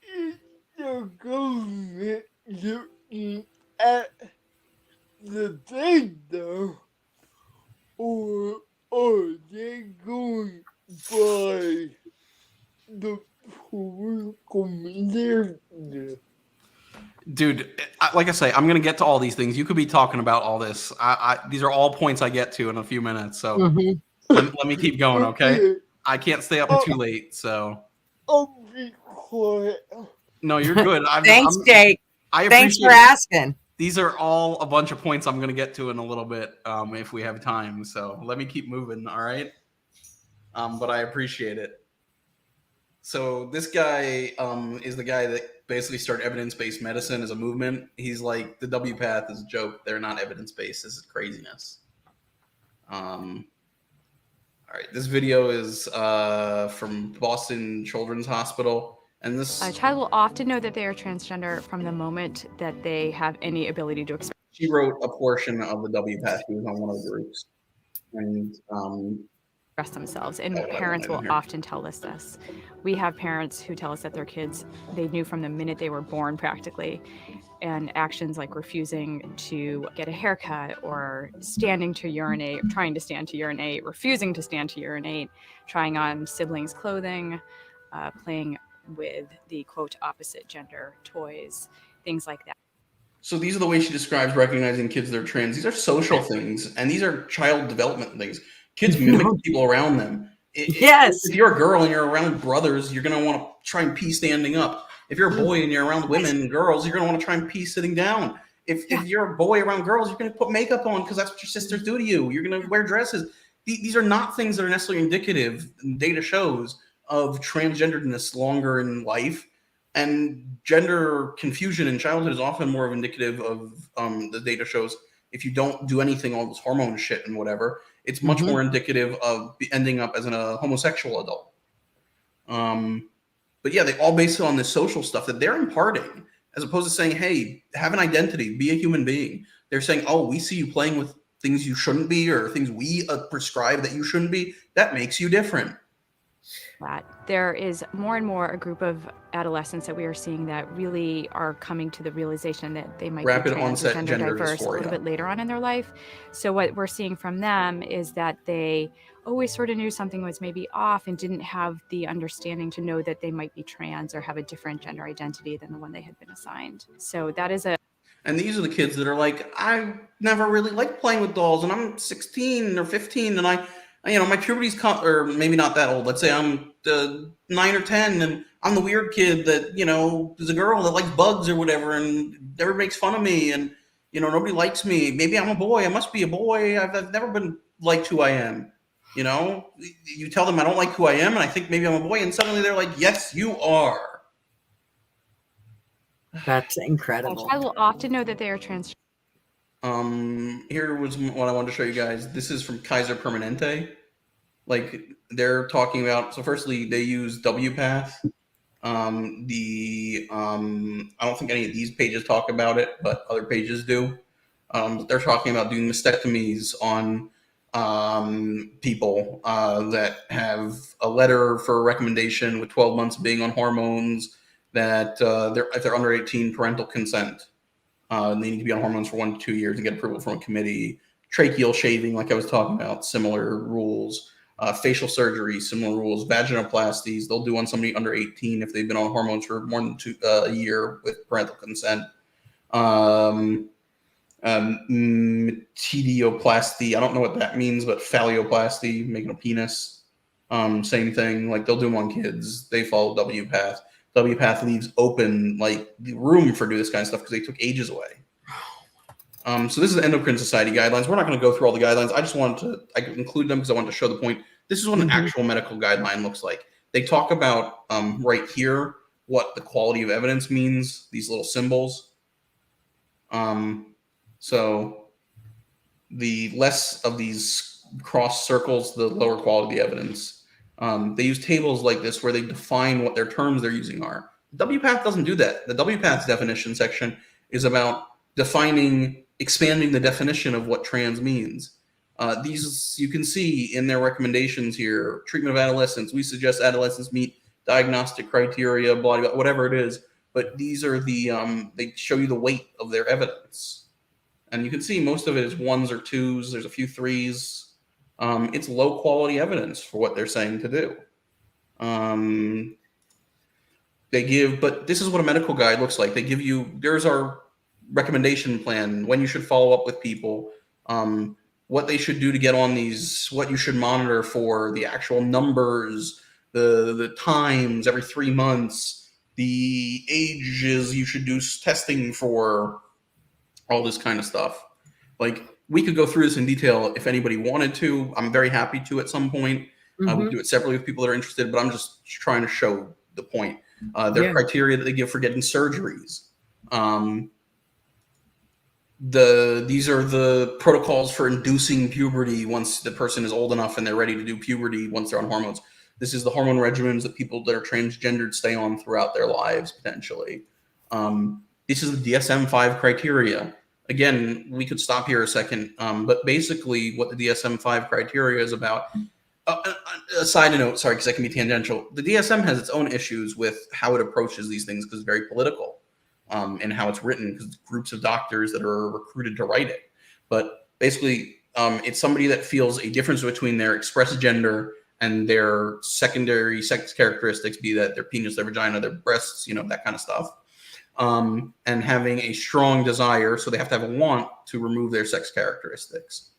is the government looking at the data, or are they going by the political narrative? Dude, like I say, I'm going to get to all these things. You could be talking about all this. These are all points I get to in a few minutes. So let me keep going, okay? I can't stay up too late, so. I'll be quiet. No, you're good. Thanks, Jake. Thanks for appreciate it. asking. These are all a bunch of points I'm going to get to in a little bit if we have time. So let me keep moving. All right. But I appreciate it. So this guy is the guy that basically started evidence-based medicine as a movement. He's like, the WPATH is a joke. They're not evidence-based. This is craziness. All right. This video is from Boston Children's Hospital. And this A child will often know that they are transgender from the moment that they have any ability to express. she wrote a portion of the WPATH. She was on one of the groups. And Themselves, and parents will often tell us this. We have parents who tell us that their kids, they knew from the minute they were born practically, and actions like refusing to get a haircut or standing to urinate, trying to stand to urinate, refusing to stand to urinate, trying on siblings' clothing, playing with the quote opposite gender toys, things like that. so these are the ways she describes recognizing kids that are trans. These are social things, and these are child development things. Kids mimic people around them. Yes. If you're a girl and you're around brothers, you're going to want to try and pee standing up. If you're a boy and you're around women and girls, you're going to want to try and pee sitting down. If you're a boy around girls, you're going to put makeup on because that's what your sisters do to you. You're going to wear dresses. These are not things that are necessarily indicative, data shows, of transgenderedness longer in life. And gender confusion in childhood is often more of indicative of the data shows. If you don't do anything, all this hormone shit and whatever, it's much more indicative of ending up as a homosexual adult. But yeah, they all base it on this social stuff that they're imparting, as opposed to saying, hey, have an identity, be a human being. They're saying, oh, we see you playing with things you shouldn't be or things we prescribe that you shouldn't be. That makes you different. That there is more and more a group of adolescents that we are seeing that really are coming to the realization that they might Rapid be trans or onset gender gender diverse a dysphoria. little bit later on in their life. So what we're seeing from them is that they always sort of knew something was maybe off and didn't have the understanding to know that they might be trans or have a different gender identity than the one they had been assigned. So that is a And these are the kids that are like, I never really liked playing with dolls, and I'm 16 or 15, and my puberty's or maybe not that old. Let's say I'm 9 or 10, and I'm the weird kid that, is a girl that likes bugs or whatever, and everybody makes fun of me, and, nobody likes me. Maybe I'm a boy. I must be a boy. I've never been liked who I am. You tell them I don't like who I am, and I think maybe I'm a boy, and suddenly they're like, yes, you are. That's incredible. a child will often know that they are trans. Here was what I wanted to show you guys. This is from Kaiser Permanente. Like, they're talking about, so firstly, they use WPATH. I don't think any of these pages talk about it, but other pages do. They're talking about doing mastectomies on people that have a letter for a recommendation with 12 months being on hormones, that if they're under 18, parental consent. They need to be on hormones for 1 to 2 years and get approval from a committee. Tracheal shaving, like I was talking about, similar rules. Facial surgery, similar rules. Vaginoplasties, they'll do on somebody under 18 if they've been on hormones for more than a year with parental consent. Metidioplasty, I don't know what that means, but phalloplasty, making a penis, same thing. Like, they'll do them on kids. They follow WPATH. WPATH leaves open like the room for do this kind of stuff because they took ages away. So this is the Endocrine Society guidelines. We're not going to go through all the guidelines. I just wanted to include them because I wanted to show the point. This is what an actual medical guideline looks like. They talk about right here what the quality of evidence means, these little symbols. So the less of these cross circles, the lower quality evidence. They use tables like this where they define what their terms they're using are. WPATH doesn't do that. The WPATH definition section is about expanding the definition of what trans means. These you can see in their recommendations here. Treatment of adolescents. We suggest adolescents meet diagnostic criteria, blah, blah, whatever it is. But these are they show you the weight of their evidence. And you can see most of it is 1s or 2s. There's a few 3s. It's low quality evidence for what they're saying to do. But this is what a medical guide looks like. They give you, there's our recommendation plan, when you should follow up with people, what they should do to get on these, what you should monitor for, the actual numbers, the times every 3 months, the ages you should do testing for, all this kind of stuff. Like, we could go through this in detail if anybody wanted to. I'm very happy to at some point. We can do it separately with people that are interested, but I'm just trying to show the point. There are criteria that they give for getting surgeries. These are the protocols for inducing puberty once the person is old enough and they're ready to do puberty once they're on hormones. This is the hormone regimens that people that are transgendered stay on throughout their lives, potentially. This is the DSM-5 criteria. Again, we could stop here a second, but basically what the DSM-5 criteria is about. A side note, sorry, because that can be tangential. The DSM has its own issues with how it approaches these things because it's very political. And how it's written, because groups of doctors that are recruited to write it. But basically, it's somebody that feels a difference between their expressed gender and their secondary sex characteristics, be that their penis, their vagina, their breasts, that kind of stuff. And having a strong desire, so they have to have a want to remove their sex characteristics.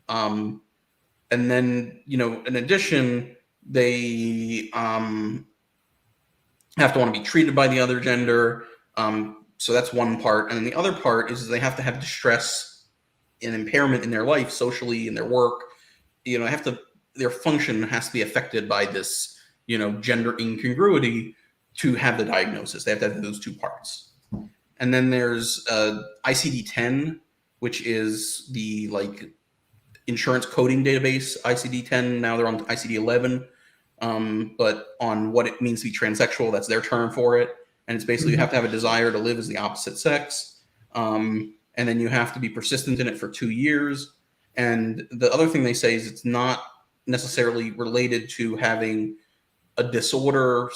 And then, in addition, they have to want to be treated by the other gender. So that's one part. And then the other part is they have to have distress and impairment in their life, socially, in their work. Their function has to be affected by this, gender incongruity to have the diagnosis. They have to have those two parts. And then there's ICD-10, which is the insurance coding database, ICD-10. Now they're on ICD-11. But on what it means to be transsexual, that's their term for it. And it's basically you have to have a desire to live as the opposite sex. And then you have to be persistent in it for 2 years. And the other thing they say is it's not necessarily related to having a disorder,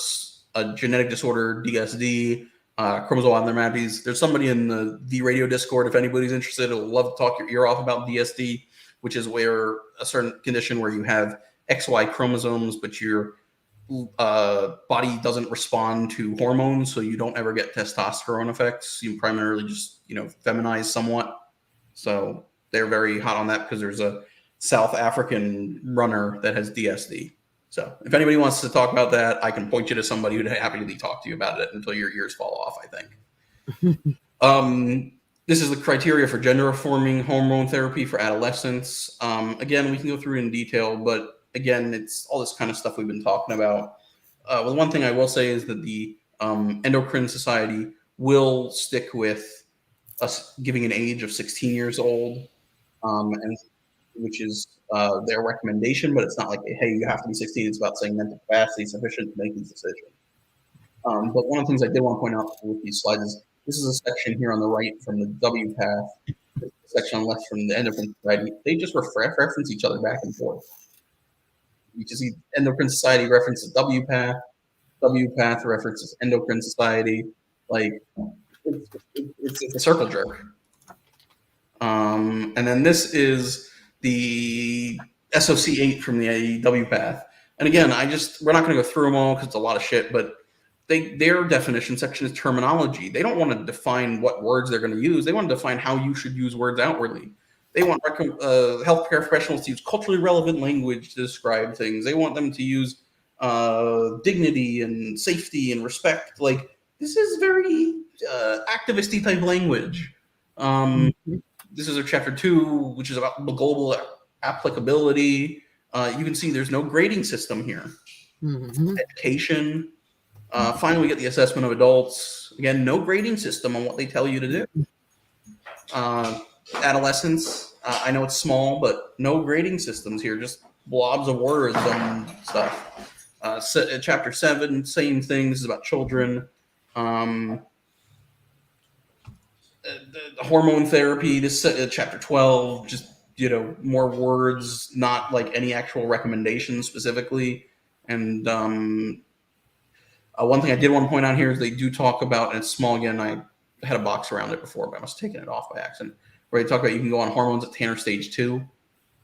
a genetic disorder, DSD, chromosomal abnormalities. There's somebody in the radio Discord, if anybody's interested, will love to talk your ear off about DSD, which is where a certain condition where you have XY chromosomes, but your body doesn't respond to hormones, so you don't ever get testosterone effects. You primarily just feminize somewhat. So they're very hot on that because there's a South African runner that has DSD. So if anybody wants to talk about that, I can point you to somebody who'd happily talk to you about it until your ears fall off, I think. This is the criteria for gender-affirming hormone therapy for adolescents. Again, we can go through it in detail, but again, it's all this kind of stuff we've been talking about. Well, one thing I will say is that the Endocrine Society will stick with us giving an age of 16 years old, and which is their recommendation, but it's not like, hey, you have to be 16. It's about saying mental capacity sufficient to make these decisions. But one of the things I did want to point out with these slides is this is a section here on the right from the WPATH, the section on the left from the Endocrine Society. They just reference each other back and forth. You can see Endocrine Society references WPATH, WPATH references Endocrine Society. It's a circle jerk. And then this is the SOC8 from the WPATH. And again, we're not going to go through them all because it's a lot of shit, but their definition section is terminology. They don't want to define what words they're going to use. They want to define how you should use words outwardly. They want healthcare professionals to use culturally relevant language to describe things. They want them to use dignity and safety and respect. This is very activisty type language. This is chapter 2, which is about the global applicability. You can see there's no grading system here. Education. Finally, we get the assessment of adults. Again, no grading system on what they tell you to do. Adolescents, I know it's small, but no grading systems here, just blobs of words on stuff. Chapter 7, same thing. This is about children. The hormone therapy, this chapter 12, just, more words, not like any actual recommendations specifically. And one thing I did want to point out here is they do talk about, and it's small again, I had a box around it before, but I must have taken it off by accident, where they talk about you can go on hormones at Tanner stage 2,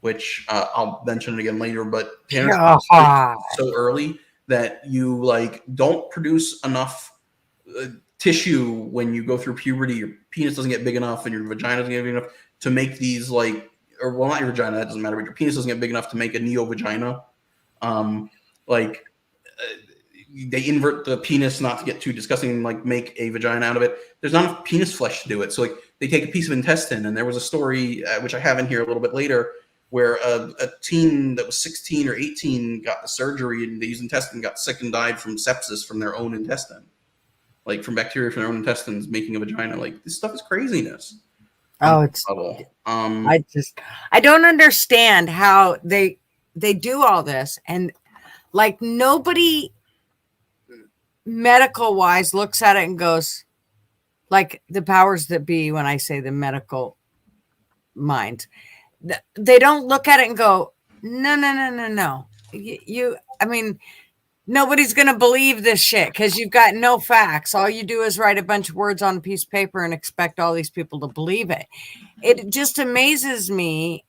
which I'll mention it again later, but Tanner stage 2 is so early that you don't produce enough tissue when you go through puberty. Your penis doesn't get big enough and your vagina doesn't get big enough to make these not your vagina, that doesn't matter, but your penis doesn't get big enough to make a neo-vagina. they invert the penis, not to get too disgusting, and like make a vagina out of it. There's not enough penis flesh to do it. So like they take a piece of intestine, and there was a story which I have in here a little bit later, where a teen that was 16 or 18 got the surgery, and they used intestine, got sick and died from sepsis from their own intestine, like from bacteria from their own intestines making a vagina. Like this stuff is craziness. Oh, it's I don't understand how they do all this, and like nobody medical wise looks at it and goes, like the powers that be, when I say the medical mind, they don't look at it and go, no. I mean, nobody's going to believe this shit because you've got no facts. All you do is write a bunch of words on a piece of paper and expect all these people to believe it. It just amazes me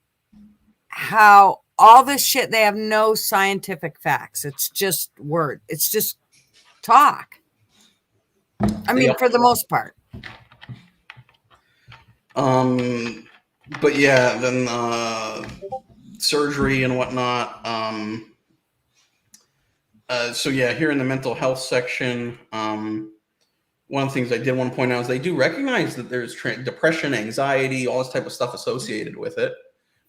how all this shit, they have no scientific facts. It's just word. It's just talk. I mean, for the most part. But yeah, then surgery and whatnot. So yeah, here in the mental health section, one of the things I did want to point out is they do recognize that there's depression, anxiety, all this type of stuff associated with it.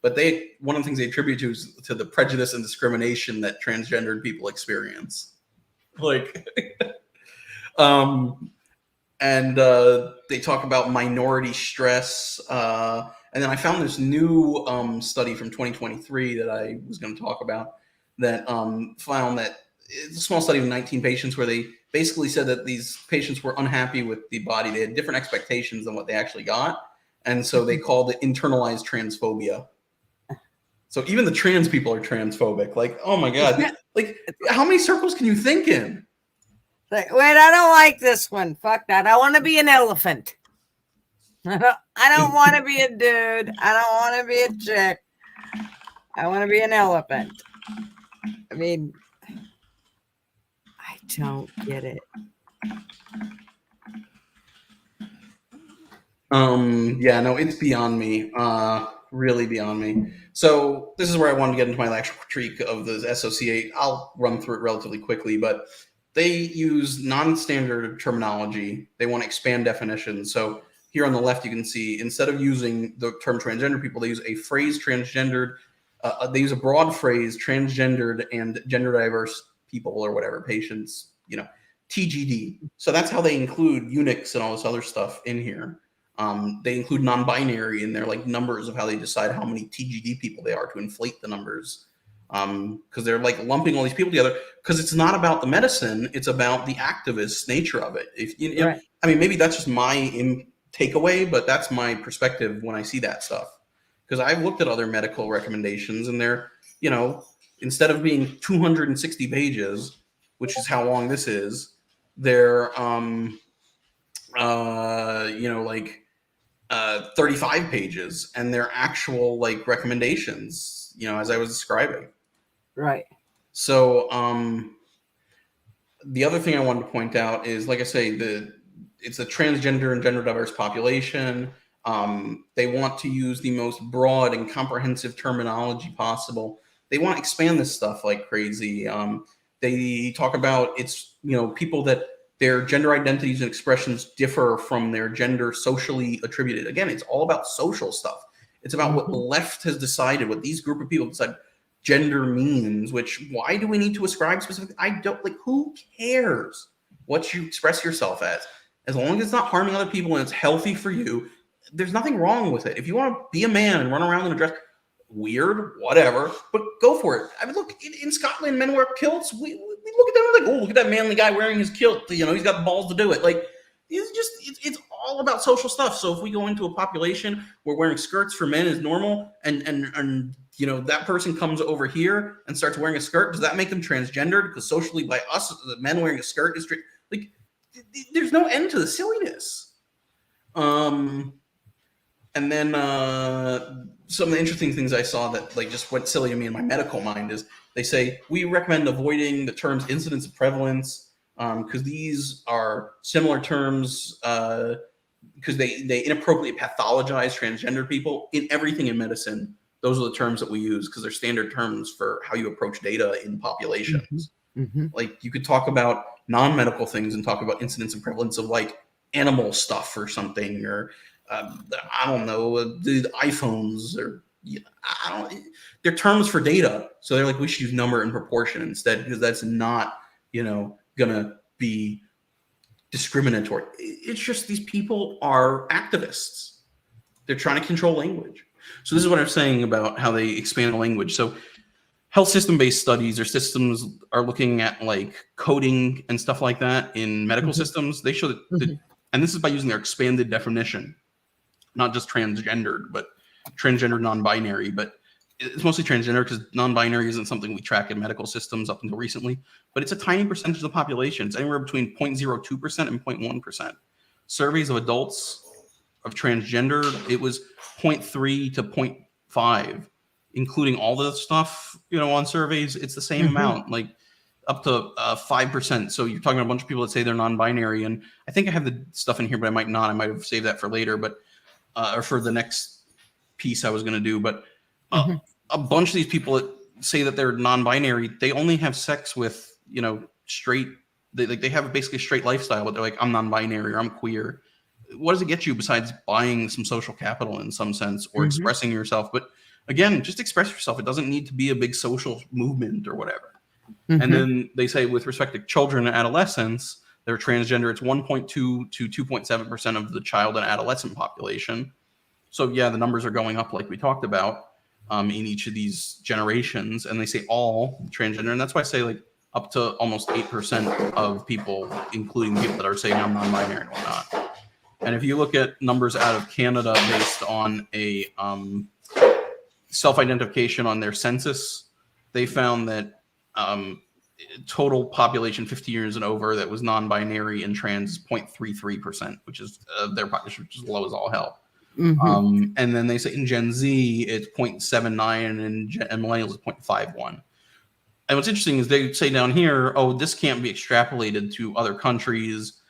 But one of the things they attribute to the prejudice and discrimination that transgendered people experience. Like, and they talk about minority stress. And then I found this new study from 2023 that I was going to talk about that found that it's a small study of 19 patients where they basically said that these patients were unhappy with the body. They had different expectations than what they actually got. And so they called it internalized transphobia. So even the trans people are transphobic. Like, oh my God. Like, how many circles can you think in? Like, wait, I don't like this one. Fuck that. I want to be an elephant. I don't want to be a dude. I don't want to be a chick. I want to be an elephant. I mean, I don't get it. Yeah, no, it's beyond me. Really beyond me. So this is where I wanted to get into my actual critique of the SOC8. I'll run through it relatively quickly, but they use non-standard terminology. They want to expand definitions. So here on the left, you can see instead of using the term transgender people, they use a phrase transgendered. They use a broad phrase, transgendered and gender diverse people or whatever, patients, TGD. So that's how they include eunuchs and all this other stuff in here. They include non-binary in their like numbers of how they decide how many TGD people they are to inflate the numbers. Because they're like lumping all these people together because it's not about the medicine, it's about the activist nature of it. Right. I mean, maybe that's just my takeaway, but that's my perspective when I see that stuff. Because I've looked at other medical recommendations and they're, instead of being 260 pages, which is how long this is, they're 35 pages, and they're actual like recommendations, as I was describing. Right. So the other thing I wanted to point out is, like I say, it's a transgender and gender diverse population. They want to use the most broad and comprehensive terminology possible. They want to expand this stuff like crazy. They talk about people that their gender identities and expressions differ from their gender socially attributed. Again, it's all about social stuff. It's about what the left has decided, what these group of people decide gender means, why do we need to ascribe specific? Who cares what you express yourself as long as it's not harming other people and it's healthy for you. There's nothing wrong with it. If you want to be a man and run around in a dress, weird, whatever, but go for it. I mean, look, in Scotland, men wear kilts. We look at them like, oh, look at that manly guy wearing his kilt. He's got the balls to do it. Like, it's all about social stuff. So if we go into a population where wearing skirts for men is normal, and that person comes over here and starts wearing a skirt, does that make them transgendered? Because socially, by us, the men wearing a skirt is like, there's no end to the silliness. And then some of the interesting things I saw that like just went silly to me in my medical mind is they say we recommend avoiding the terms incidence and prevalence because these are similar terms because they inappropriately pathologize transgender people in everything in medicine. Those are the terms that we use because they're standard terms for how you approach data in populations. Mm-hmm. Like you could talk about non-medical things and talk about incidence and prevalence of like animal stuff or something, or I don't know, the iPhones, or they're terms for data. So they're like, we should use number and proportion instead, because that's not, gonna be discriminatory. It's just these people are activists. They're trying to control language. So this is what I'm saying about how they expand the language. So health system-based studies or systems are looking at like coding and stuff like that in medical systems. They show that, and this is by using their expanded definition, not just transgendered, but transgender non-binary. But it's mostly transgender because non-binary isn't something we track in medical systems up until recently. But it's a tiny percentage of the population. It's anywhere between 0.02% and 0.1%. Surveys of adults of transgender, it was 0.3 to 0.5. Including all the stuff, on surveys, it's the same amount, like up to 5%. So you're talking about a bunch of people that say they're non-binary. And I think I have the stuff in here, but I might not. I might have saved that for later, but or for the next piece I was going to do. But a bunch of these people that say that they're non-binary, they only have sex with, straight. They have basically a straight lifestyle, but they're like, I'm non-binary or I'm queer. What does it get you besides buying some social capital in some sense, or expressing yourself? But again, just express yourself. It doesn't need to be a big social movement or whatever. And then they say with respect to children and adolescents, they're transgender. It's 1.2 to 2.7% of the child and adolescent population. So yeah, the numbers are going up like we talked about in each of these generations. And they say all transgender. And that's why I say like up to almost 8% of people, including people that are saying I'm non-binary and whatnot. And if you look at numbers out of Canada based on a self-identification on their census, they found that total population 50 years and over that was non-binary and trans is 0.33%, which is their population, which is low as all hell. And then they say in Gen Z it's 0.79 and millennials is 0.51. And what's interesting is they say down here, oh, this can't be extrapolated to other countries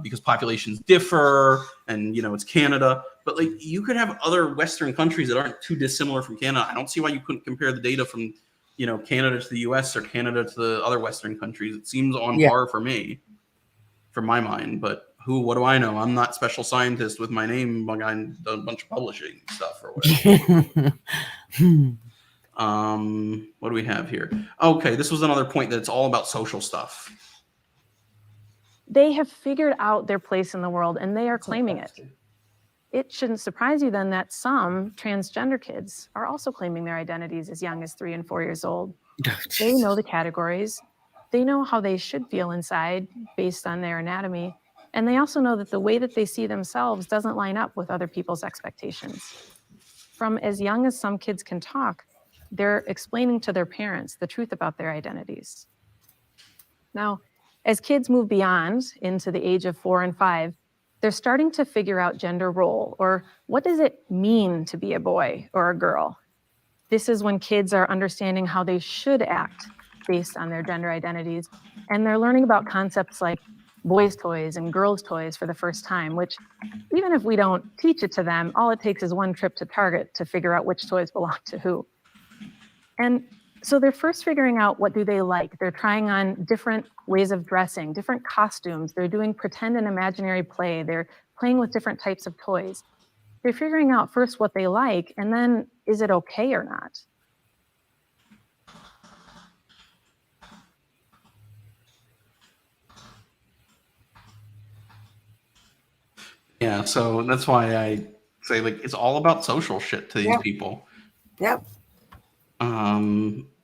because populations differ, and it's Canada. But like you could have other Western countries that aren't too dissimilar from Canada. I don't see why you couldn't compare the data from, Canada to the US or Canada to the other Western countries. It seems on par for me, from my mind. But what do I know? I'm not special scientist with my name behind a bunch of publishing stuff or whatever. What do we have here? Okay, this was another point that it's all about social stuff. They have figured out their place in the world and they are claiming it. It shouldn't surprise you then that some transgender kids are also claiming their identities as young as 3 and 4 years old. They know the categories. They know how they should feel inside based on their anatomy. And they also know that the way that they see themselves doesn't line up with other people's expectations. From as young as some kids can talk, they're explaining to their parents the truth about their identities. Now, as kids move beyond into the age of 4 and 5, they're starting to figure out gender role, or what does it mean to be a boy or a girl? This is when kids are understanding how they should act based on their gender identities. And they're learning about concepts like boys' toys and girls' toys for the first time, which even if we don't teach it to them, all it takes is one trip to Target to figure out which toys belong to who. And so they're first figuring out what do they like. They're trying on different ways of dressing, different costumes. They're doing pretend and imaginary play. They're playing with different types of toys. They're figuring out first what they like, and then is it okay or not? Yeah, so that's why I say like it's all about social shit to these people. Yep.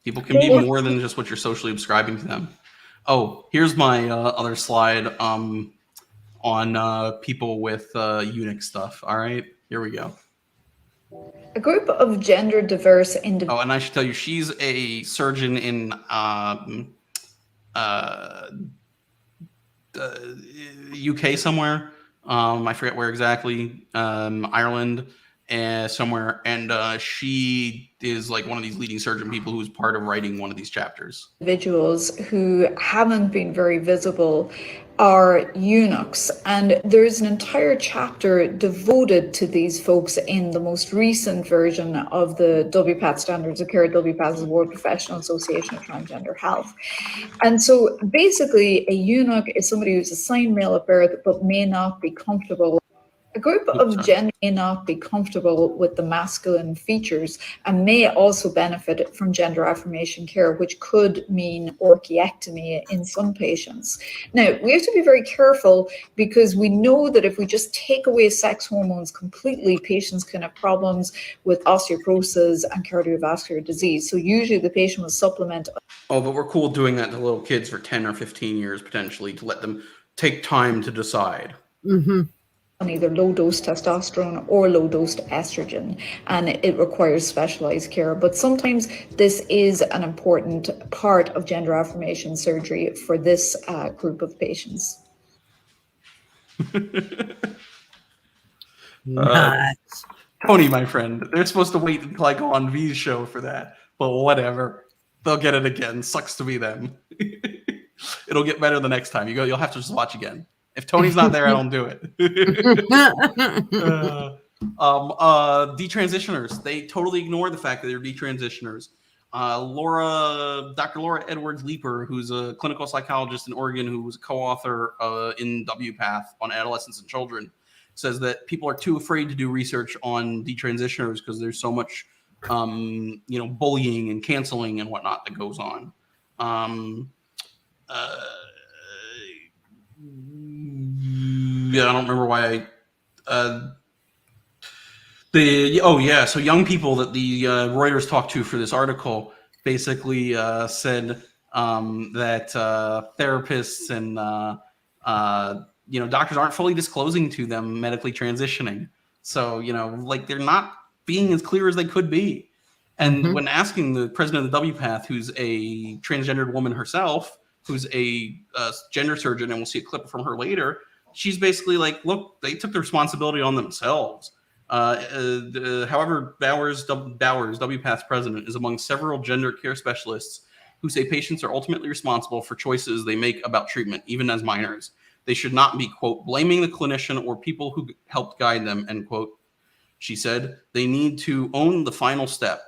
People can be more than just what you're socially ascribing to them. Oh, here's my other slide on people with eunuch stuff. All right, here we go. A group of gender diverse individuals. Oh, and I should tell you, she's a surgeon in UK somewhere. I forget where exactly. Ireland. somewhere, and she is like one of these leading surgeon people who was part of writing one of these chapters. Individuals who haven't been very visible are eunuchs, and there's an entire chapter devoted to these folks in the most recent version of the WPATH Standards of Care. WPATH is the World Professional Association of Transgender Health. And so basically a eunuch is somebody who's assigned male at birth but may not be comfortable. A group of gender may not be comfortable with the masculine features and may also benefit from gender affirmation care, which could mean orchiectomy in some patients. Now, we have to be very careful because we know that if we just take away sex hormones completely, patients can have problems with osteoporosis and cardiovascular disease. So usually the patient will supplement. Oh, but we're cool doing that to little kids for 10 or 15 years, potentially, to let them take time to decide. Mm-hmm. On either low-dose testosterone or low-dose estrogen, and it requires specialized care. But sometimes this is an important part of gender affirmation surgery for this group of patients. Tony, my friend, they're supposed to wait until I go on V's show for that, but whatever. They'll get it again. Sucks to be them. It'll get better the next time. You'll have to just watch again. If Tony's not there, I don't do it. Detransitioners, they totally ignore the fact that they're detransitioners. Dr. Laura Edwards Leeper, who's a clinical psychologist in Oregon, who was a co-author in WPATH on adolescents and children, says that people are too afraid to do research on detransitioners because there's so much, bullying and canceling and whatnot that goes on. Yeah, I don't remember why so young people that the Reuters talked to for this article basically said that therapists and doctors aren't fully disclosing to them medically transitioning. So, they're not being as clear as they could be. And when asking the president of the WPATH, who's a transgendered woman herself, who's a gender surgeon, and we'll see a clip from her later, she's basically like, look, they took the responsibility on themselves. However, Bowers, WPATH's president, is among several gender care specialists who say patients are ultimately responsible for choices they make about treatment, even as minors. They should not be, quote, blaming the clinician or people who helped guide them, end quote. She said, they need to own the final step.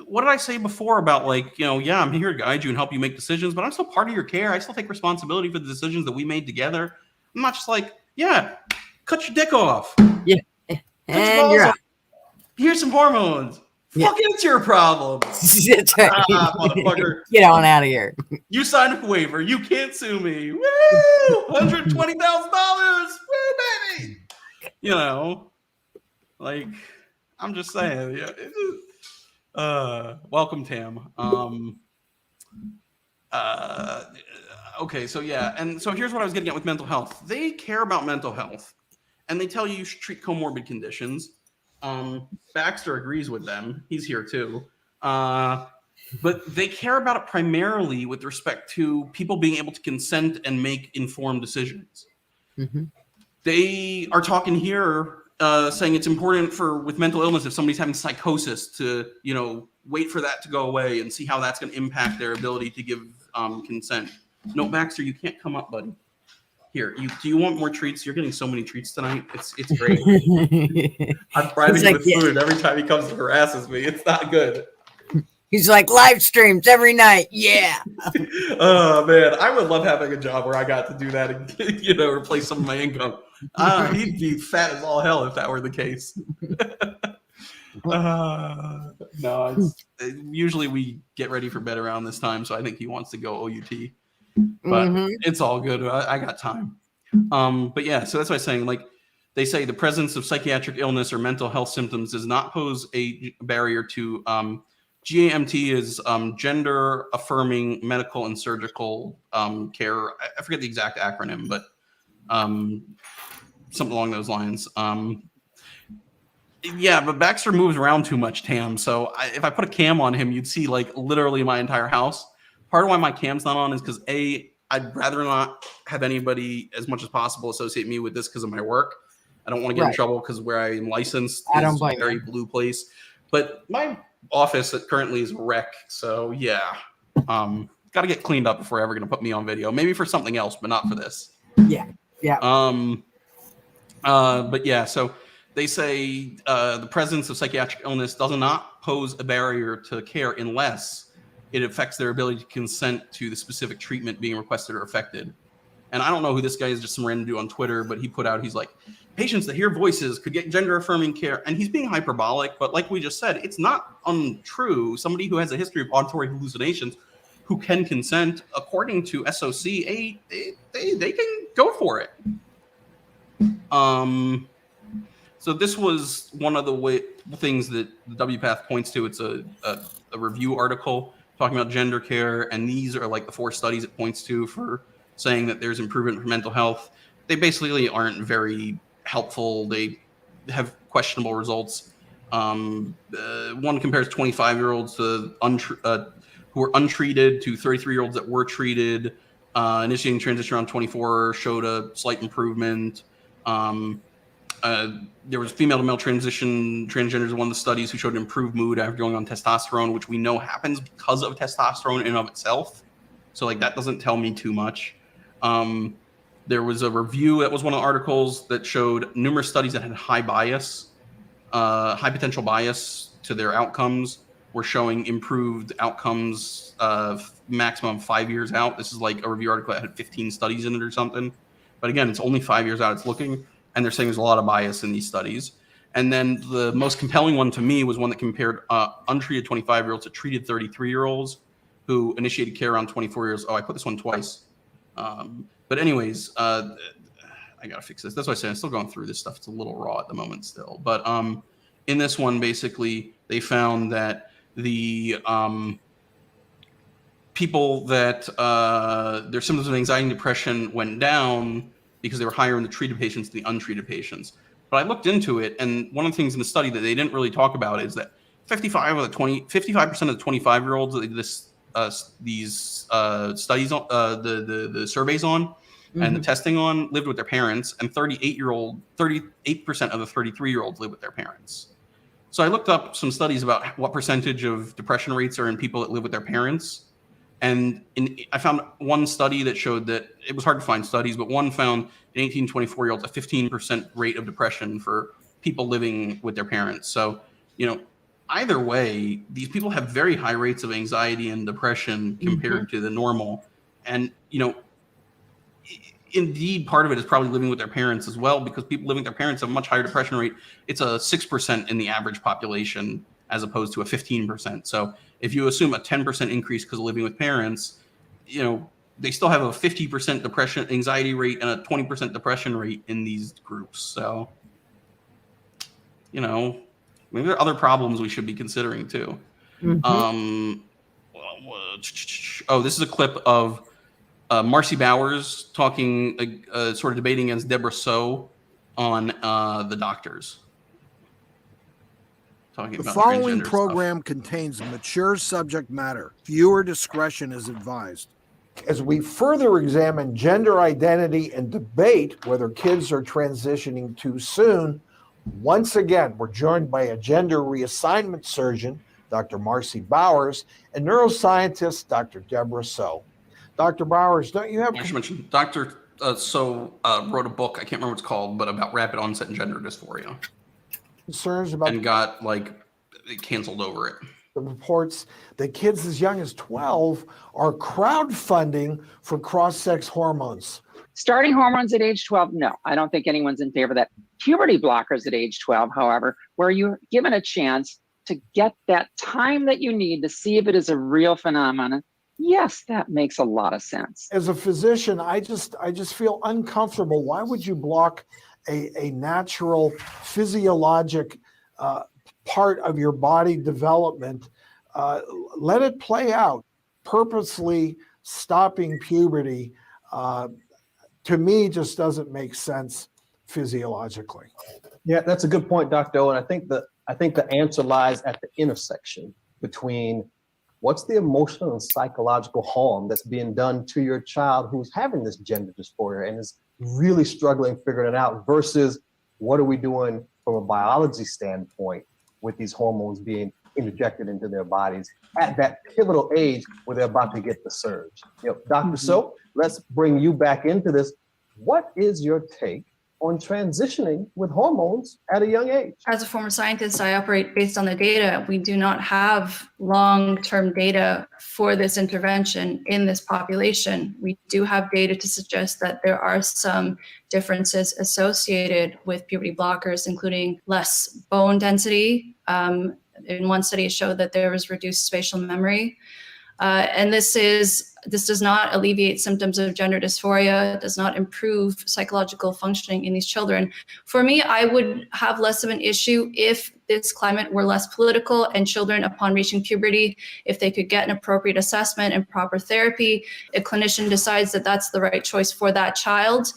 What did I say before about I'm here to guide you and help you make decisions, but I'm still part of your care. I still take responsibility for the decisions that we made together. I'm not just like, cut your dick off. Yeah. And you're out. Here's some hormones. Yeah. Fuck, it's your problem. That's right. Motherfucker. Get on out of here. You signed a waiver. You can't sue me. Woo! $120,000. Woo, baby. I'm just saying. Welcome, Tam. Okay, so and so here's what I was getting at with mental health. They care about mental health, and they tell you should treat comorbid conditions. Baxter agrees with them. He's here too. But they care about it primarily with respect to people being able to consent and make informed decisions. Mm-hmm. They are talking here saying it's important with mental illness, if somebody's having psychosis, to wait for that to go away and see how that's going to impact their ability to give consent. No, Baxter, you can't come up, buddy. Here, do you want more treats? You're getting so many treats tonight. It's great. I'm bribing him with food every time he comes and harasses me. It's not good. He's like, live streams every night. Yeah. Oh man, I would love having a job where I got to do that and replace some of my income. He'd be fat as all hell if that were the case. No, usually we get ready for bed around this time, so I think he wants to go OUT. But it's all good. I got time. But yeah, so that's why I'm saying, they say the presence of psychiatric illness or mental health symptoms does not pose a barrier to GAMT is gender affirming medical and surgical care. I forget the exact acronym, but something along those lines. But Baxter moves around too much, Tam. So if I put a cam on him, you'd see literally my entire house. Part of why my cam's not on is because I'd rather not have anybody as much as possible associate me with this because of my work. I don't want to get in Right. trouble because where I'm licensed I don't is blame a very you. blue place. But my office currently is a wreck. So yeah, got to get cleaned up before ever going to put me on video. Maybe for something else, but not for this. Yeah. Yeah. But yeah, so they say the presence of psychiatric illness does not pose a barrier to care unless it affects their ability to consent to the specific treatment being requested or affected. And I don't know who this guy is, just some random dude on Twitter, but he put out, he's like, patients that hear voices could get gender affirming care. And he's being hyperbolic, but like we just said, it's not untrue. Somebody who has a history of auditory hallucinations who can consent, according to SOC, they can go for it. So this was one of the things that the WPATH points to. It's a review article talking about gender care, and these are like the 4 studies it points to for saying that there's improvement for mental health. They basically aren't very helpful. They have questionable results. One compares 25-year-olds to who were untreated to 33-year-olds that were treated. Initiating transition around 24 showed a slight improvement. There was female to male transgenders in one of the studies who showed improved mood after going on testosterone, which we know happens because of testosterone in and of itself. So like that doesn't tell me too much. There was a review that was one of the articles that showed numerous studies that had high potential bias to their outcomes were showing improved outcomes maximum 5 years out. This is like a review article that had 15 studies in it or something. But again, it's only 5 years out it's looking. And they're saying there's a lot of bias in these studies. And then the most compelling one to me was one that compared untreated 25-year-olds to treated 33-year-olds who initiated care around 24 years. Oh, I put this one twice. But anyways, I got to fix this. That's why I say I'm still going through this stuff. It's a little raw at the moment still. But in this one, basically, they found that the people that their symptoms of anxiety and depression went down because they were higher in the treated patients than the untreated patients. But I looked into it, and one of the things in the study that they didn't really talk about is that 55% of the 25-year-olds that they did these studies on, the surveys on, and the testing on lived with their parents, and 38% of the 33-year-olds live with their parents. So I looked up some studies about what percentage of depression rates are in people that live with their parents. And I found one study that showed that it was hard to find studies, but one found in 18 to 24-year-olds a 15% rate of depression for people living with their parents. So, you know, either way, these people have very high rates of anxiety and depression compared to the normal. And, you know, indeed, part of it is probably living with their parents as well, because people living with their parents have a much higher depression rate. It's a 6% in the average population as opposed to a 15%. So if you assume a 10% increase because of living with parents, you know, they still have a 50% depression anxiety rate and a 20% depression rate in these groups. So, you know, maybe there are other problems we should be considering too. Oh, this is a clip of Marcy Bowers talking, sort of debating against Deborah Soh on the doctors. The following program contains mature subject matter. Viewer discretion is advised. As we further examine gender identity and debate whether kids are transitioning too soon, once again, we're joined by a gender reassignment surgeon, Dr. Marcy Bowers, and neuroscientist, Dr. Deborah Soh. Dr. Bowers, don't you have... I should mention, Dr. Soh wrote a book, I can't remember what it's called, but about rapid onset and gender dysphoria. Concerns about... And got, like, canceled over it. The reports that kids as young as 12 are crowdfunding for cross-sex hormones. Starting hormones at age 12, no, I don't think anyone's in favor of that. Puberty blockers at age 12, however, where you're given a chance to get that time that you need to see if it is a real phenomenon, yes, that makes a lot of sense. As a physician, I just feel uncomfortable. Why would you block a natural physiologic part of your body development? Let it play out. Purposely stopping puberty, to me, just doesn't make sense physiologically. Yeah, that's a good point, Dr. Owen. I think the answer lies at the intersection between what's the emotional and psychological harm that's being done to your child who's having this gender dysphoria and is really struggling figuring it out versus what are we doing from a biology standpoint with these hormones being injected into their bodies at that pivotal age where they're about to get the surge? Dr. Soap, let's bring you back into this. What is your take on transitioning with hormones at a young age? As a former scientist, I operate based on the data. We do not have long-term data for this intervention in this population. We do have data to suggest that there are some differences associated with puberty blockers, including less bone density. In one study, it showed that there was reduced spatial memory. And this does not alleviate symptoms of gender dysphoria. It does not improve psychological functioning in these children. For me, I would have less of an issue if this climate were less political and children, upon reaching puberty, if they could get an appropriate assessment and proper therapy, a clinician decides that that's the right choice for that child,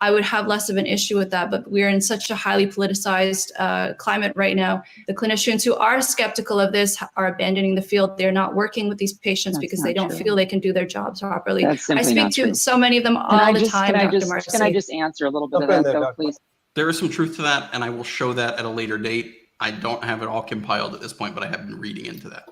I would have less of an issue with that. But we're in such a highly politicized climate right now. The clinicians who are skeptical of this are abandoning the field. They're not working with these patients because they don't feel they can do their jobs properly. I speak to so many of them all the time, Dr. Marcy. Can I just answer a little bit of that, though, please? There is some truth to that, and I will show that at a later date. I don't have it all compiled at this point, but I have been reading into that.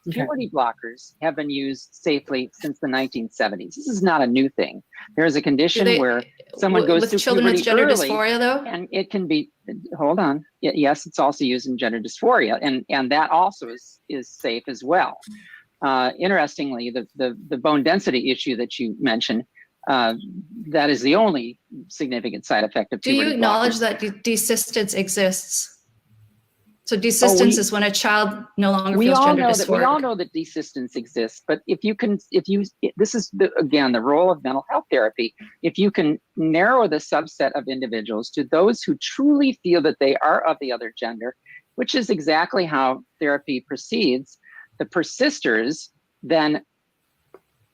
Puberty blockers have been used safely since the 1970s. This is not a new thing. There is a condition where someone goes with through children with puberty gender early, dysphoria, though? and it can be. Hold on. Yes, it's also used in gender dysphoria, and that also is safe as well. Interestingly, the bone density issue that you mentioned, that is the only significant side effect of Do puberty you acknowledge blockers. that desistance exists? So desistance is when a child no longer feels gender dysphoric. We all know that desistance exists, but this is again the role of mental health therapy. If you can narrow the subset of individuals to those who truly feel that they are of the other gender, which is exactly how therapy proceeds, the persisters then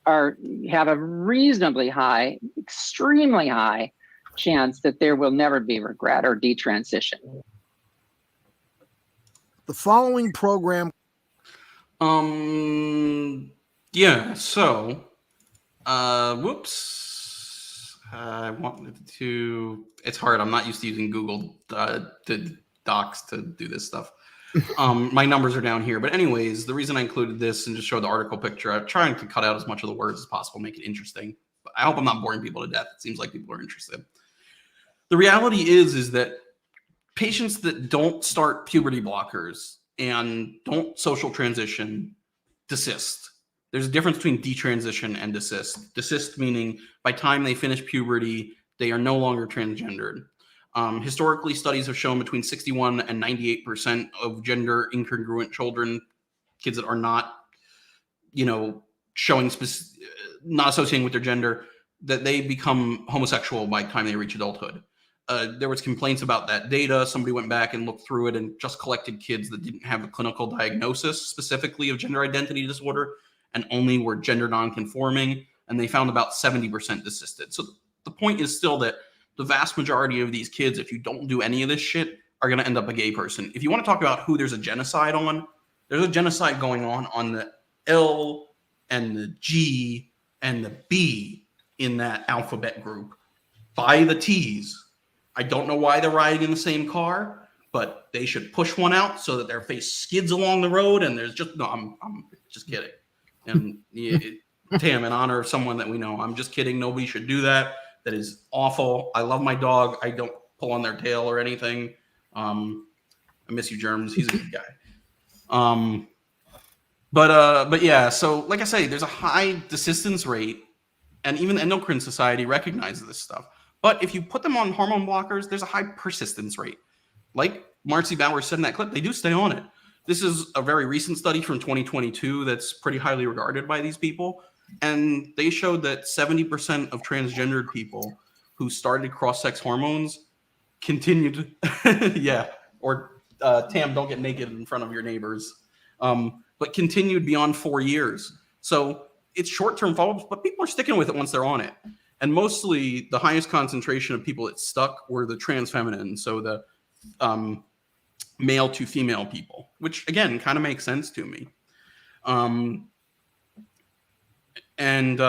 have a reasonably high, extremely high chance that there will never be regret or detransition. The following program. Yeah, so, whoops. I wanted to, it's hard. I'm not used to using Google Docs to do this stuff. My numbers are down here. But anyways, the reason I included this and just showed the article picture, I'm trying to cut out as much of the words as possible, make it interesting. But I hope I'm not boring people to death. It seems like people are interested. The reality is that patients that don't start puberty blockers and don't social transition desist. There's a difference between detransition and desist. Desist meaning by the time they finish puberty, they are no longer transgendered. Historically, studies have shown between 61 and 98% of gender incongruent children, kids that are not, showing not associating with their gender, that they become homosexual by the time they reach adulthood. There was complaints about that data. Somebody went back and looked through it and just collected kids that didn't have a clinical diagnosis specifically of gender identity disorder and only were gender nonconforming, and they found about 70% desisted. So the point is still that the vast majority of these kids, if you don't do any of this shit, are going to end up a gay person. If you want to talk about who there's a genocide on, there's a genocide going on the L and the G and the B in that alphabet group by the T's. I don't know why they're riding in the same car, but they should push one out so that their face skids along the road. And there's just, no, I'm just kidding. And Tam, in honor of someone that we know, I'm just kidding. Nobody should do that. That is awful. I love my dog. I don't pull on their tail or anything. I miss you, Germs. He's a good guy. But yeah, so like I say, there's a high desistance rate, and even the Endocrine Society recognizes this stuff. But if you put them on hormone blockers, there's a high persistence rate. Like Marcy Bowers said in that clip, they do stay on it. This is a very recent study from 2022 that's pretty highly regarded by these people. And they showed that 70% of transgendered people who started cross-sex hormones continued, yeah, or Tam, don't get naked in front of your neighbors, but continued beyond 4 years. So it's short-term follow-ups, but people are sticking with it once they're on it. And mostly the highest concentration of people that stuck were the trans feminine, so the male to female people, which again kind of makes sense to me. And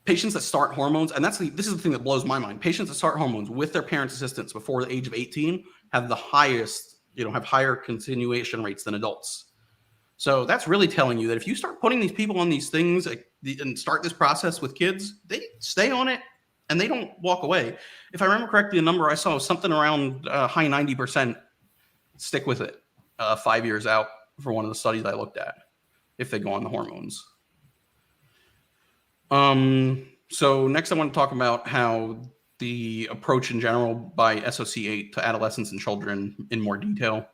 patients that start hormones, and this is the thing that blows my mind. Patients that start hormones with their parents' assistance before the age of 18 have the highest, have higher continuation rates than adults. So that's really telling you that if you start putting these people on these things and start this process with kids, they stay on it and they don't walk away. If I remember correctly, the number I saw was something around high 90% stick with it 5 years out for one of the studies I looked at, if they go on the hormones. So next I want to talk about how the approach in general by SOC8 to adolescents and children in more detail.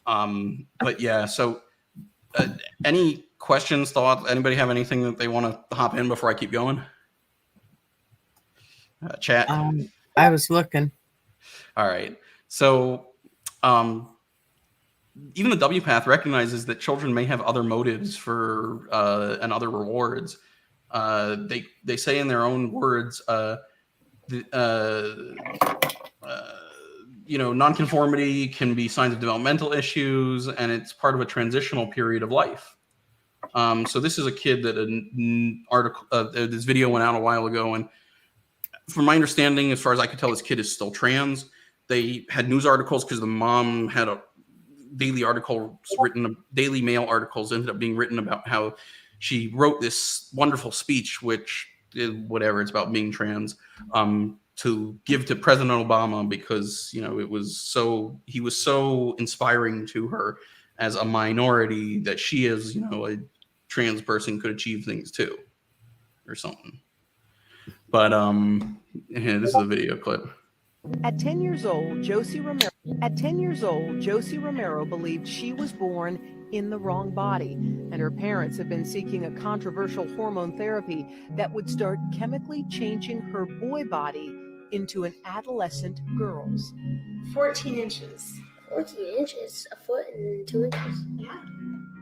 But yeah, so any questions, thoughts? Anybody have anything that they want to hop in before I keep going? Chat. I was looking. All right. So even the WPATH recognizes that children may have other motives for and other rewards. They say in their own words, nonconformity can be signs of developmental issues, and it's part of a transitional period of life. So this is a kid that this video went out a while ago, and from my understanding, as far as I could tell, this kid is still trans. They had news articles because the mom had a daily Mail articles ended up being written about how she wrote this wonderful speech, which it's about being trans, to give to President Obama because he was so inspiring to her as a minority that she as a trans person could achieve things too, or something. But this is a video clip. At 10 years old, Josie Romero believed she was born in the wrong body, and her parents have been seeking a controversial hormone therapy that would start chemically changing her boy body into an adolescent girl's. 14 inches. 14 inches? A foot and 2 inches? Yeah.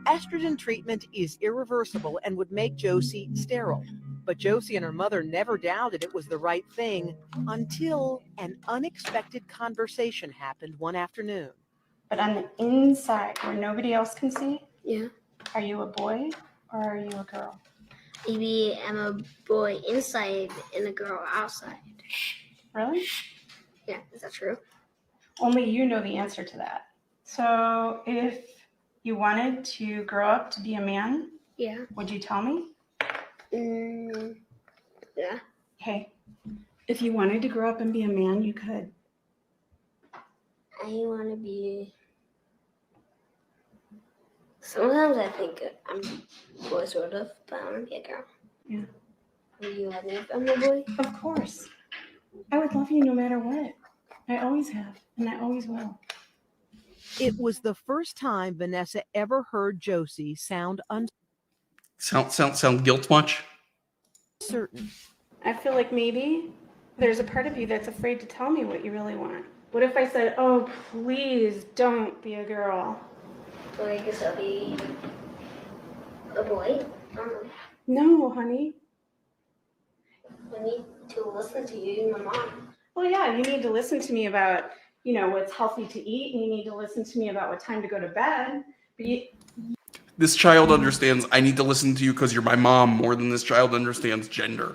Estrogen treatment is irreversible and would make Josie sterile. But Josie and her mother never doubted it was the right thing until an unexpected conversation happened one afternoon. But on the inside, where nobody else can see? Yeah. Are you a boy or are you a girl? Maybe I'm a boy inside and a girl outside. Really? Yeah, is that true? Only you know the answer to that. So if you wanted to grow up to be a man, yeah, would you tell me? Yeah. Hey, if you wanted to grow up and be a man, you could. I want to be. Sometimes I think I'm a boy, sort of, but I want to be a girl. Yeah. Would you let me if I'm a boy? Of course. I would love you no matter what. I always have, and I always will. It was the first time Vanessa ever heard Josie sound Sound guilt much? uncertain. I feel like maybe there's a part of you that's afraid to tell me what you really want. What if I said, oh, please don't be a girl? So I guess I'll be a boy? No, honey. I need to listen to you, my mom. Well, yeah, you need to listen to me about, what's healthy to eat, and you need to listen to me about what time to go to bed. But This child understands I need to listen to you because you're my mom more than this child understands gender.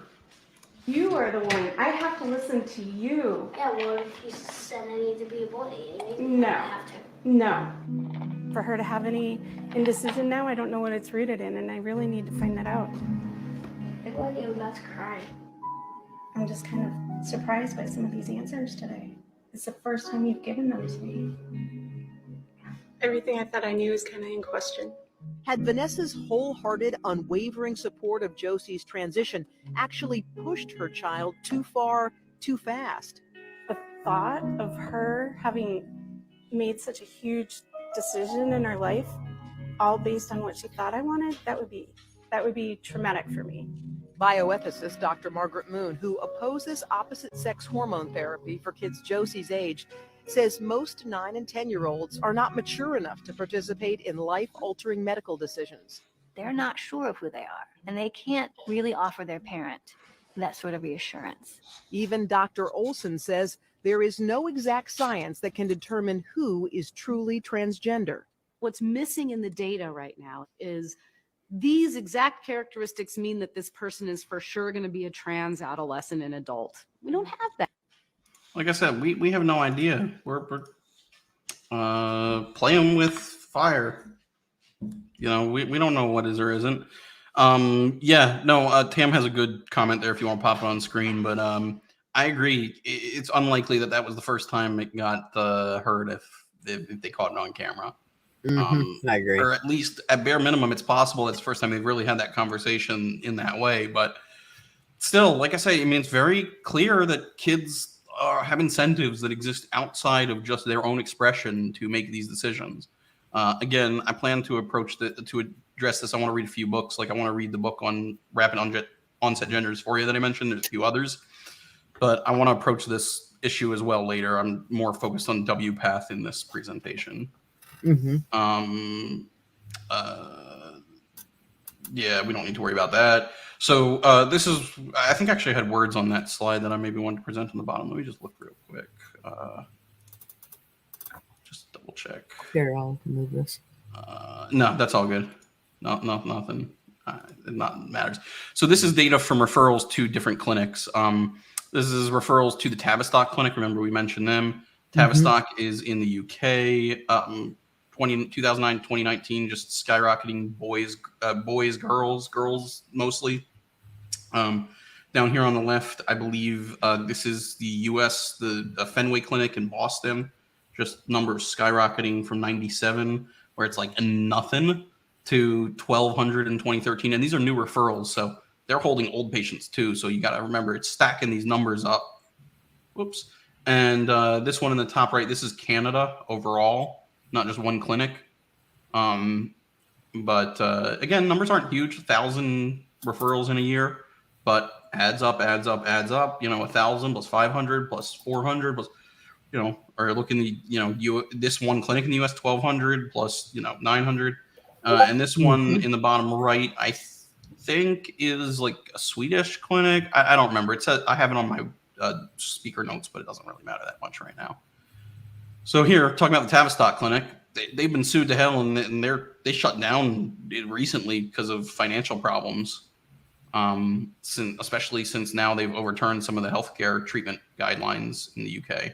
you are the one. I have to listen to you. Yeah, well, if you said I need to be a boy, no. I have to. No. For her to have any indecision now, I don't know what it's rooted in, and I really need to find that out. I feel like I'm about to cry. I'm just kind of surprised by some of these answers today. It's the first time you've given them to me. Everything I thought I knew is kind of in question. Had Vanessa's wholehearted, unwavering support of Josie's transition actually pushed her child too far, too fast? The thought of her having made such a huge decision in her life, all based on what she thought I wanted, that would be traumatic for me. Bioethicist Dr. Margaret Moon, who opposes opposite-sex hormone therapy for kids Josie's age, says most 9 and 10-year-olds are not mature enough to participate in life-altering medical decisions. They're not sure of who they are, and they can't really offer their parent that sort of reassurance. Even Dr. Olson says there is no exact science that can determine who is truly transgender. What's missing in the data right now is these exact characteristics mean that this person is for sure going to be a trans adolescent and adult. We don't have that. Like I said, we have no idea. We're playing with fire. You know, we don't know what is or isn't. Tam has a good comment there if you want to pop it on screen, but I agree. It's unlikely that was the first time it got heard if they caught it on camera. I agree. Or at least at bare minimum, it's possible it's the first time they've really had that conversation in that way. But still, like I say, I mean, it's very clear that kids have incentives that exist outside of just their own expression to make these decisions. Again, I plan to to address this. I want to read a few books. Like I want to read the book on rapid onset gender dysphoria that I mentioned. There's a few others, but I want to approach this issue as well later. I'm more focused on WPATH in this presentation. Mm-hmm. Yeah, we don't need to worry about that. So this is, I think actually I had words on that slide that I maybe wanted to present on the bottom. Let me just look real quick. Just double check. Here, I'll move this. No, that's all good. No, nothing. Not matters. So this is data from referrals to different clinics. This is referrals to the Tavistock Clinic. Remember, we mentioned them. Tavistock is in the UK. 2009, 2019, just skyrocketing boys, girls mostly. Down here on the left, I believe this is the US, the Fenway Clinic in Boston. Just numbers skyrocketing from 97, where it's like nothing, to 1,200 in 2013. And these are new referrals, so they're holding old patients too. So you got to remember, it's stacking these numbers up. Whoops. And this one in the top right, this is Canada overall, not just one clinic. But again, numbers aren't huge, 1,000 referrals in a year, but adds up. You know, 1,000 plus 500 plus 400 plus, you know, or look in the, this one clinic in the US, 1,200 plus, 900. And this one in the bottom right, I think is like a Swedish clinic. I don't remember. It says, I have it on my speaker notes, but it doesn't really matter that much right now. So here, talking about the Tavistock Clinic, they've been sued to hell, and they shut down recently because of financial problems. Especially since now they've overturned some of the healthcare treatment guidelines in the UK.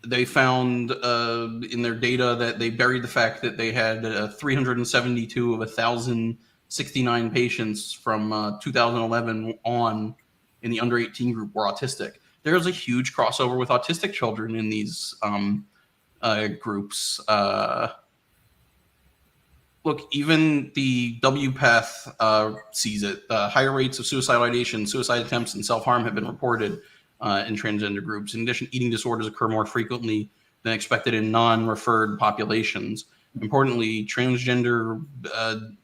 They found in their data that they buried the fact that they had 372 of 1,069 patients from 2011 on in the under 18 group were autistic. There's a huge crossover with autistic children in these groups. Look, even the WPATH sees it. Higher rates of suicidal ideation, suicide attempts, and self-harm have been reported in transgender groups. In addition, eating disorders occur more frequently than expected in non-referred populations. Importantly, transgender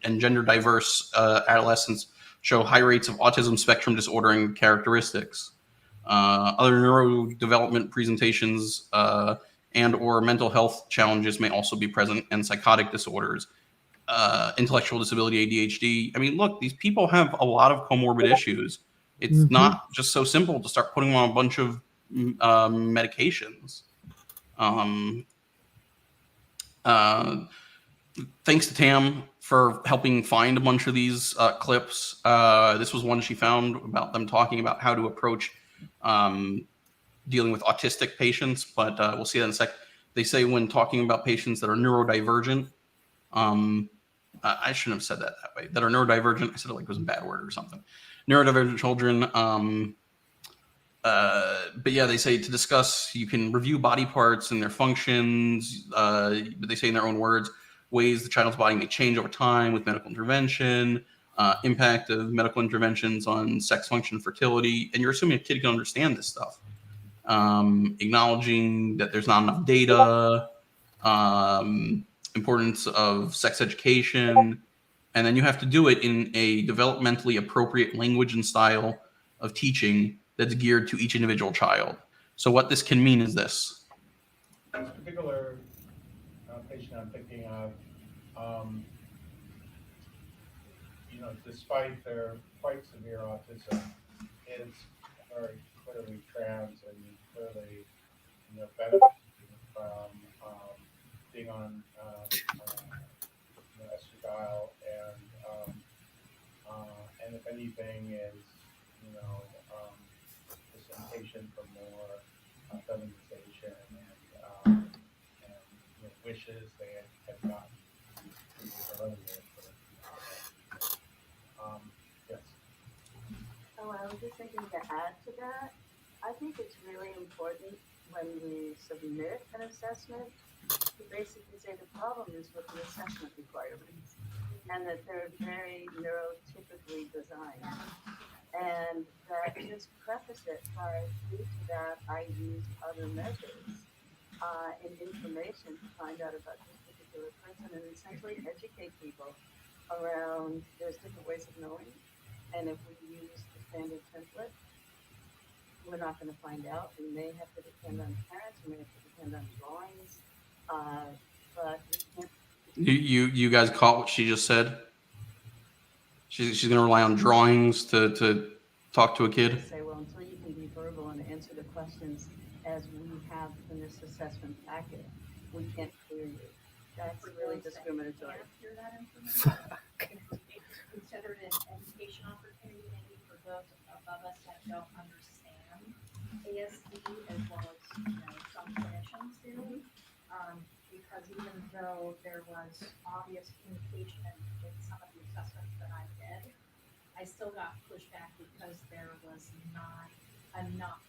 and gender diverse adolescents show high rates of autism spectrum disordering characteristics. Other neurodevelopment presentations and or mental health challenges may also be present, and psychotic disorders, intellectual disability, ADHD. I mean, look, these people have a lot of comorbid issues. It's not just so simple to start putting them on a bunch of medications. Thanks to Tam for helping find a bunch of these clips. This was one she found about them talking about how to approach dealing with autistic patients, but we'll see that in a sec. They say when talking about patients that are neurodivergent, I shouldn't have said that way, that are neurodivergent. I said it like it was a bad word or something. Neurodivergent children. But yeah, they say to discuss, you can review body parts and their functions, but they say in their own words, ways the child's body may change over time with medical intervention, impact of medical interventions on sex function, fertility, and you're assuming a kid can understand this stuff. Acknowledging that there's not enough data, importance of sex education, and then you have to do it in a developmentally appropriate language and style of teaching that's geared to each individual child. So what this can mean is this. This particular patient I'm thinking of, despite their quite severe autism, is very clearly trans and clearly benefiting from being on estradiol and if anything is, you know, this impatient for more feminization and you know, wishes they had gotten earlier. Yes. Oh, I was just thinking to add to that. I think it's really important when we submit an assessment to basically say the problem is with the assessment requirements and that they're very neurotypically designed. And that just preface it by, due to that, I use other methods and information to find out about this particular person and essentially educate people around there's different ways of knowing. And if we use the standard template, we're not going to find out. We may have to depend on parents, we may have to depend on drawings, but we can't. You guys caught what she just said? She's going to rely on drawings to talk to a kid? Say, well, until you can be verbal and answer the questions as we have in this assessment packet, we can't clear you. That's really discriminatory. It's considered an education opportunity maybe for those above us that don't understand ASD as well as, you know, some clinicians do. Because even though there was obvious communication in some of the assessments that I did, I still got pushback because there was not enough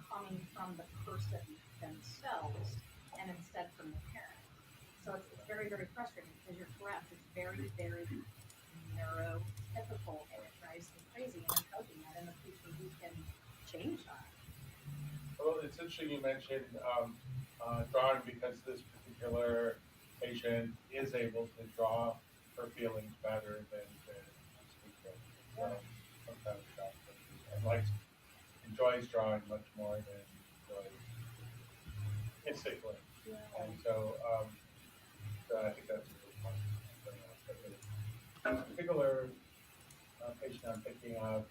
coming from the person themselves and instead from the parent. So it's very, very frustrating because you're correct. It's very, very neurotypical and it drives me crazy. And I'm hoping that in the future we can change that. Well, it's interesting you mentioned drawing because this particular patient is able to draw her feelings better than speak them. So sometimes and enjoys drawing much more than enjoys instantly. Yeah. And so I think that's a good point. This particular patient I'm thinking of,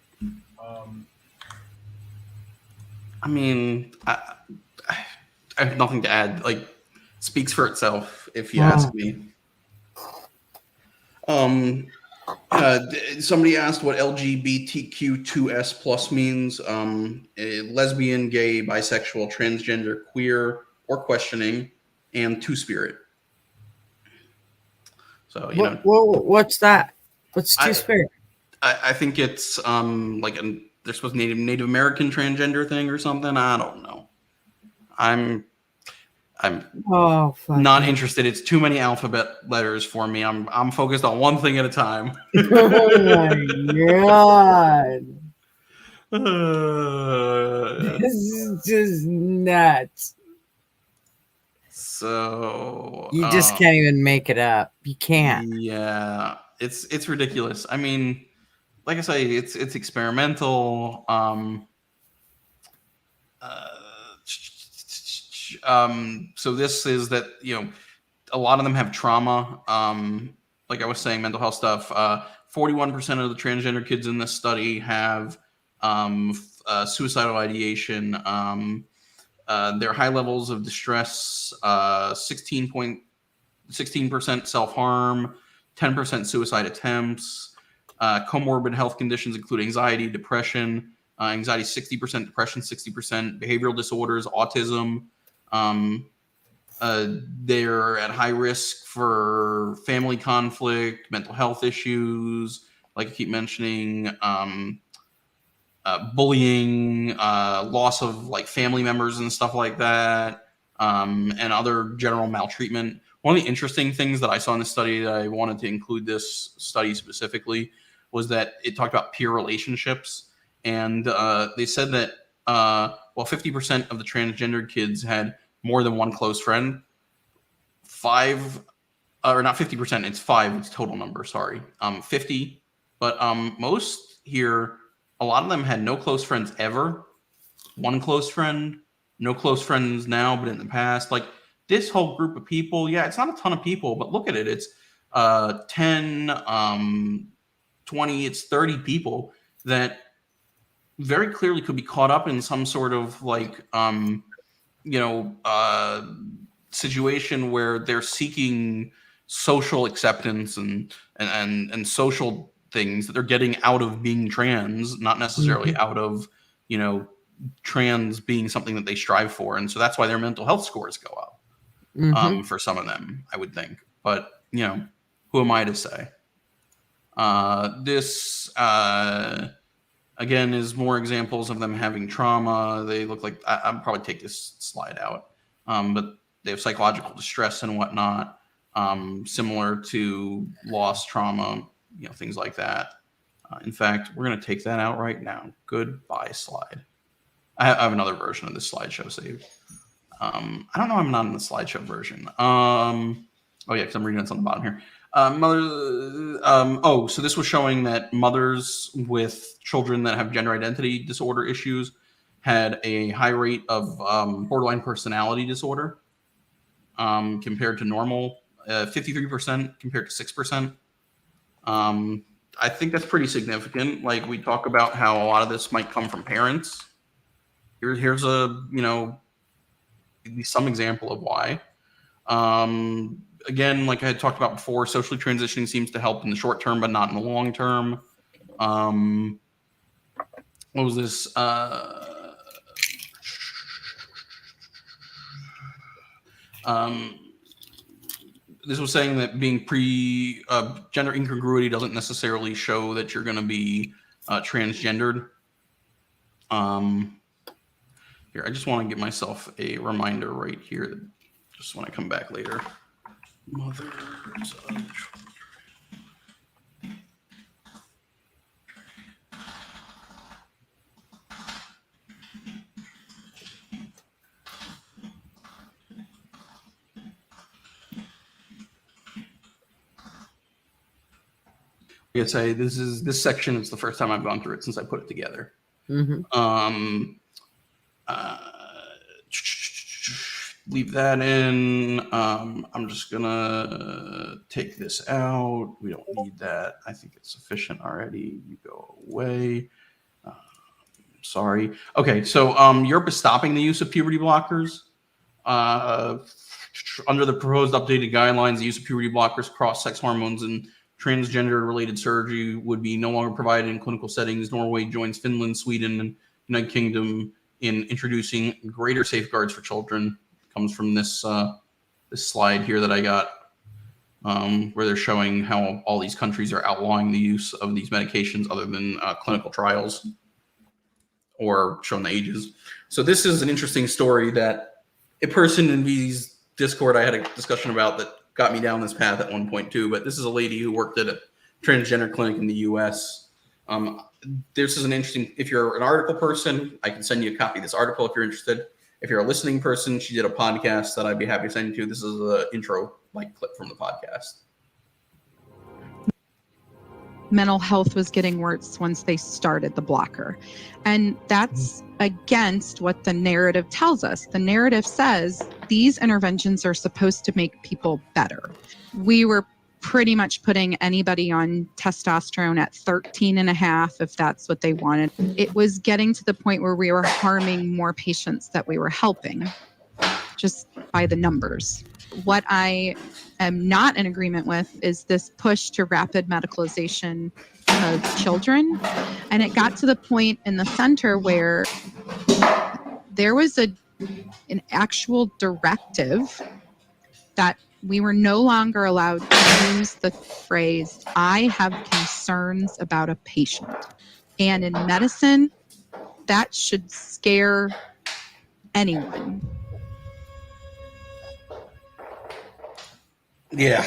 I mean, I have nothing to add. Like, speaks for itself, if you ask me. Somebody asked what LGBTQ2S plus means. Lesbian, gay, bisexual, transgender, queer, or questioning, and two-spirit. So, you know. What's that? What's two-spirit? I think it's like they're supposed to Native American transgender thing or something. I don't know. I'm not interested. It's too many alphabet letters for me. I'm focused on one thing at a time. Oh my god. This is just nuts. So you just can't even make it up. You can't. Yeah, it's ridiculous. I mean, like I say, it's experimental. So this is that, you know, a lot of them have trauma. Like I was saying, mental health stuff. 41% of the transgender kids in this study have suicidal ideation. Their high levels of distress, 16% self-harm, 10% suicide attempts, comorbid health conditions include anxiety, depression, anxiety 60%, depression 60%, behavioral disorders, autism. They're at high risk for family conflict, mental health issues, like I keep mentioning, bullying, loss of like family members and stuff like that, and other general maltreatment. One of the interesting things that I saw in this study that I wanted to include this study specifically was that it talked about peer relationships. And they said that, 50% of the transgendered kids had more than one close friend. 5, or not 50%, it's 5, it's total number, sorry. 50, but most here, a lot of them had no close friends ever. One close friend, no close friends now, but in the past. Like, this whole group of people, yeah, it's not a ton of people, but look at it. It's 10, 20, it's 30 people that very clearly could be caught up in some sort of like, situation where they're seeking social acceptance and social things that they're getting out of being trans, not necessarily out of, you know, trans being something that they strive for. And so that's why their mental health scores go up for some of them, I would think. But, you know, who am I to say? This, again, is more examples of them having trauma. They look like, I'll probably take this slide out, but they have psychological distress and whatnot, similar to loss, trauma, you know, things like that. In fact, we're going to take that out right now. Goodbye slide. I have another version of this slideshow saved. I don't know. I'm not in the slideshow version. Oh yeah, because I'm reading it's on the bottom here. So this was showing that mothers with children that have gender identity disorder issues had a high rate of borderline personality disorder compared to normal, 53% compared to 6%. I think that's pretty significant. Like, we talk about how a lot of this might come from parents. Here's a, you know, some example of why. Again, like I had talked about before, socially transitioning seems to help in the short term, but not in the long term. What was this? This was saying that being gender incongruity doesn't necessarily show that you're going to be transgendered. Here, I just want to give myself a reminder right here, that just when I come back later. Mothers of children. I gotta say, this section is the first time I've gone through it since I put it together. Leave that in. I'm just gonna take this out. We don't need that. I think it's sufficient already. You go away. Sorry. Okay, so Europe is stopping the use of puberty blockers. Under the proposed updated guidelines, the use of puberty blockers, cross-sex hormones, and transgender-related surgery would be no longer provided in clinical settings. Norway joins Finland, Sweden, and United Kingdom in introducing greater safeguards for children. Comes from this this slide here that I got, where they're showing how all these countries are outlawing the use of these medications other than clinical trials, or showing the ages. So this is an interesting story that a person in V's Discord I had a discussion about that got me down this path at one point too. But this is a lady who worked at a transgender clinic in the U.S. This is an interesting, if you're an article person, I can send you a copy of this article if you're interested. If you're a listening person, she did a podcast that I'd be happy to send you to. This is the intro clip from the podcast. Mental health was getting worse once they started the blocker. And that's against what the narrative tells us. The narrative says these interventions are supposed to make people better. We were pretty much putting anybody on testosterone at 13.5 if that's what they wanted. It was getting to the point where we were harming more patients that we were helping, just by the numbers. What I am not in agreement with is this push to rapid medicalization of children. And it got to the point in the center where there was an actual directive that we were no longer allowed to use the phrase, "I have concerns about a patient." And in medicine, that should scare anyone. Yeah.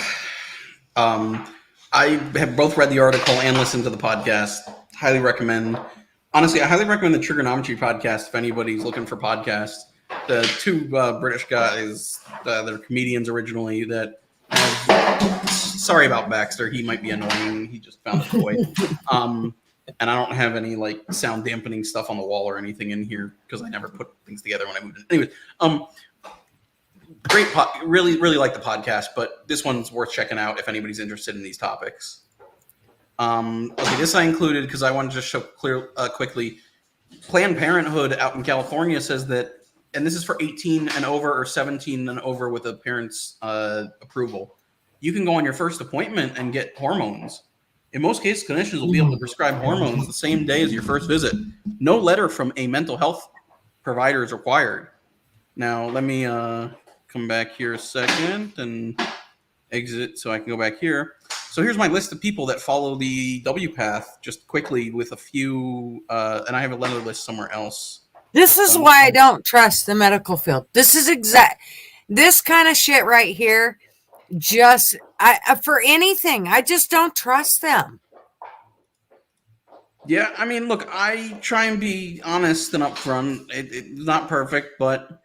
I have both read the article and listened to the podcast. Highly recommend. Honestly, I highly recommend the Trigonometry podcast if anybody's looking for podcasts. The two British guys, they're comedians originally that sorry about Baxter. He might be annoying. He just found a toy. And I don't have any like sound dampening stuff on the wall or anything in here because I never put things together when I moved in. Anyways, great really like the podcast, but this one's worth checking out if anybody's interested in these topics. Okay, this I included because I wanted to show quickly. Planned Parenthood out in California says that, and this is for 18 and over or 17 and over with a parent's approval. you can go on your first appointment and get hormones. In most cases, clinicians will be able to prescribe hormones the same day as your first visit. No letter from a mental health provider is required. Now, let me come back here a second and exit so I can go back here. So here's my list of people that follow the W path just quickly with a few, and I have another list somewhere else. This is why I don't trust the medical field. This is this kind of shit right here. Just for anything, I just don't trust them. Yeah, I mean, look, I try and be honest and upfront. It's not perfect, but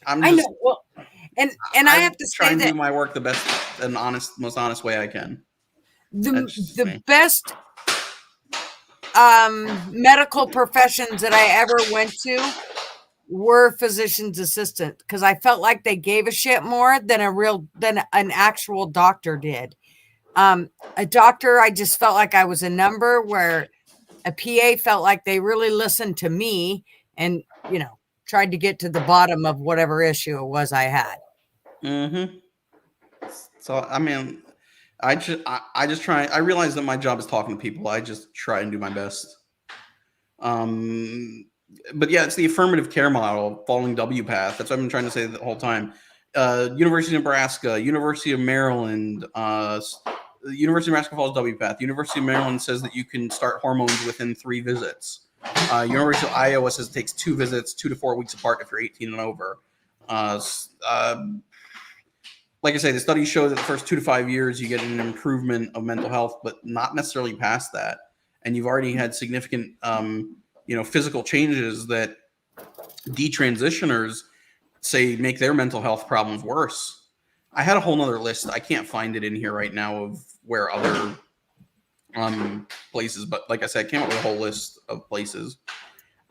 I'm just. I know. Well, and I have to try say and that do my work the best and most honest way I can. the best medical professions that I ever went to were physician's assistant, because I felt like they gave a shit more than an actual doctor did. A doctor, I just felt like I was a number, where a PA felt like they really listened to me and, tried to get to the bottom of whatever issue it was I had. Mm-hmm. So, I mean, I just try. I realize that my job is talking to people. I just try and do my best. But yeah, it's the affirmative care model, following W path. That's what I've been trying to say the whole time. University of Nebraska, University of Maryland, University of Nebraska follows W path. University of Maryland says that you can start hormones within 3 visits. University of Iowa says it takes 2 visits, 2 to 4 weeks apart if you're 18 and over. Like I say, the studies show that the first 2 to 5 years you get an improvement of mental health, but not necessarily past that. And you've already had significant, physical changes that detransitioners say make their mental health problems worse. I had a whole nother list. I can't find it in here right now of where other places, but like I said, I came up with a whole list of places.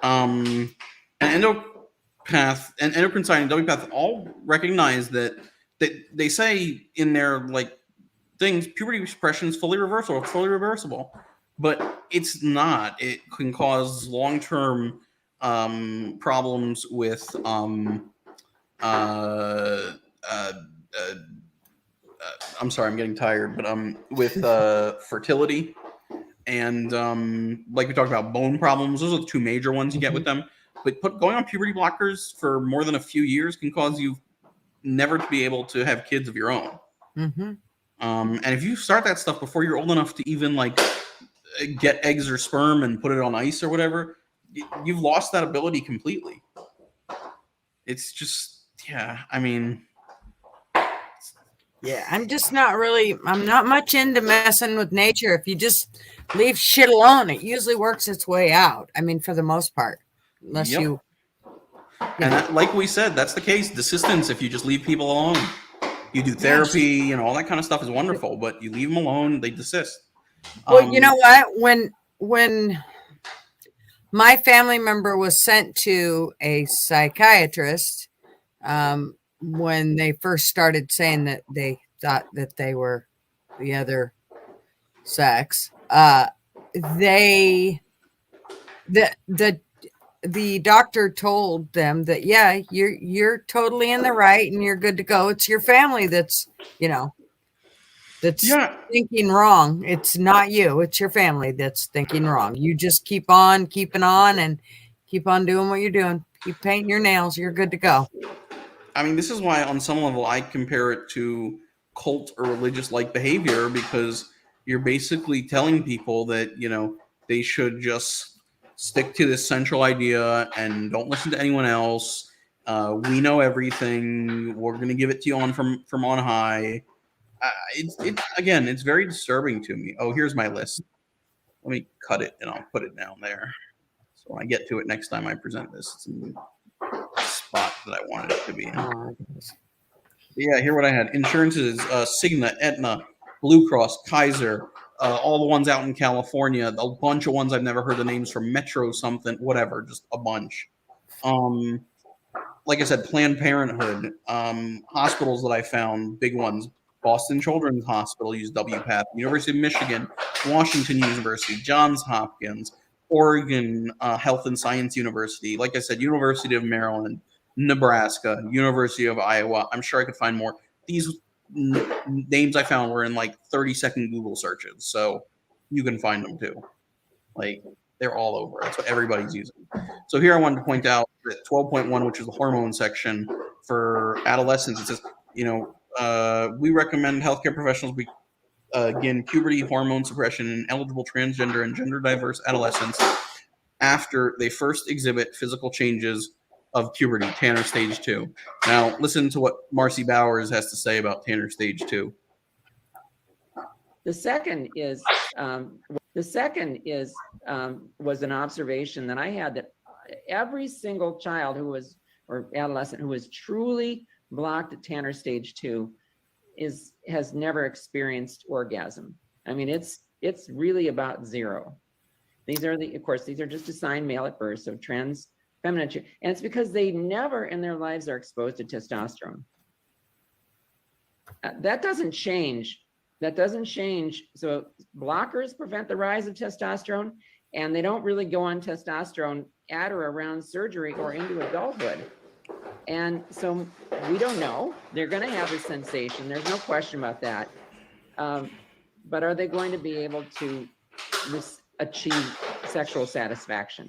And endopath and endocrine side and W path all recognize that they say in their things, puberty suppression is fully reversible, but it's not. It can cause long-term problems with I'm sorry, I'm getting tired, but with fertility and like we talked about, bone problems. Those are the 2 major ones you get with them. But going on puberty blockers for more than a few years can cause you never to be able to have kids of your own. Mm-hmm. And if you start that stuff before you're old enough to even get eggs or sperm and put it on ice or whatever, you've lost that ability completely. It's just, yeah, I mean. Yeah, I'm not much into messing with nature. If you just leave shit alone, it usually works its way out. I mean, for the most part, unless you. And that, like we said, that's the case. Desistance, if you just leave people alone. You do therapy, all that kind of stuff is wonderful, but you leave them alone, they desist. Well, you know what? When my family member was sent to a psychiatrist, when they first started saying that they thought that they were the other sex, the doctor told them that, yeah, you're totally in the right and you're good to go. It's your family that's thinking wrong. It's not you. It's your family that's thinking wrong. You just keep on keeping on and keep on doing what you're doing. Keep painting your nails. You're good to go. I mean, this is why on some level I compare it to cult or religious-like behavior, because you're basically telling people that, they should just stick to this central idea and don't listen to anyone else. We know everything. We're going to give it to you from on high. It's very disturbing to me. Oh, here's my list. Let me cut it and I'll put it down there. So when I get to it next time I present this, it's in the spot that I wanted it to be in. Yeah, here what I had. Insurances, Cigna, Aetna, Blue Cross, Kaiser, all the ones out in California, a bunch of ones I've never heard the names from, Metro something, whatever, just a bunch. Like I said, Planned Parenthood, hospitals that I found, big ones, Boston Children's Hospital used WPATH, University of Michigan, Washington University, Johns Hopkins, Oregon Health and Science University, like I said, University of Maryland, Nebraska, University of Iowa. I'm sure I could find more. These names I found were in like 30-second Google searches, so you can find them too. Like, they're all over. That's what everybody's using. So here I wanted to point out that 12.1, which is the hormone section for adolescents, it says, we recommend healthcare professionals begin puberty hormone suppression in eligible transgender and gender diverse adolescents after they first exhibit physical changes of puberty, Tanner stage 2. Now, listen to what Marcy Bowers has to say about Tanner stage 2. The second is was an observation that I had that every single child or adolescent who was truly blocked at Tanner stage 2 has never experienced orgasm. I mean, it's really about zero. These are just assigned male at birth, so trans feminine, and it's because they never in their lives are exposed to testosterone. That doesn't change. So blockers prevent the rise of testosterone, and they don't really go on testosterone at or around surgery or into adulthood. And so we don't know. They're going to have a sensation. There's no question about that. But are they going to be able to achieve sexual satisfaction?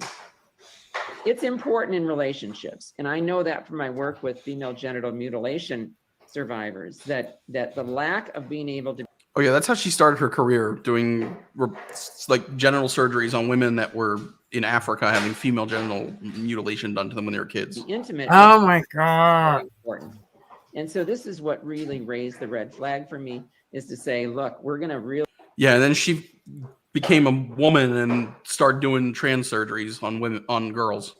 It's important in relationships. And I know that from my work with female genital mutilation survivors, that the lack of being able to. Oh yeah, that's how she started her career, doing like genital surgeries on women that were in Africa having female genital mutilation done to them when they were kids. The intimate. Oh my God. Important. And so this is what really raised the red flag for me, is to say, look, we're going to really. Yeah, and then she became a woman and started doing trans surgeries on women, on girls,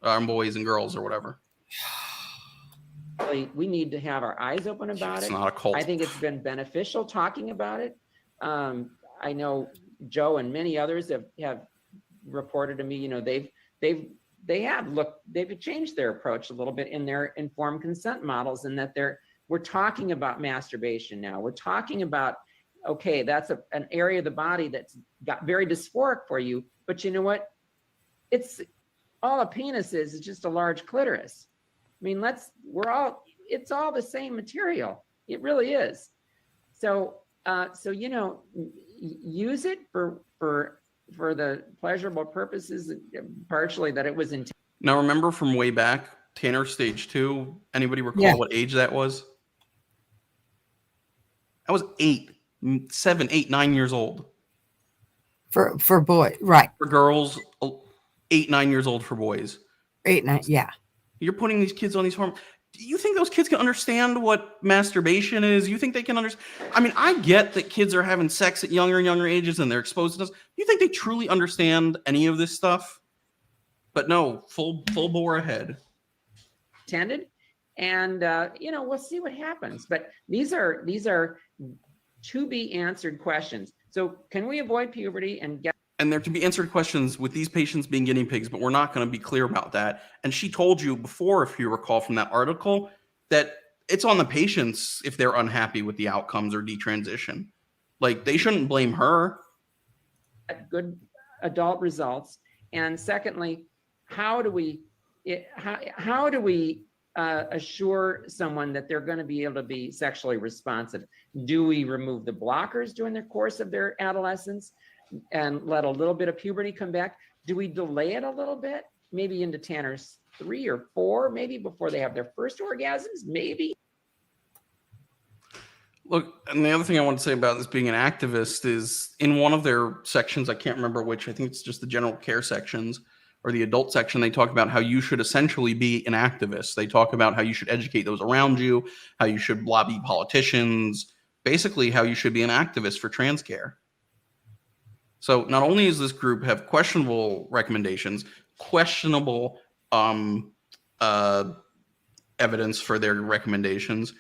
on boys and girls or whatever. We need to have our eyes open about it. It's not a cult. I think it's been beneficial talking about it. I know Joe and many others have reported to me, they've changed their approach a little bit in their informed consent models, and that we're talking about masturbation now. We're talking about, okay, that's an area of the body that's got very dysphoric for you, but you know what? It's all a penis is just a large clitoris. I mean, it's all the same material. It really is. So use it for the pleasurable purposes, partially that it was intended. Now, remember from way back, Tanner stage 2, anybody recall what age that was? I was 7, 8, 9 years old. For boys, right. For girls, 8, 9 years old for boys. 8, 9, yeah. You're putting these kids on these hormones. Do you think those kids can understand what masturbation is? You think they can understand? I mean, I get that kids are having sex at younger and younger ages and they're exposed to this. Do you think they truly understand any of this stuff? But no, full bore ahead. Intended, and we'll see what happens. But these are to be answered questions. So can we avoid puberty and get? And there can be answered questions with these patients being guinea pigs, but we're not going to be clear about that. And she told you before, if you recall from that article, that it's on the patients if they're unhappy with the outcomes or detransition. Like, they shouldn't blame her. Good adult results. And secondly, how do we assure someone that they're going to be able to be sexually responsive? Do we remove the blockers during the course of their adolescence and let a little bit of puberty come back? Do we delay it a little bit, maybe into Tanner's 3 or 4, maybe before they have their first orgasms? Maybe. Look, and the other thing I want to say about this being an activist is in one of their sections, I can't remember which, I think it's just the general care sections or the adult section, they talk about how you should essentially be an activist. They talk about how you should educate those around you, how you should lobby politicians, basically how you should be an activist for trans care. So not only does this group have questionable recommendations, questionable evidence for their recommendations,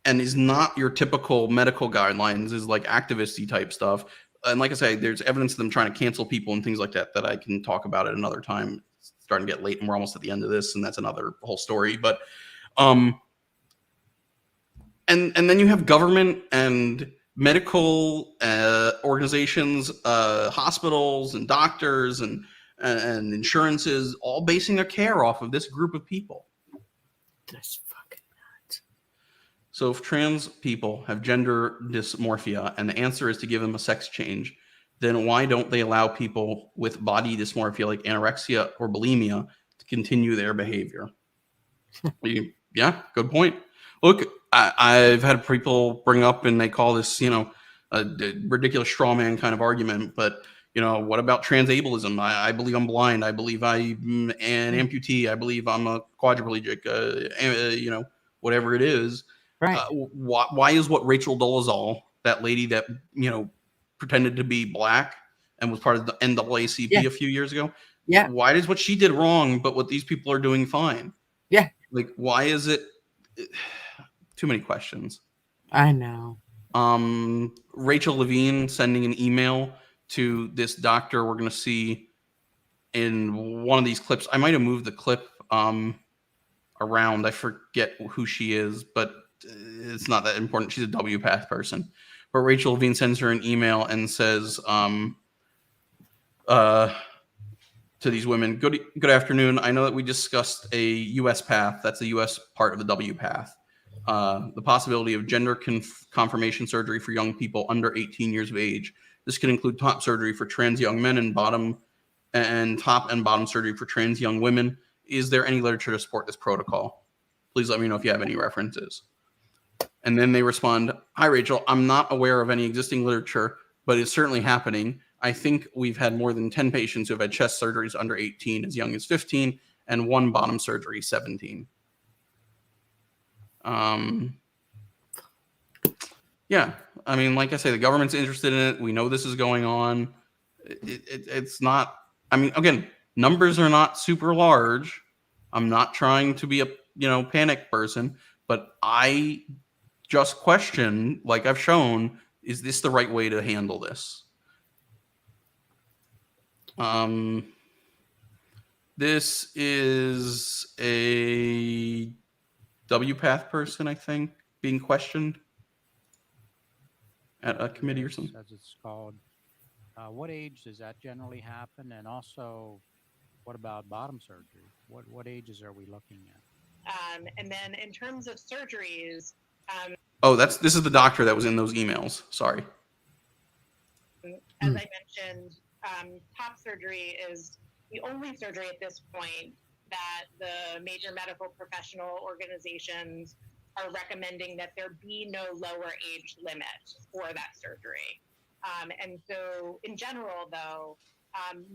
and is not your typical medical guidelines, is like activisty type stuff. And like I say, there's evidence of them trying to cancel people and things like that that I can talk about at another time. It's starting to get late and we're almost at the end of this, and that's another whole story. But and then you have government and medical organizations, hospitals and doctors and insurances all basing their care off of this group of people. That's fucking nuts. So if trans people have gender dysmorphia and the answer is to give them a sex change, then why don't they allow people with body dysmorphia like anorexia or bulimia to continue their behavior? Yeah, good point. Look, I've had people bring up, and they call this, a ridiculous straw man kind of argument, but what about trans ableism? I believe I'm blind. I believe I'm an amputee. I believe I'm a quadriplegic, whateve it is. Right. Why is what Rachel Dolezal, that lady that, pretended to be black and was part of the NAACP a few years ago? Yeah. Why is what she did wrong, but what these people are doing fine? Yeah. Like, why is it? Too many questions. I know. Rachel Levine sending an email to this doctor we're going to see in one of these clips. I might have moved the clip around. I forget who she is, but it's not that important. She's a WPATH person. But Rachel Levine sends her an email and says to these women, good afternoon. I know that we discussed a US path. That's the US part of the WPATH. The possibility of gender confirmation surgery for young people under 18 years of age. This can include top surgery for trans young men and top and bottom surgery for trans young women. Is there any literature to support this protocol? Please let me know if you have any references. And then they respond, hi, Rachel, I'm not aware of any existing literature, but it's certainly happening. I think we've had more than 10 patients who have had chest surgeries under 18 as young as 15 and one bottom surgery 17. Yeah, I mean, like I say, the government's interested in it. We know this is going on. It's not, I mean, again, numbers are not super large. I'm not trying to be a, panic person, but I just question, like I've shown, is this the right way to handle this? This is a WPATH person, I think, being questioned at a committee or something. As it's called. What age does that generally happen? And also, what about bottom surgery? What ages are we looking at? And then in terms of surgeries, Oh, this is the doctor that was in those emails. Sorry. as I mentioned, top surgery is the only surgery at this point that the major medical professional organizations are recommending that there be no lower age limit for that surgery. And so in general, though,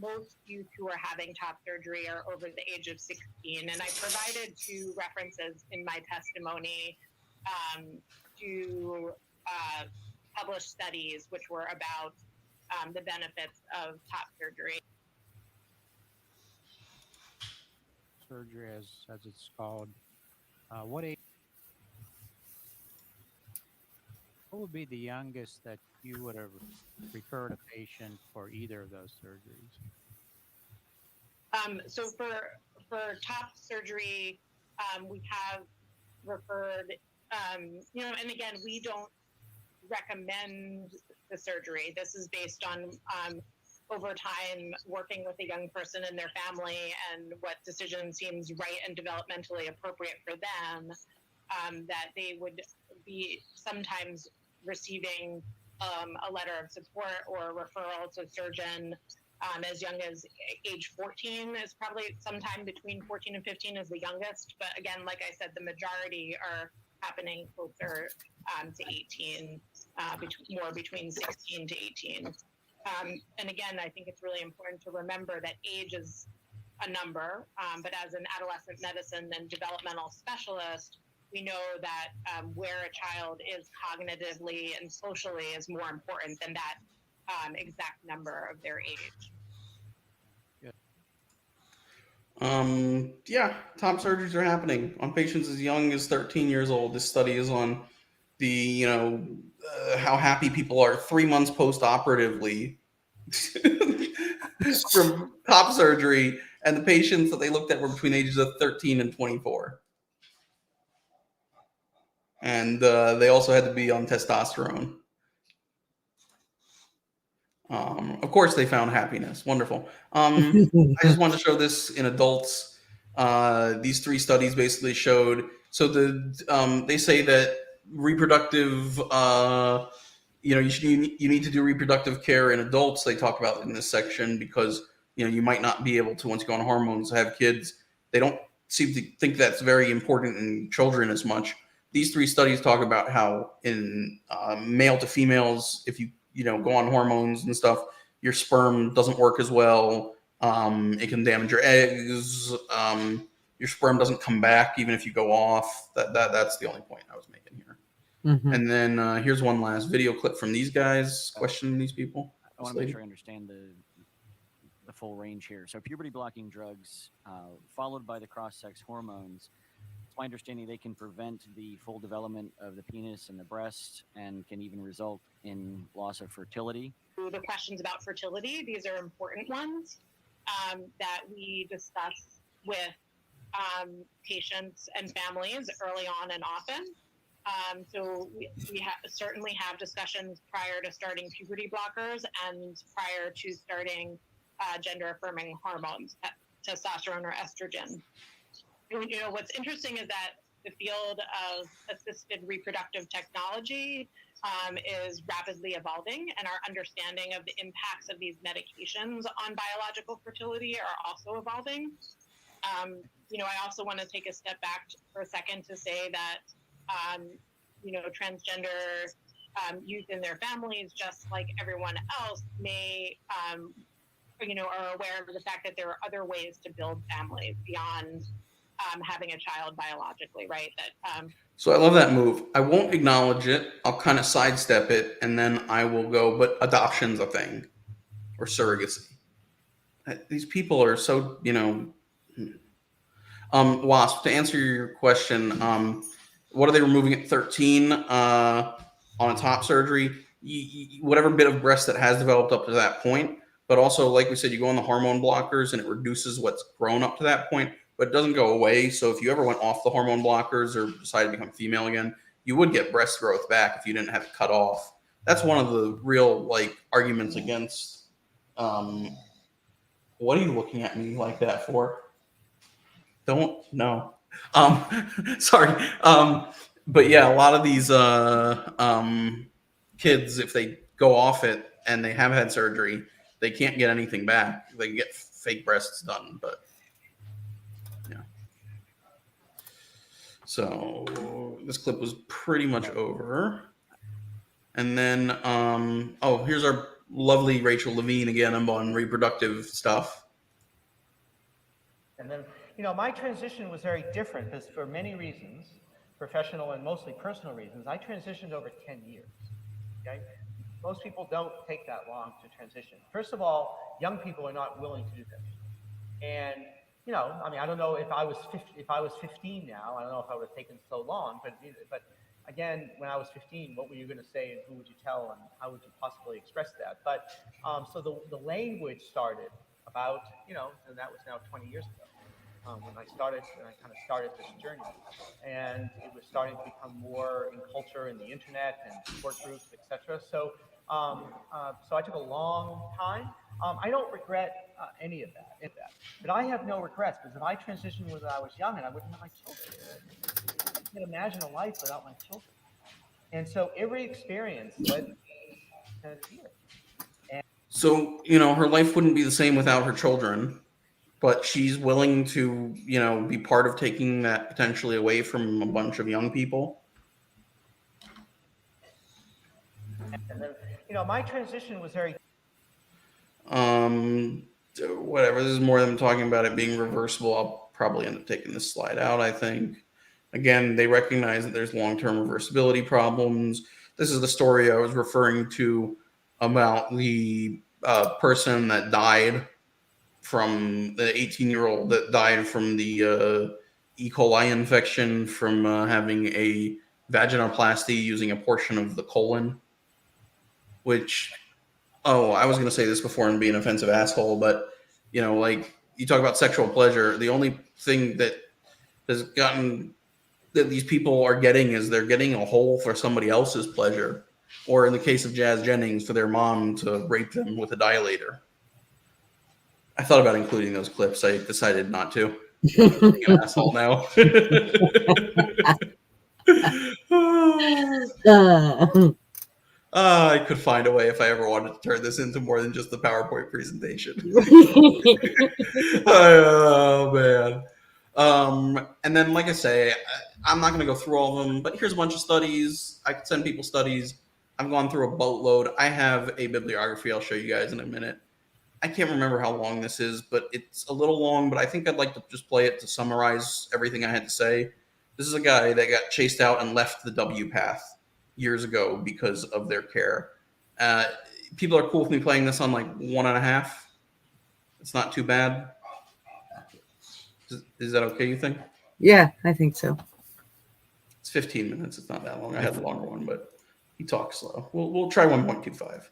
most youth who are having top surgery are over the age of 16. And I provided 2 references in my testimony to published studies which were about the benefits of top surgery. Surgery, as it's called. What age? What would be the youngest that you would have referred a patient for either of those surgeries? So for top surgery, we have referred, and again, we don't recommend the surgery. This is based on over time working with a young person and their family and what decision seems right and developmentally appropriate for them, that they would be sometimes receiving a letter of support or a referral to a surgeon as young as age 14 is probably sometime between 14 and 15 is the youngest. But again, like I said, the majority are happening closer to 18, more between 16 to 18. And again, I think it's really important to remember that age is a number, but as an adolescent medicine and developmental specialist, we know that where a child is cognitively and socially is more important than that exact number of their age. Yeah, top surgeries are happening on patients as young as 13 years old. This study is on the, how happy people are 3 months post-operatively from top surgery, and the patients that they looked at were between the ages of 13 and 24. And they also had to be on testosterone. Of course, they found happiness. Wonderful. I just wanted to show this in adults. These 3 studies basically showed. So they say that reproductive, you need to do reproductive care in adults. They talk about in this section because you might not be able to, once you go on hormones, have kids. They don't seem to think that's very important in children as much. These 3 studies talk about how in male to females, if you go on hormones and stuff, your sperm doesn't work as well. It can damage your eggs. Your sperm doesn't come back even if you go off. That's the only point I was making here. Mhm. And then here's one last video clip from these guys questioning these people. I want to make sure I understand the full range here. So puberty blocking drugs, followed by the cross-sex hormones. It's my understanding they can prevent the full development of the penis and the breast, and can even result in loss of fertility. The questions about fertility, these are important ones that we discuss with patients and families early on and often. So we certainly have discussions prior to starting puberty blockers and prior to starting gender-affirming hormones, testosterone or estrogen. And, what's interesting is that the field of assisted reproductive technology is rapidly evolving, and our understanding of the impacts of these medications on biological fertility are also evolving. I also want to take a step back for a second to say that, transgender youth in their families, just like everyone else, may, are aware of the fact that there are other ways to build families beyond having a child biologically, right? That So I love that move. I won't acknowledge it. I'll kind of sidestep it, and then I will go, but adoption's a thing, or surrogacy. These people are so, Wasp, to answer your question, what are they removing at 13 on a top surgery? Whatever bit of breast that has developed up to that point, but also, like we said, you go on the hormone blockers and it reduces what's grown up to that point, but it doesn't go away. So if you ever went off the hormone blockers or decided to become female again, you would get breast growth back if you didn't have to cut off. That's one of the real arguments against. What are you looking at me like that for? Don't know. Sorry. But yeah, a lot of these kids, if they go off it and they have had surgery, they can't get anything back. They can get fake breasts done, but yeah. So this clip was pretty much over. And then, here's our lovely Rachel Levine again. I'm on reproductive stuff. And then, my transition was very different because for many reasons, professional and mostly personal reasons, I transitioned over 10 years. Okay? Most people don't take that long to transition. First of all, young people are not willing to do this. And, I don't know if I was 15 now, I don't know if I would have taken so long, but again, when I was 15, what were you going to say and who would you tell and how would you possibly express that? But so the language started about, and that was now 20 years ago. When I kind of started this journey, and it was starting to become more in culture and the internet and support groups, etc. So I took a long time. I don't regret any of that, but I have no regrets because if I transitioned when I was young and I wouldn't have my children, I can't imagine a life without my children. And so every experience led me to here. So, her life wouldn't be the same without her children, but she's willing to, be part of taking that potentially away from a bunch of young people. And then, my transition was very. Whatever. This is more than talking about it being reversible. I'll probably end up taking this slide out, I think. Again, they recognize that there's long-term reversibility problems. This is the story I was referring to about the person that died from the 18-year-old that died from the E. coli infection from having a vaginoplasty using a portion of the colon, which, I was going to say this before and be an offensive asshole, but, you talk about sexual pleasure. The only thing that has gotten that these people are getting is they're getting a hole for somebody else's pleasure, or in the case of Jazz Jennings, for their mom to rape them with a dilator. I thought about including those clips. I decided not to. I'm an asshole now. I could find a way if I ever wanted to turn this into more than just a PowerPoint presentation. Oh man. And then, like I say, I'm not going to go through all of them, but here's a bunch of studies. I could send people studies. I've gone through a boatload. I have a bibliography I'll show you guys in a minute. I can't remember how long this is, but it's a little long, but I think I'd like to just play it to summarize everything I had to say. This is a guy that got chased out and left the W path years ago because of their care. People are cool with me playing this on like 1.5. It's not too bad. Is that okay, you think? Yeah, I think so. It's 15 minutes. It's not that long. I had the longer one, but he talks slow. We'll try 1.25.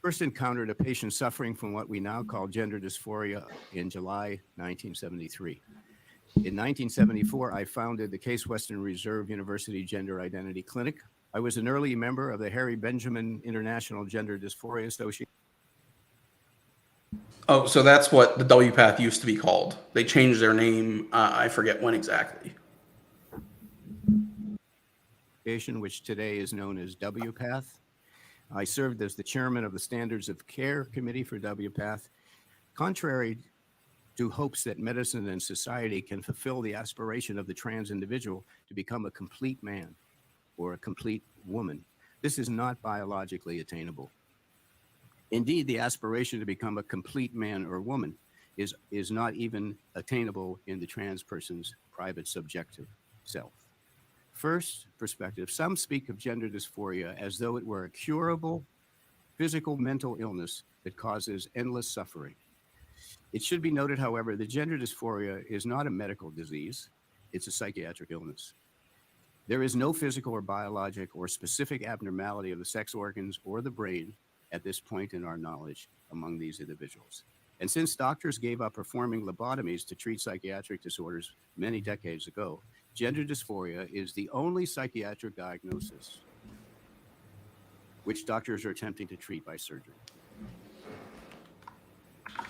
First encountered a patient suffering from what we now call gender dysphoria in July 1973. In 1974, I founded the Case Western Reserve University Gender Identity Clinic. I was an early member of the Harry Benjamin International Gender Dysphoria Association. Oh, so that's what the W path used to be called. They changed their name. I forget when exactly. Which today is known as WPATH. I served as the chairman of the Standards of Care Committee for WPATH. Contrary to hopes that medicine and society can fulfill the aspiration of the trans individual to become a complete man or a complete woman, this is not biologically attainable. Indeed, the aspiration to become a complete man or woman is not even attainable in the trans person's private subjective self. First perspective, some speak of gender dysphoria as though it were a curable physical mental illness that causes endless suffering. It should be noted, however, that gender dysphoria is not a medical disease, it's a psychiatric illness. There is no physical or biologic or specific abnormality of the sex organs or the brain at this point in our knowledge among these individuals. And since doctors gave up performing lobotomies to treat psychiatric disorders many decades ago, gender dysphoria is the only psychiatric diagnosis which doctors are attempting to treat by surgery.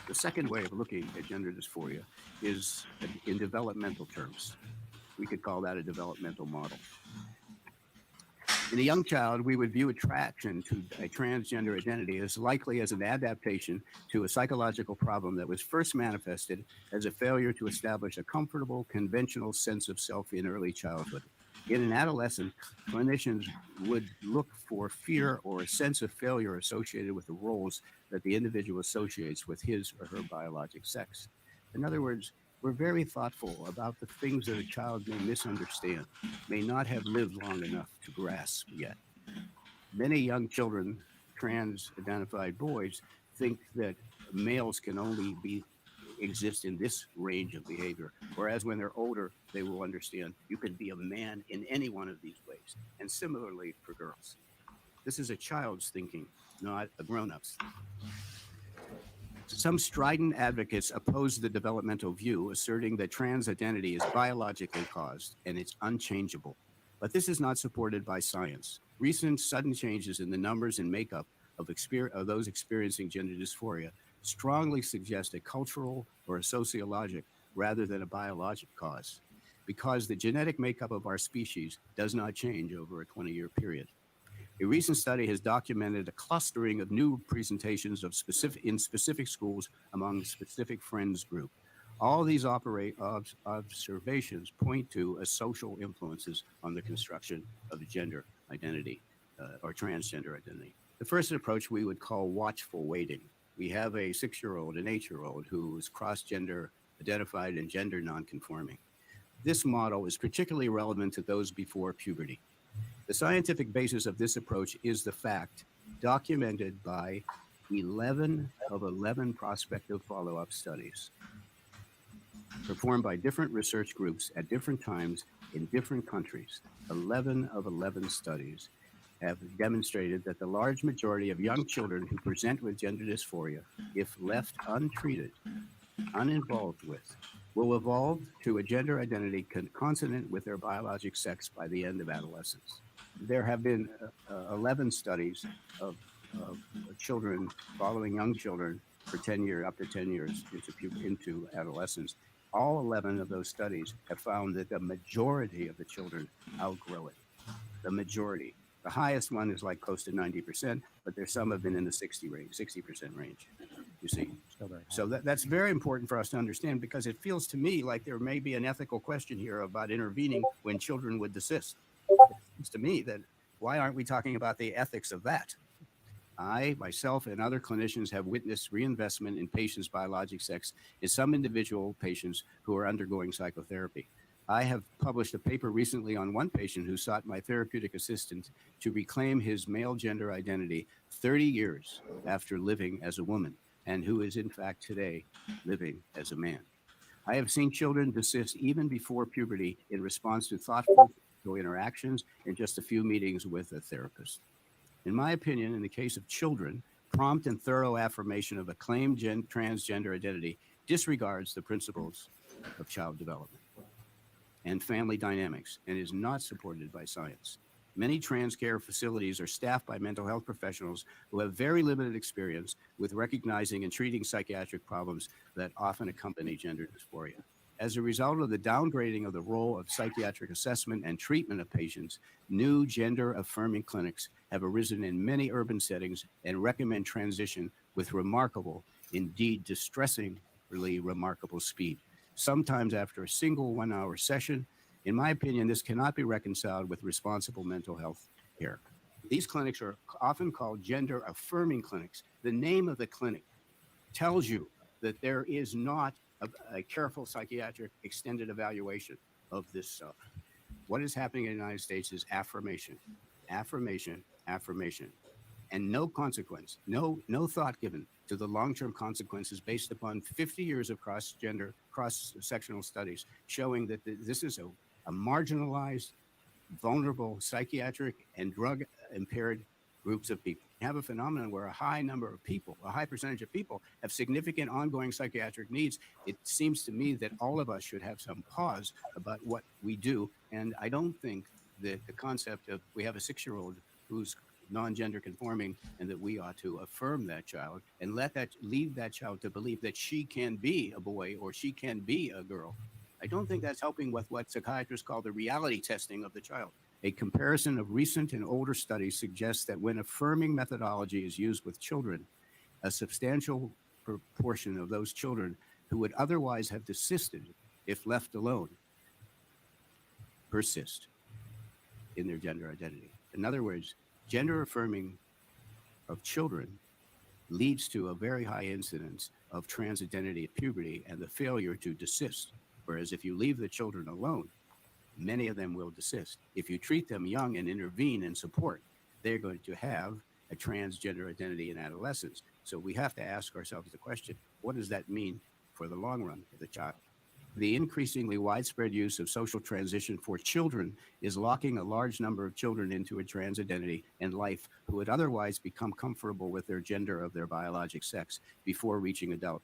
The second way of looking at gender dysphoria is in developmental terms. We could call that a developmental model. In a young child, we would view attraction to a transgender identity as likely as an adaptation to a psychological problem that was first manifested as a failure to establish a comfortable, conventional sense of self in early childhood. In an adolescent, clinicians would look for fear or a sense of failure associated with the roles that the individual associates with his or her biologic sex. In other words, we're very thoughtful about the things that a child may misunderstand, may not have lived long enough to grasp yet. Many young children, trans-identified boys, think that males can only exist in this range of behavior, whereas when they're older, they will understand you can be a man in any one of these ways. And similarly for girls. This is a child's thinking, not a grown-up's. Some strident advocates oppose the developmental view, asserting that trans identity is biologically caused and it's unchangeable. But this is not supported by science. Recent sudden changes in the numbers and makeup of those experiencing gender dysphoria strongly suggest a cultural or a sociologic rather than a biologic cause, because the genetic makeup of our species does not change over a 20-year period. A recent study has documented a clustering of new presentations of in specific schools among specific friends group. All these observations point to social influences on the construction of the gender identity or transgender identity. The first approach we would call watchful waiting. We have a 6-year-old, an 8-year-old who is cross-gender identified and gender nonconforming. This model is particularly relevant to those before puberty. The scientific basis of this approach is the fact documented by 11 of 11 prospective follow-up studies performed by different research groups at different times in different countries. 11 of 11 studies have demonstrated that the large majority of young children who present with gender dysphoria, if left untreated, uninvolved with, will evolve to a gender identity consonant with their biologic sex by the end of adolescence. There have been 11 studies of children following young children for 10 years, up to 10 years into adolescence. All 11 of those studies have found that the majority of the children outgrow it. The majority. The highest one is like close to 90%, but there's some have been in the 60% range, you see. Still very high. So that's very important for us to understand, because it feels to me like there may be an ethical question here about intervening when children would desist. It seems to me that why aren't we talking about the ethics of that? I, myself, and other clinicians have witnessed reinvestment in patients' biologic sex in some individual patients who are undergoing psychotherapy. I have published a paper recently on one patient who sought my therapeutic assistance to reclaim his male gender identity 30 years after living as a woman, and who is in fact today living as a man. I have seen children desist even before puberty in response to thoughtful interactions and just a few meetings with a therapist. In my opinion, in the case of children, prompt and thorough affirmation of a claimed transgender identity disregards the principles of child development and family dynamics and is not supported by science. Many trans care facilities are staffed by mental health professionals who have very limited experience with recognizing and treating psychiatric problems that often accompany gender dysphoria. As a result of the downgrading of the role of psychiatric assessment and treatment of patients, new gender-affirming clinics have arisen in many urban settings and recommend transition with remarkable, indeed distressingly remarkable speed, sometimes after a single 1-hour session. In my opinion, this cannot be reconciled with responsible mental health care. These clinics are often called gender-affirming clinics. The name of the clinic tells you that there is not a careful psychiatric extended evaluation of this stuff. What is happening in the United States is affirmation, affirmation, affirmation, and no consequence, no thought given to the long-term consequences based upon 50 years of cross-gender, cross-sectional studies showing that this is a marginalized, vulnerable, psychiatric and drug-impaired groups of people. You have a phenomenon where a high number of people, a high percentage of people have significant ongoing psychiatric needs. It seems to me that all of us should have some pause about what we do. And I don't think that the concept of we have a 6-year-old who's non-gender conforming and that we ought to affirm that child and lead that child to believe that she can be a boy or she can be a girl. I don't think that's helping with what psychiatrists call the reality testing of the child. A comparison of recent and older studies suggests that when affirming methodology is used with children, a substantial proportion of those children who would otherwise have desisted if left alone persist in their gender identity. In other words, gender affirming of children leads to a very high incidence of trans identity at puberty and the failure to desist. Whereas if you leave the children alone, many of them will desist. If you treat them young and intervene and support, they're going to have a transgender identity in adolescence. So we have to ask ourselves the question, what does that mean for the long run for the child? The increasingly widespread use of social transition for children is locking a large number of children into a trans identity and life who would otherwise become comfortable with their gender of their biologic sex before reaching adulthood.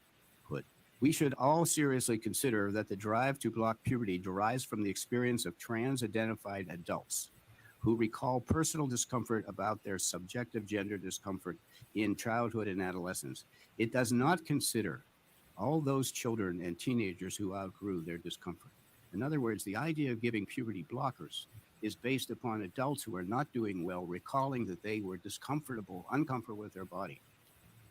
We should all seriously consider that the drive to block puberty derives from the experience of trans-identified adults who recall personal discomfort about their subjective gender discomfort in childhood and adolescence. It does not consider all those children and teenagers who outgrew their discomfort. In other words, the idea of giving puberty blockers is based upon adults who are not doing well, recalling that they were uncomfortable with their body.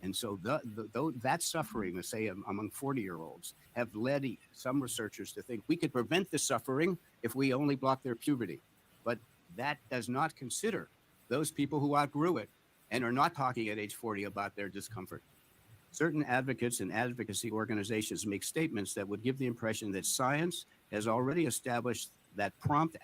And so that suffering, let's say among 40-year-olds, have led some researchers to think we could prevent the suffering if we only block their puberty. But that does not consider those people who outgrew it and are not talking at age 40 about their discomfort. Certain advocates and advocacy organizations make statements that would give the impression that science has already established that prompt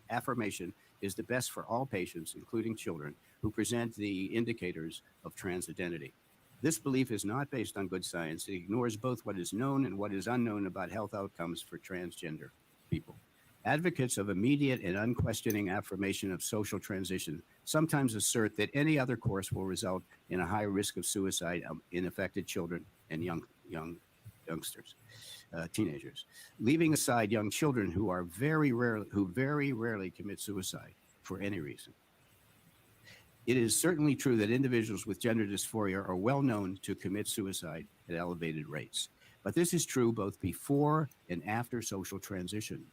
affirmation is the best for all patients, including children, who present the indicators of trans identity. This belief is not based on good science. It ignores both what is known and what is unknown about health outcomes for transgender people. Advocates of immediate and unquestioning affirmation of social transition sometimes assert that any other course will result in a high risk of suicide in affected children and youngsters, teenagers, leaving aside young children who very rarely commit suicide for any reason. It is certainly true that individuals with gender dysphoria are well known to commit suicide at elevated rates, but this is true both before and after social transition.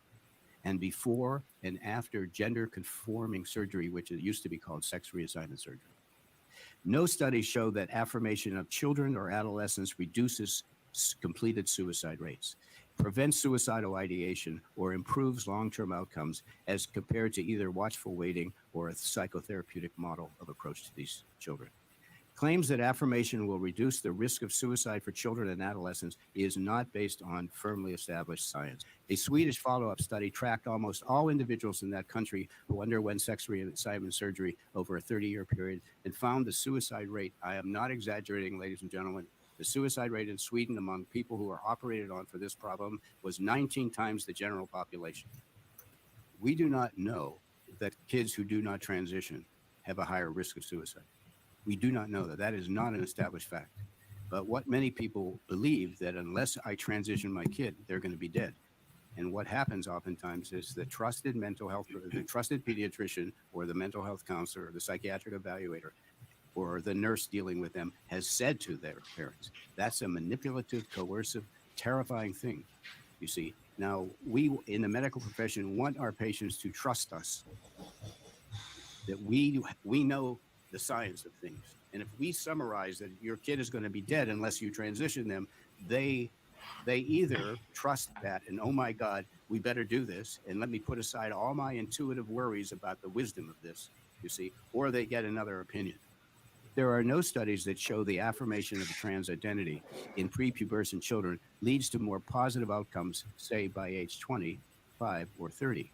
and before and after gender conforming surgery, which it used to be called sex reassignment surgery. No studies show that affirmation of children or adolescents reduces completed suicide rates, prevents suicidal ideation, or improves long-term outcomes as compared to either watchful waiting or a psychotherapeutic model of approach to these children. Claims that affirmation will reduce the risk of suicide for children and adolescents is not based on firmly established science. A Swedish follow-up study tracked almost all individuals in that country who underwent sex reassignment surgery over a 30-year period and found the suicide rate, I am not exaggerating, ladies and gentlemen, the suicide rate in Sweden among people who are operated on for this problem was 19 times the general population. We do not know that kids who do not transition have a higher risk of suicide. We do not know that. That is not an established fact. But what many people believe that unless I transition my kid, they're going to be dead. And what happens oftentimes is the trusted mental health, the trusted pediatrician or the mental health counselor or the psychiatric evaluator or the nurse dealing with them has said to their parents. That's a manipulative, coercive, terrifying thing, you see. Now, we in the medical profession want our patients to trust us, that we know the science of things. And if we summarize that your kid is going to be dead unless you transition them, they either trust that and, oh my God, we better do this, and let me put aside all my intuitive worries about the wisdom of this, you see, or they get another opinion. There are no studies that show the affirmation of a trans identity in prepubescent children leads to more positive outcomes, say by age 25 or 30,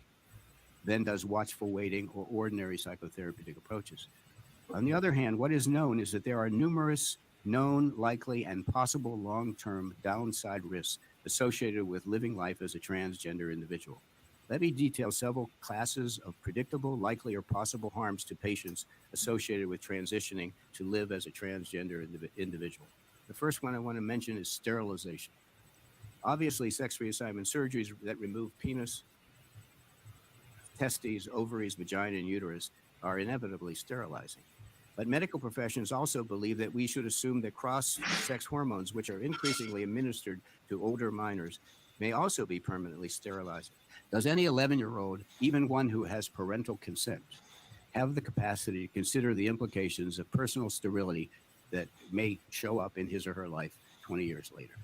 than does watchful waiting or ordinary psychotherapeutic approaches. On the other hand, what is known is that there are numerous known, likely, and possible long-term downside risks associated with living life as a transgender individual. Let me detail several classes of predictable, likely, or possible harms to patients associated with transitioning to live as a transgender individual. The first one I want to mention is sterilization. Obviously, sex reassignment surgeries that remove penis, testes, ovaries, vagina, and uterus are inevitably sterilizing. But medical professions also believe that we should assume that cross-sex hormones, which are increasingly administered to older minors, may also be permanently sterilizing. Does any 11-year-old, even one who has parental consent, have the capacity to consider the implications of personal sterility that may show up in his or her life 20 years later?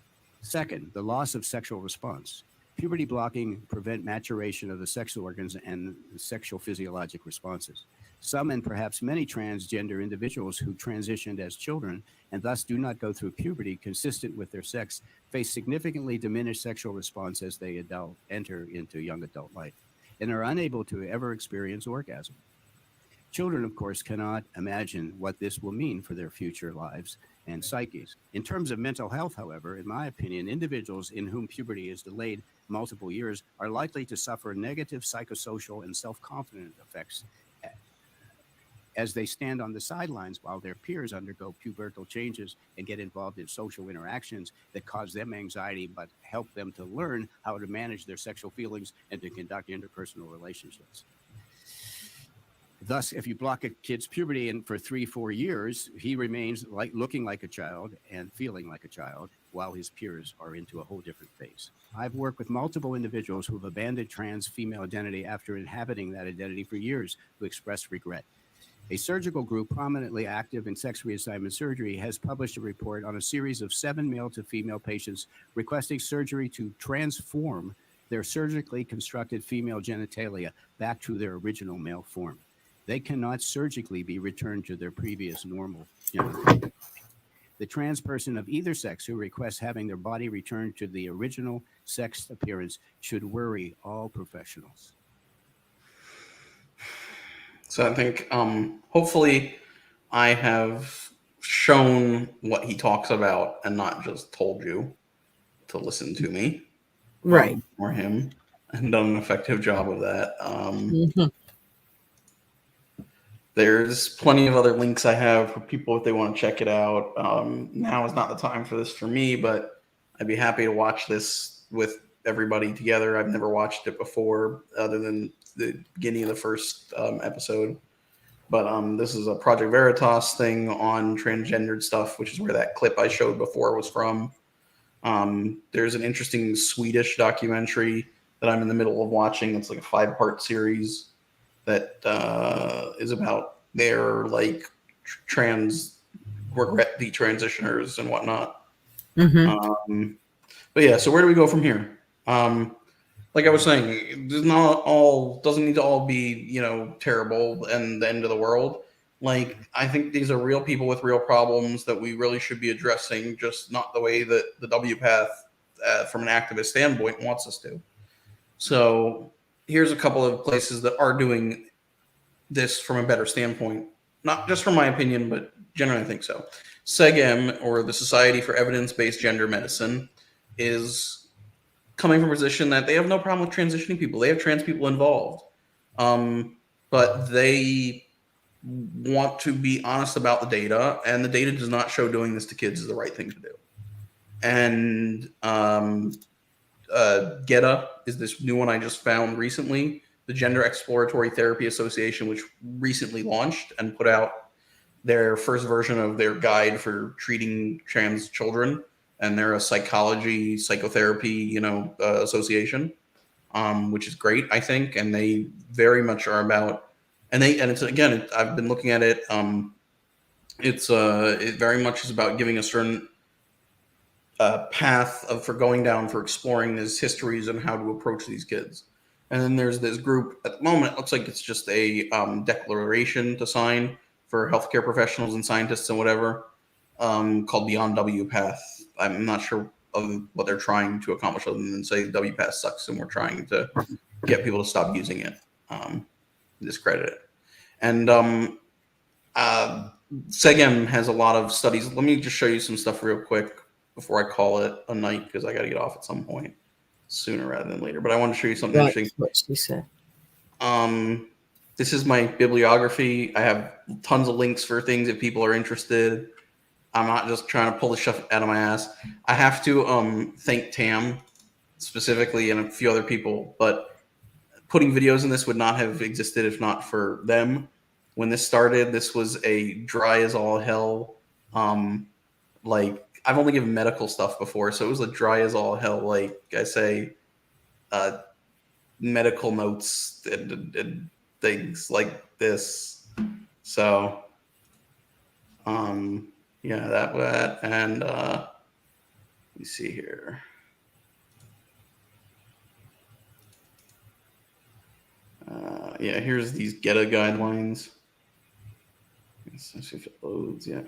Second, the loss of sexual response. Puberty blocking prevent maturation of the sex organs and the sexual physiologic responses. Some and perhaps many transgender individuals who transitioned as children and thus do not go through puberty consistent with their sex face significantly diminished sexual response as they enter into young adult life and are unable to ever experience orgasm. Children, of course, cannot imagine what this will mean for their future lives and psyches. In terms of mental health, however, in my opinion, individuals in whom puberty is delayed multiple years are likely to suffer negative psychosocial and self-confident effects as they stand on the sidelines while their peers undergo pubertal changes and get involved in social interactions that cause them anxiety but help them to learn how to manage their sexual feelings and to conduct interpersonal relationships. Thus, if you block a kid's puberty and for 3-4 years, he remains looking like a child and feeling like a child while his peers are into a whole different phase. I've worked with multiple individuals who have abandoned trans female identity after inhabiting that identity for years who express regret. A surgical group prominently active in sex reassignment surgery has published a report on a series of 7 male to female patients requesting surgery to transform their surgically constructed female genitalia back to their original male form. They cannot surgically be returned to their previous normal genitalia. The trans person of either sex who requests having their body returned to the original sex appearance should worry all professionals. So I think hopefully I have shown what he talks about and not just told you to listen to me. Right. Or him, and done an effective job of that. There's plenty of other links I have for people if they want to check it out. Now is not the time for this for me, but I'd be happy to watch this with everybody together. I've never watched it before other than the beginning of the first episode. But this is a Project Veritas thing on transgendered stuff, which is where that clip I showed before was from. There's an interesting Swedish documentary that I'm in the middle of watching. It's like a 5-part series that is about their like trans regret detransitioners and whatnot. But yeah, so where do we go from here? Like I was saying, doesn't need to all be, terrible and the end of the world. Like, I think these are real people with real problems that we really should be addressing, just not the way that the WPATH, from an activist standpoint, wants us to. So here's a couple of places that are doing this from a better standpoint, not just from my opinion, but generally I think so. SEGM, or the Society for Evidence-Based Gender Medicine, is coming from a position that they have no problem with transitioning people. They have trans people involved. But they want to be honest about the data, and the data does not show doing this to kids is the right thing to do. And GETA is this new one I just found recently, the Gender Exploratory Therapy Association, which recently launched and put out their first version of their guide for treating trans children. And they're a psychotherapy, association, which is great, I think. And they very much are about, I've been looking at it. It very much is about giving a certain path for going down, for exploring these histories and how to approach these kids. And then there's this group at the moment, it looks like it's just a declaration to sign for healthcare professionals and scientists and whatever, called Beyond WPATH. I'm not sure of what they're trying to accomplish other than say WPATH sucks and we're trying to get people to stop using it, discredit it. And SEGM has a lot of studies. Let me just show you some stuff real quick before I call it a night, because I got to get off at some point sooner rather than later. But I want to show you something interesting. What she said. This is my bibliography. I have tons of links for things if people are interested. I'm not just trying to pull the stuff out of my ass. I have to thank Tam specifically and a few other people, but putting videos in this would not have existed if not for them. When this started, this was a dry as all hell. Like, I've only given medical stuff before, so it was a dry as all hell, like I say, medical notes and things like this. So, yeah, that and let me see here. Yeah, here's these GETA guidelines. Let's see if it loads yet.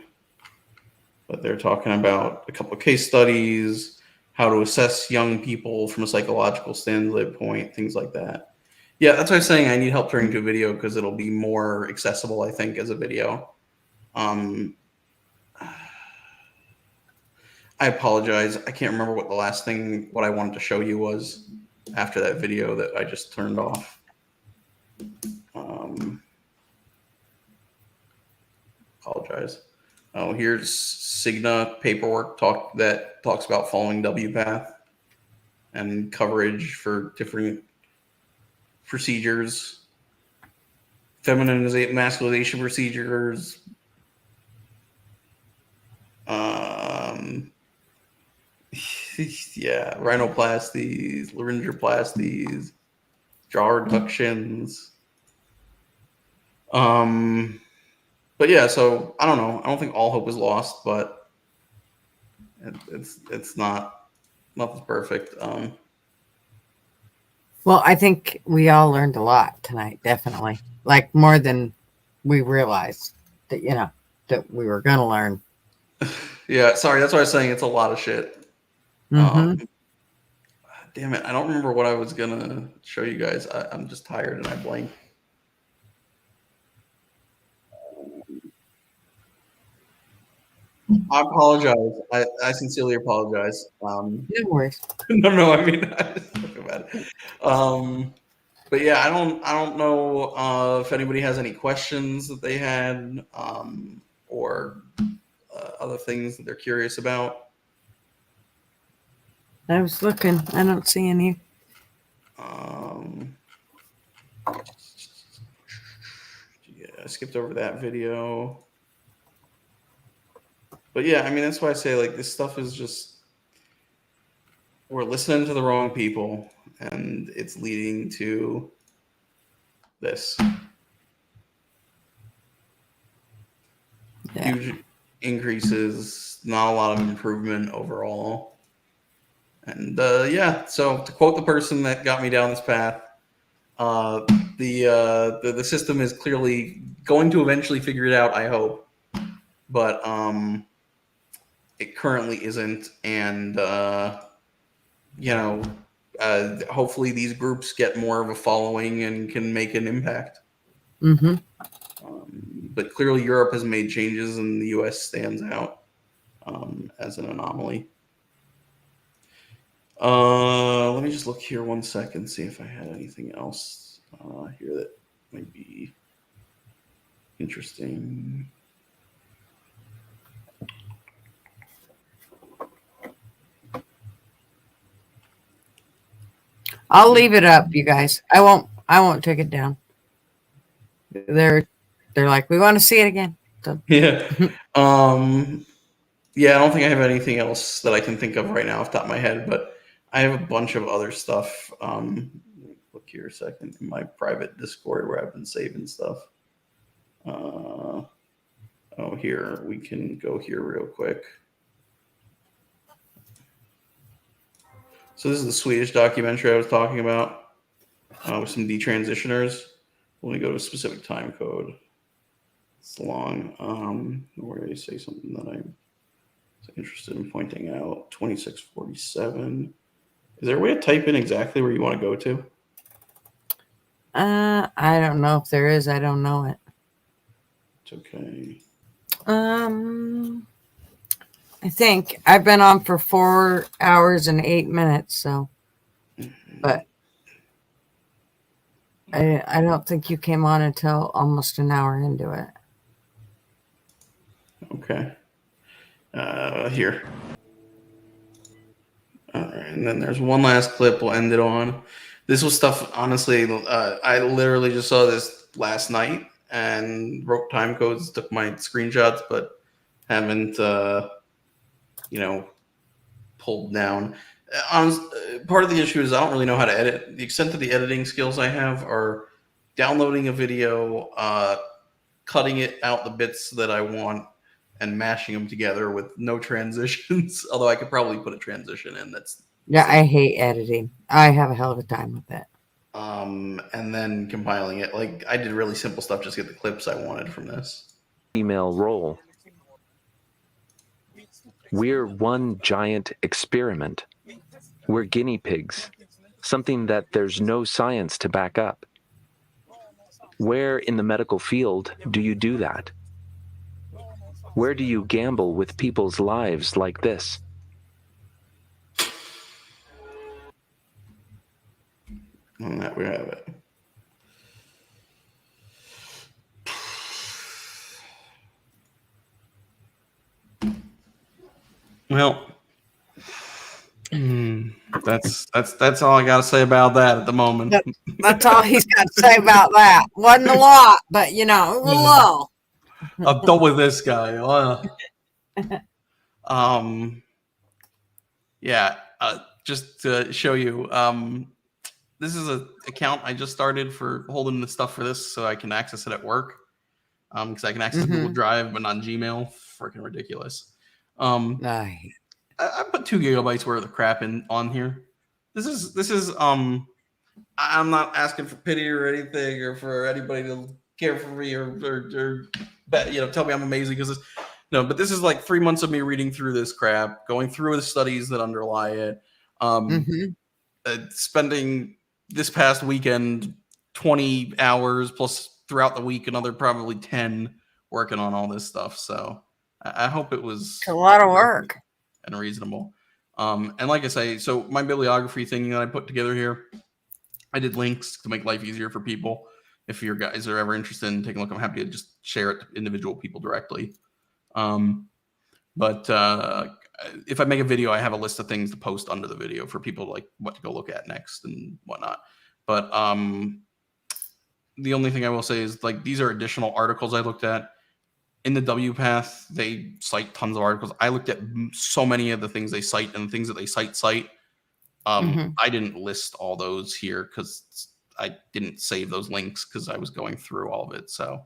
But they're talking about a couple of case studies, how to assess young people from a psychological standpoint, things like that. Yeah, that's why I was saying I need help turning to a video because it'll be more accessible, I think, as a video. I apologize. I can't remember what the last thing, what I wanted to show you was after that video that I just turned off. Apologize. Oh, here's Cigna paperwork that talks about following WPATH and coverage for different procedures, feminization, masculinization procedures, yeah, rhinoplasties, laryngoplasties, jaw reductions. But yeah, so I don't know. I don't think all hope is lost, but it's not, nothing's perfect. Well, I think we all learned a lot tonight, definitely. Like more than we realized that, that we were going to learn. Yeah, sorry. That's why I was saying it's a lot of shit. Mm-hmm. Damn it. I don't remember what I was going to show you guys. I'm just tired and I blanked. I apologize. I sincerely apologize. No worries. No, I mean, I just talk about it. But yeah, I don't know if anybody has any questions that they had, or other things that they're curious about. I was looking. I don't see any. Yeah, I skipped over that video. But yeah, I mean, that's why I say, like, this stuff is just, we're listening to the wrong people, and it's leading to this. Yeah. Huge increases, not a lot of improvement overall. And yeah, so to quote the person that got me down this path, the system is clearly going to eventually figure it out, I hope. But it currently isn't, and hopefully these groups get more of a following and can make an impact. Mm-hmm. But clearly Europe has made changes, and the US stands out as an anomaly. Let me just look here 1 second, see if I had anything else here that might be interesting. I'll leave it up, you guys. I won't take it down. They're like, we want to see it again. So. Yeah. Yeah, I don't think I have anything else that I can think of right now off the top of my head, but I have a bunch of other stuff. Look here a second in my private Discord where I've been saving stuff. Here, we can go here real quick. So this is the Swedish documentary I was talking about with some detransitioners. Let me go to a specific time code. It's long. Where did I say something that I'm interested in pointing out? 2647. Is there a way to type in exactly where you want to go to? I don't know if there is. I don't know it. It's okay. I think I've been on for 4 hours and 8 minutes, so, but I don't think you came on until almost an hour into it. Okay. Here. All right, and then there's one last clip we'll end it on. This was stuff, honestly, I literally just saw this last night and wrote time codes, took my screenshots, but haven't, pulled down. Part of the issue is I don't really know how to edit. The extent of the editing skills I have are downloading a video, cutting it out the bits that I want, and mashing them together with no transitions. Although I could probably put a transition in. Yeah, I hate editing. I have a hell of a time with it. And then compiling it. Like, I did really simple stuff just to get the clips I wanted from this. Female role. We're one giant experiment. We're guinea pigs, something that there's no science to back up. Where in the medical field do you do that? Where do you gamble with people's lives like this? And that we have it. Well, that's all I got to say about that at the moment. That's all he's got to say about that. Wasn't a lot, but it was a little. I'm done with this guy. Just to show you, this is an account I just started for holding the stuff for this, so I can access it at work. Because I can access Google Drive, but not Gmail. Freaking ridiculous. I put 2 gigabytes worth of crap on here. This is I'm not asking for pity or anything, or for anybody to care for me or tell me I'm amazing, because but this is like 3 months of me reading through this crap, going through the studies that underlie it, spending this past weekend 20 hours plus throughout the week another probably 10 working on all this stuff. So I hope it was a lot of work and reasonable. And like I say, so my bibliography thing that I put together here, I did links to make life easier for people. If your guys are ever interested in taking a look, I'm happy to just share it to individual people directly. But if I make a video, I have a list of things to post under the video for people like what to go look at next and whatnot. But the only thing I will say is, like, these are additional articles I looked at. In the WPATH, they cite tons of articles. I looked at so many of the things they cite, and the things that they cite. I didn't list all those here because I didn't save those links because I was going through all of it. So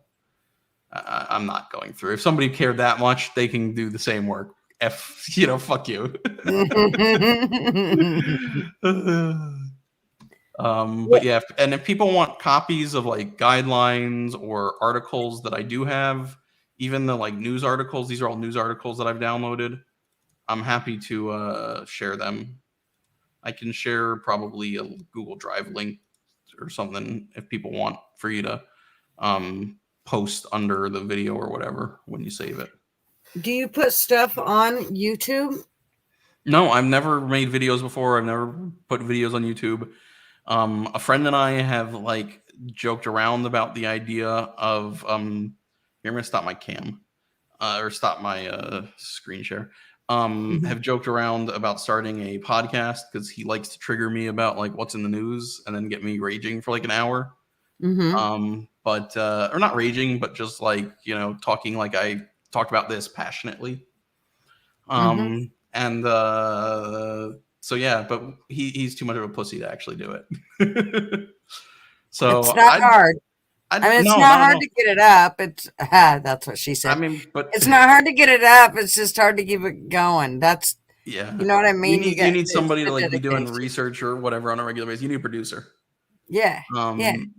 I'm not going through. If somebody cared that much, they can do the same work. Fuck you. But yeah, and if people want copies of like guidelines or articles that I do have, even the like news articles, these are all news articles that I've downloaded. I'm happy to share them. I can share probably a Google Drive link or something if people want for you to post under the video or whatever when you save it. Do you put stuff on YouTube? No, I've never made videos before. I've never put videos on YouTube. A friend and I have like joked around about the idea of here, I'm gonna stop my cam or stop my screen share. Have joked around about starting a podcast because he likes to trigger me about like what's in the news and then get me raging for like an hour. But or not raging, but just like, talking like I talked about this passionately. And so yeah, but he's too much of a pussy to actually do it. So it's not hard. I mean, it's not hard to get it up. It's that's what she said. I mean, but it's not hard to get it up. It's just hard to keep it going. That's you know what I mean. You need somebody to like be doing research or whatever on a regular basis. You need a producer. Yeah.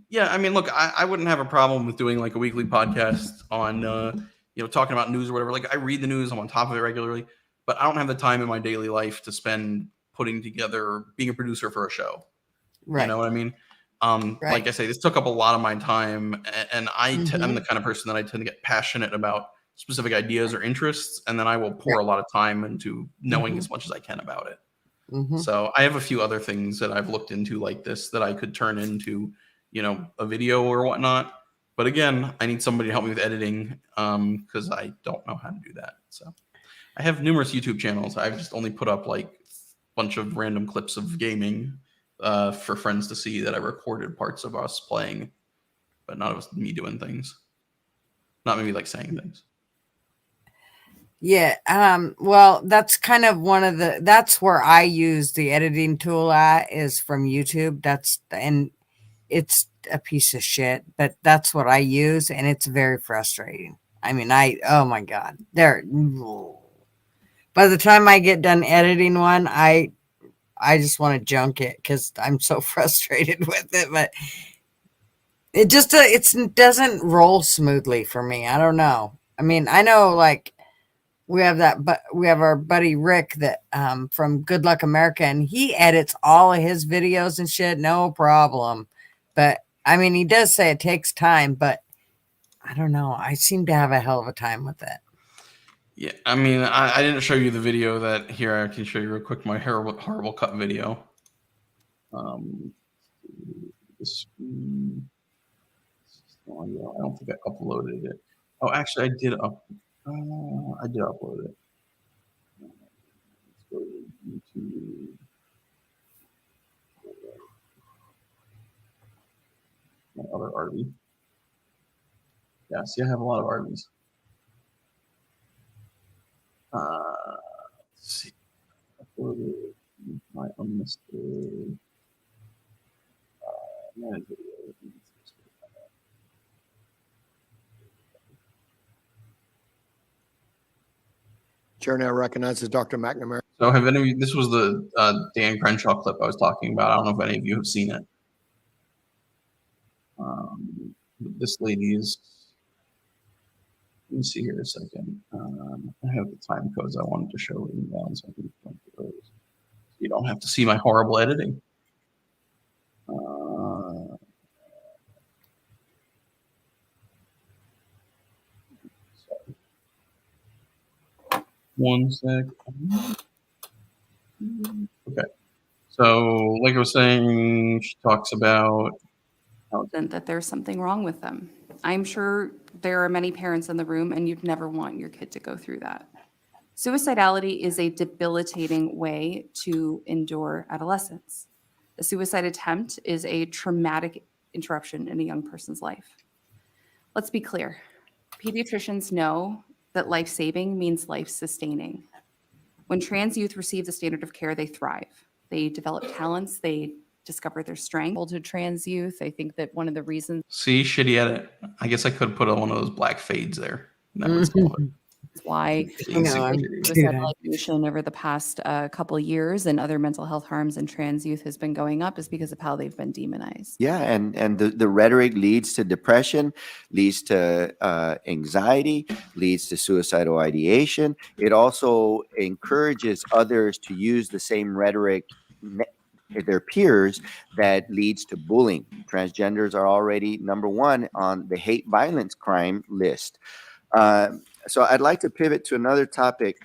Yeah. I mean, look, I wouldn't have a problem with doing like a weekly podcast on talking about news or whatever. Like I read the news, I'm on top of it regularly, but I don't have the time in my daily life to spend putting together being a producer for a show. Right. You know what I mean? Like I say, this took up a lot of my time, and I'm the kind of person that I tend to get passionate about specific ideas or interests, and then I will pour a lot of time into knowing as much as I can about it. So I have a few other things that I've looked into like this that I could turn into, a video or whatnot. But again, I need somebody to help me with editing because I don't know how to do that. So I have numerous YouTube channels. I've just only put up like a bunch of random clips of gaming for friends to see that I recorded parts of us playing, but not of me doing things. Not maybe like saying things. Yeah. Well, that's kind of that's where I use the editing tool at is from YouTube. And it's a piece of shit, but that's what I use. And it's very frustrating. I mean, oh my God, by the time I get done editing one, I just want to junk it because I'm so frustrated with it, but it just, it doesn't roll smoothly for me. I don't know. I mean, I know like we have our buddy Rick that from Good Luck America, and he edits all of his videos and shit, no problem. But I mean, he does say it takes time, but I don't know. I seem to have a hell of a time with it. Yeah, I mean, I didn't show you the video that here. I can show you real quick my horrible cut video. This audio. I don't think I uploaded it. Oh, actually, I did upload it. Let's go to YouTube. My other Arby. Yeah, see, I have a lot of Arby's. Let's see. Uploaded my unlisted managed video. Chair now recognizes Dr. McNamara. So have any of you, this was the Dan Crenshaw clip I was talking about. I don't know if any of you have seen it. This lady is, let me see here a second. I have the time codes I wanted to show written down so I can point to those. You don't have to see my horrible editing. One sec. Okay. So, like I was saying, she talks about that there's something wrong with them. I'm sure there are many parents in the room, and you'd never want your kid to go through that. Suicidality is a debilitating way to endure adolescence. A suicide attempt is a traumatic interruption in a young person's life. Let's be clear. Pediatricians know that life-saving means life-sustaining. When trans youth receive the standard of care, they thrive. They develop talents. They discover their strength. To trans youth, I think that one of the reasons See, shitty edit. I guess I could put one of those black fades there. That would solve it. why suicidal ideation over the past couple of years and other mental health harms in trans youth has been going up is because of how they've been demonized. Yeah, and the rhetoric leads to depression, leads to anxiety, leads to suicidal ideation. It also encourages others to use the same rhetoric, their peers, that leads to bullying. Transgenders are already number one on the hate violence crime list. So I'd like to pivot to another topic.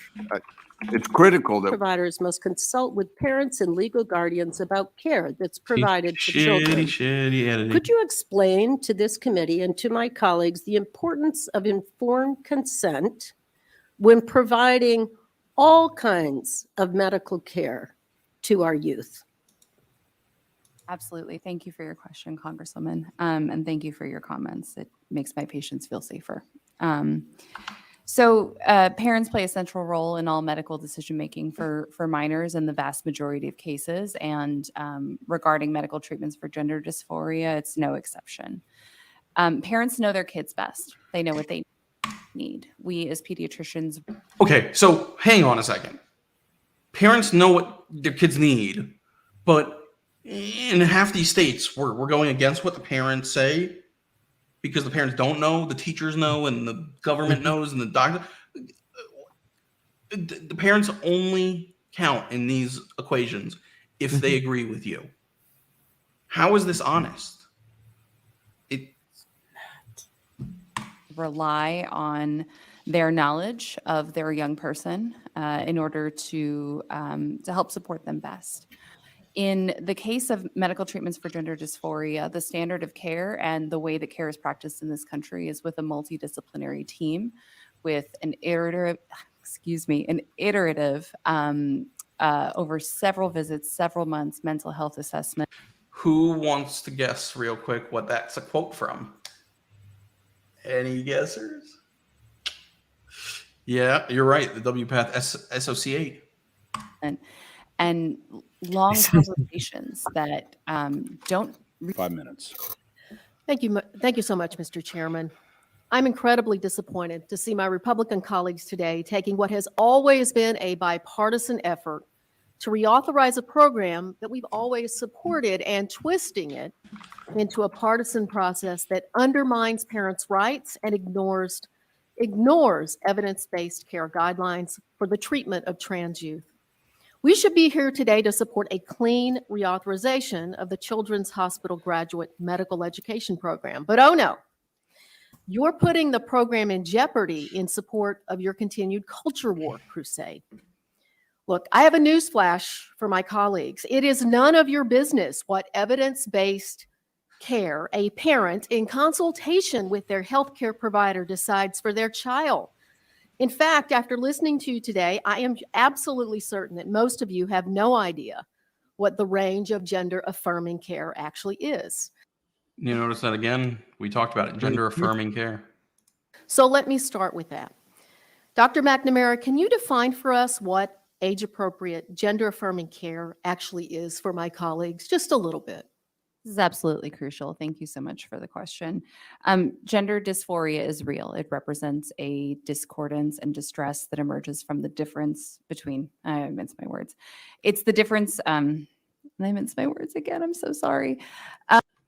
It's critical that providers must consult with parents and legal guardians about care that's provided to children. Shitty editing. Could you explain to this committee and to my colleagues the importance of informed consent when providing all kinds of medical care to our youth? Absolutely. Thank you for your question, Congresswoman. And thank you for your comments. It makes my patients feel safer. So parents play a central role in all medical decision-making for minors in the vast majority of cases. And regarding medical treatments for gender dysphoria, it's no exception. Parents know their kids best. They know what they need. We as pediatricians. Okay, so hang on a second. Parents know what their kids need, but in half these states, we're going against what the parents say because the parents don't know, the teachers know, and the government knows, and the doctor. The parents only count in these equations if they agree with you. How is this honest? Rely on their knowledge of their young person in order to help support them best. In the case of medical treatments for gender dysphoria, the standard of care and the way that care is practiced in this country is with a multidisciplinary team with an iterative over several visits, several months, mental health assessment. Who wants to guess real quick what that's a quote from? Any guessers? Yeah, you're right. The WPATH SOC8. And long conversations that don't. 5 minutes. Thank you so much, Mr. Chairman. I'm incredibly disappointed to see my Republican colleagues today taking what has always been a bipartisan effort to reauthorize a program that we've always supported and twisting it into a partisan process that undermines parents' rights and ignores evidence-based care guidelines for the treatment of trans youth. We should be here today to support a clean reauthorization of the Children's Hospital Graduate Medical Education Program. But oh no, you're putting the program in jeopardy in support of your continued culture war crusade. Look, I have a newsflash for my colleagues. It is none of your business what evidence-based care a parent in consultation with their healthcare provider decides for their child. In fact, after listening to you today, I am absolutely certain that most of you have no idea what the range of gender-affirming care actually is. You notice that again? We talked about it, gender-affirming care. So let me start with that. Dr. McNamara, can you define for us what age-appropriate, gender-affirming care actually is for my colleagues? Just a little bit. This is absolutely crucial. Thank you so much for the question. Gender dysphoria is real. It represents a discordance and distress that emerges from the difference between, I mince my words. It's the difference, I mince my words again, I'm so sorry.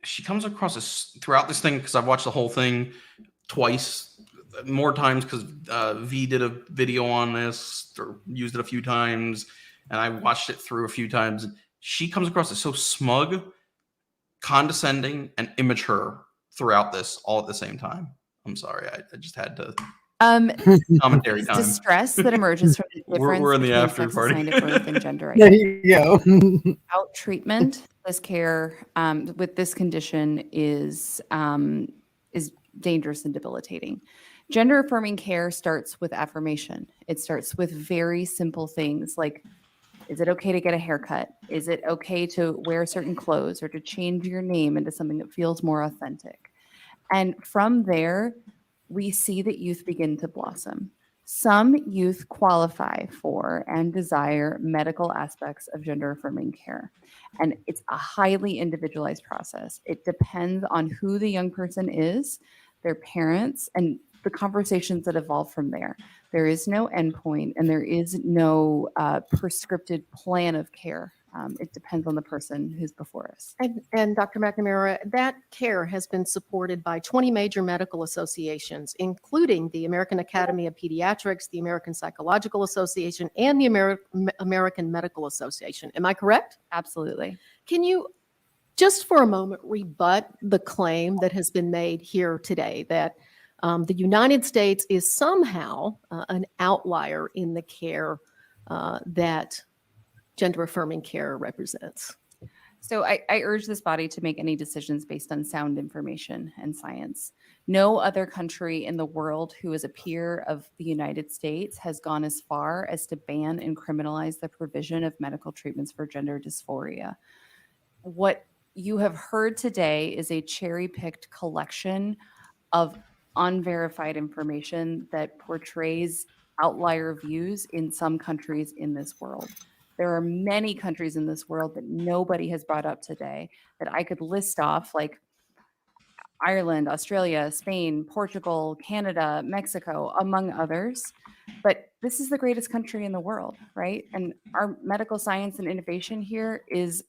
She comes across this throughout this thing because I've watched the whole thing twice, more times because V did a video on this or used it a few times, and I watched it through a few times. She comes across as so smug, condescending, and immature throughout this all at the same time. I'm sorry, I just had to. Commentary time. Distress that emerges from the difference We're in the between after sex party. assigned at birth and gender There identity. you go. Without treatment, this care with this condition is dangerous and debilitating. Gender affirming care starts with affirmation. It starts with very simple things like, is it okay to get a haircut? Is it okay to wear certain clothes or to change your name into something that feels more authentic? And from there, we see that youth begin to blossom. Some youth qualify for and desire medical aspects of gender affirming care. And it's a highly individualized process. It depends on who the young person is, their parents, and the conversations that evolve from there. There is no endpoint and there is no prescripted plan of care. It depends on the person who's before us. And Dr. McNamara, that care has been supported by 20 major medical associations, including the American Academy of Pediatrics, the American Psychological Association, and the American Medical Association. Am I correct? Absolutely. Can you, just for a moment, rebut the claim that has been made here today that the United States is somehow an outlier in the care that gender affirming care represents? So I urge this body to make any decisions based on sound information and science. No other country in the world who is a peer of the United States has gone as far as to ban and criminalize the provision of medical treatments for gender dysphoria. What you have heard today is a cherry-picked collection of unverified information that portrays outlier views in some countries in this world. There are many countries in this world that nobody has brought up today that I could list off, like Ireland, Australia, Spain, Portugal, Canada, Mexico, among others. But this is the greatest country in the world, right? And our medical science and innovation here is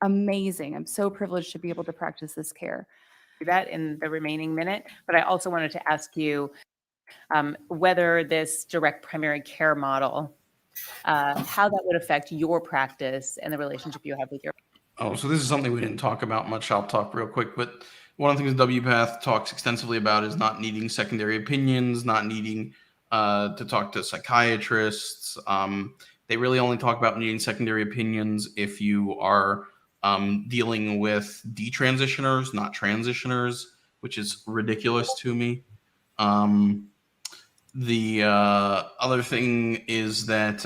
amazing. I'm so privileged to be able to practice this care. That in the remaining minute, but I also wanted to ask you whether this direct primary care model, how that would affect your practice and the relationship you have with your. Oh, so this is something we didn't talk about much. I'll talk real quick, but one of the things WPATH talks extensively about is not needing secondary opinions, not needing to talk to psychiatrists. They really only talk about needing secondary opinions if you are dealing with detransitioners, not transitioners, which is ridiculous to me. The other thing is that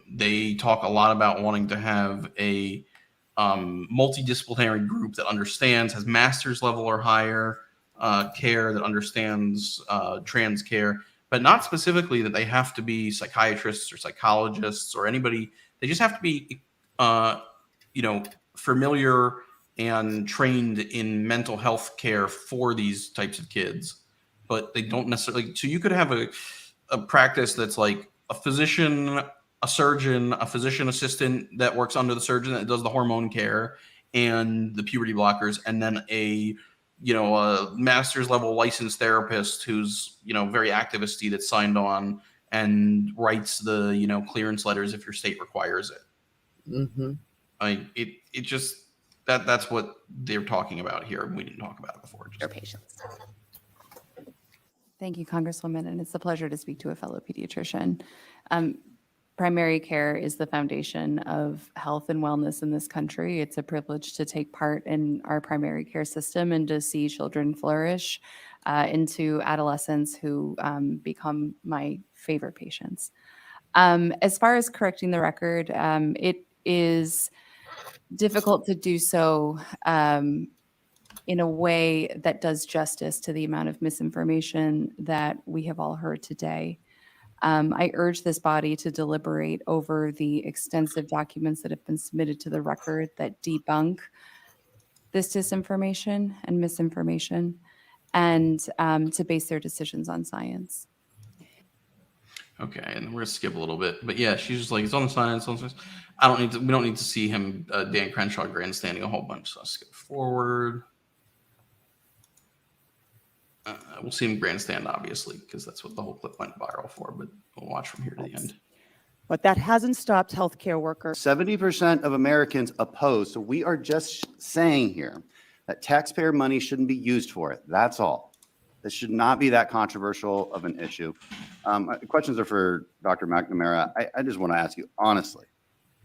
they talk a lot about wanting to have a multidisciplinary group that understands, has master's level or higher care, that understands trans care, but not specifically that they have to be psychiatrists or psychologists or anybody. They just have to be, familiar and trained in mental health care for these types of kids, but they don't necessarily. So you could have a practice that's like a physician, a surgeon, a physician assistant that works under the surgeon that does the hormone care and the puberty blockers, and then a master's level licensed therapist who's very activisty that's signed on and writes the clearance letters if your state requires it. Mm-hmm. It just that's what they're talking about here. We didn't talk about it before. Your patients. Thank you, Congresswoman, and it's a pleasure to speak to a fellow pediatrician. Primary care is the foundation of health and wellness in this country. It's a privilege to take part in our primary care system and to see children flourish into adolescents who become my favorite patients. As far as correcting the record, it is difficult to do so in a way that does justice to the amount of misinformation that we have all heard today. I urge this body to deliberate over the extensive documents that have been submitted to the record that debunk this disinformation and misinformation, and to base their decisions on science. Okay, and we're gonna skip a little bit, but yeah, she's just like, it's on the science. We don't need to see him, Dan Crenshaw grandstanding a whole bunch. So I'll skip forward. We'll see him grandstand, obviously, because that's what the whole clip went viral for. But we'll watch from here to the end. But that hasn't stopped healthcare workers. 70% of Americans oppose. So we are just saying here that taxpayer money shouldn't be used for it. That's all. This should not be that controversial of an issue. Questions are for Dr. McNamara. I just want to ask you, honestly,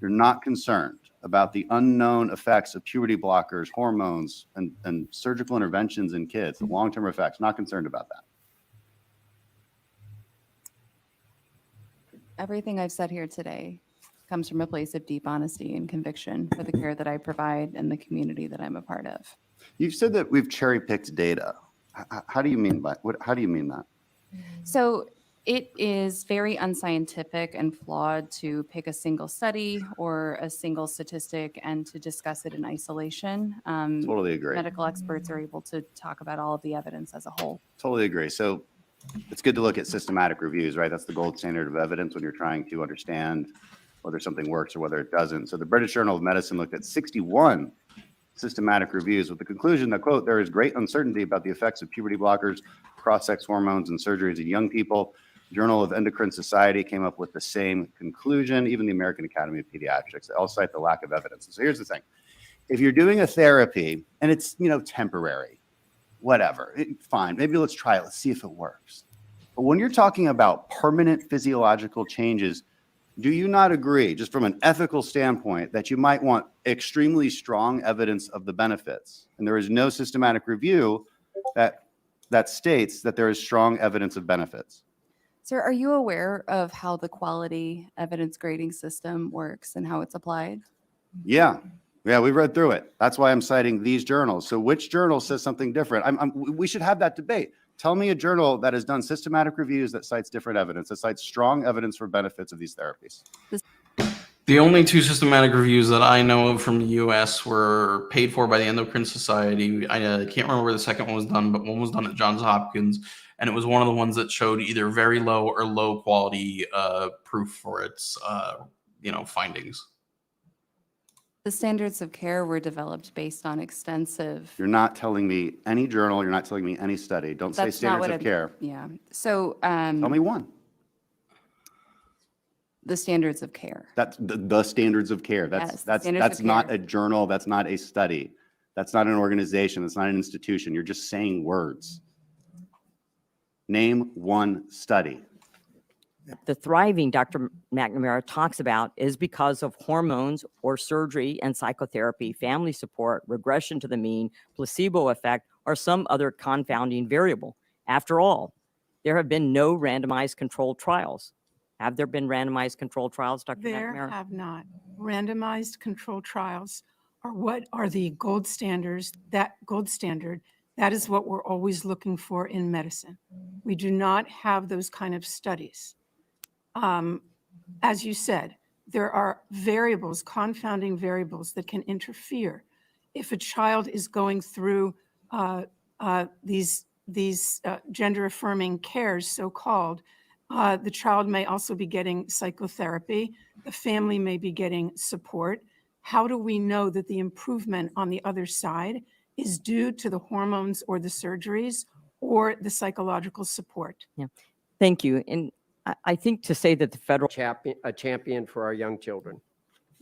you're not concerned about the unknown effects of puberty blockers, hormones, and surgical interventions in kids, the long-term effects, not concerned about that? Everything I've said here today comes from a place of deep honesty and conviction for the care that I provide and the community that I'm a part of. You've said that we've cherry-picked data. How do you mean by what? How do you mean that? So It is very unscientific and flawed to pick a single study or a single statistic and to discuss it in isolation. Totally agree. Medical experts are able to talk about all of the evidence as a whole. Totally agree. So it's good to look at systematic reviews, right? That's the gold standard of evidence when you're trying to understand whether something works or whether it doesn't. So the British Journal of Medicine looked at 61 systematic reviews with the conclusion that, quote, there is great uncertainty about the effects of puberty blockers, cross-sex hormones, and surgeries in young people. Journal of Endocrine Society came up with the same conclusion, even the American Academy of Pediatrics. They all cite the lack of evidence. So here's the thing. If you're doing a therapy and it's, temporary, whatever, fine, maybe let's try it. Let's see if it works. But when you're talking about permanent physiological changes, do you not agree, just from an ethical standpoint, that you might want extremely strong evidence of the benefits? And there is no systematic review that states that there is strong evidence of benefits. Sir, are you aware of how the quality evidence grading system works and how it's applied? Yeah, we read through it. That's why I'm citing these journals. So which journal says something different? We should have that debate. Tell me a journal that has done systematic reviews that cites different evidence, that cites strong evidence for benefits of these therapies. The only two systematic reviews that I know of from the U.S. were paid for by the Endocrine Society. I can't remember where the second one was done, but one was done at Johns Hopkins, and it was one of the ones that showed either very low or low quality proof for its, findings. The standards of care were developed based on extensive. You're not telling me any journal. You're not telling me any study. Don't say That's not standards what of care. Yeah. So. Tell me one. The standards of care. That's the standards of care. Yes, That's standards of not care. a journal. That's not a study. That's not an organization. That's not an institution. You're just saying words. Name one study. The thriving Dr. McNamara talks about is because of hormones or surgery and psychotherapy, family support, regression to the mean, placebo effect, or some other confounding variable. After all, there have been no randomized controlled trials. Have there been randomized controlled trials, Dr. There McNamara? have not. Randomized controlled trials are what are the gold standards, that gold standard. That is what we're always looking for in medicine. We do not have those kind of studies. As you said, there are variables, confounding variables that can interfere. If a child is going through these gender affirming cares, so-called, the child may also be getting psychotherapy. The family may be getting support. How do we know that the improvement on the other side is due to the hormones or the surgeries or the psychological support? Yeah. Thank you. And I think to say that the federal A champion for our young children.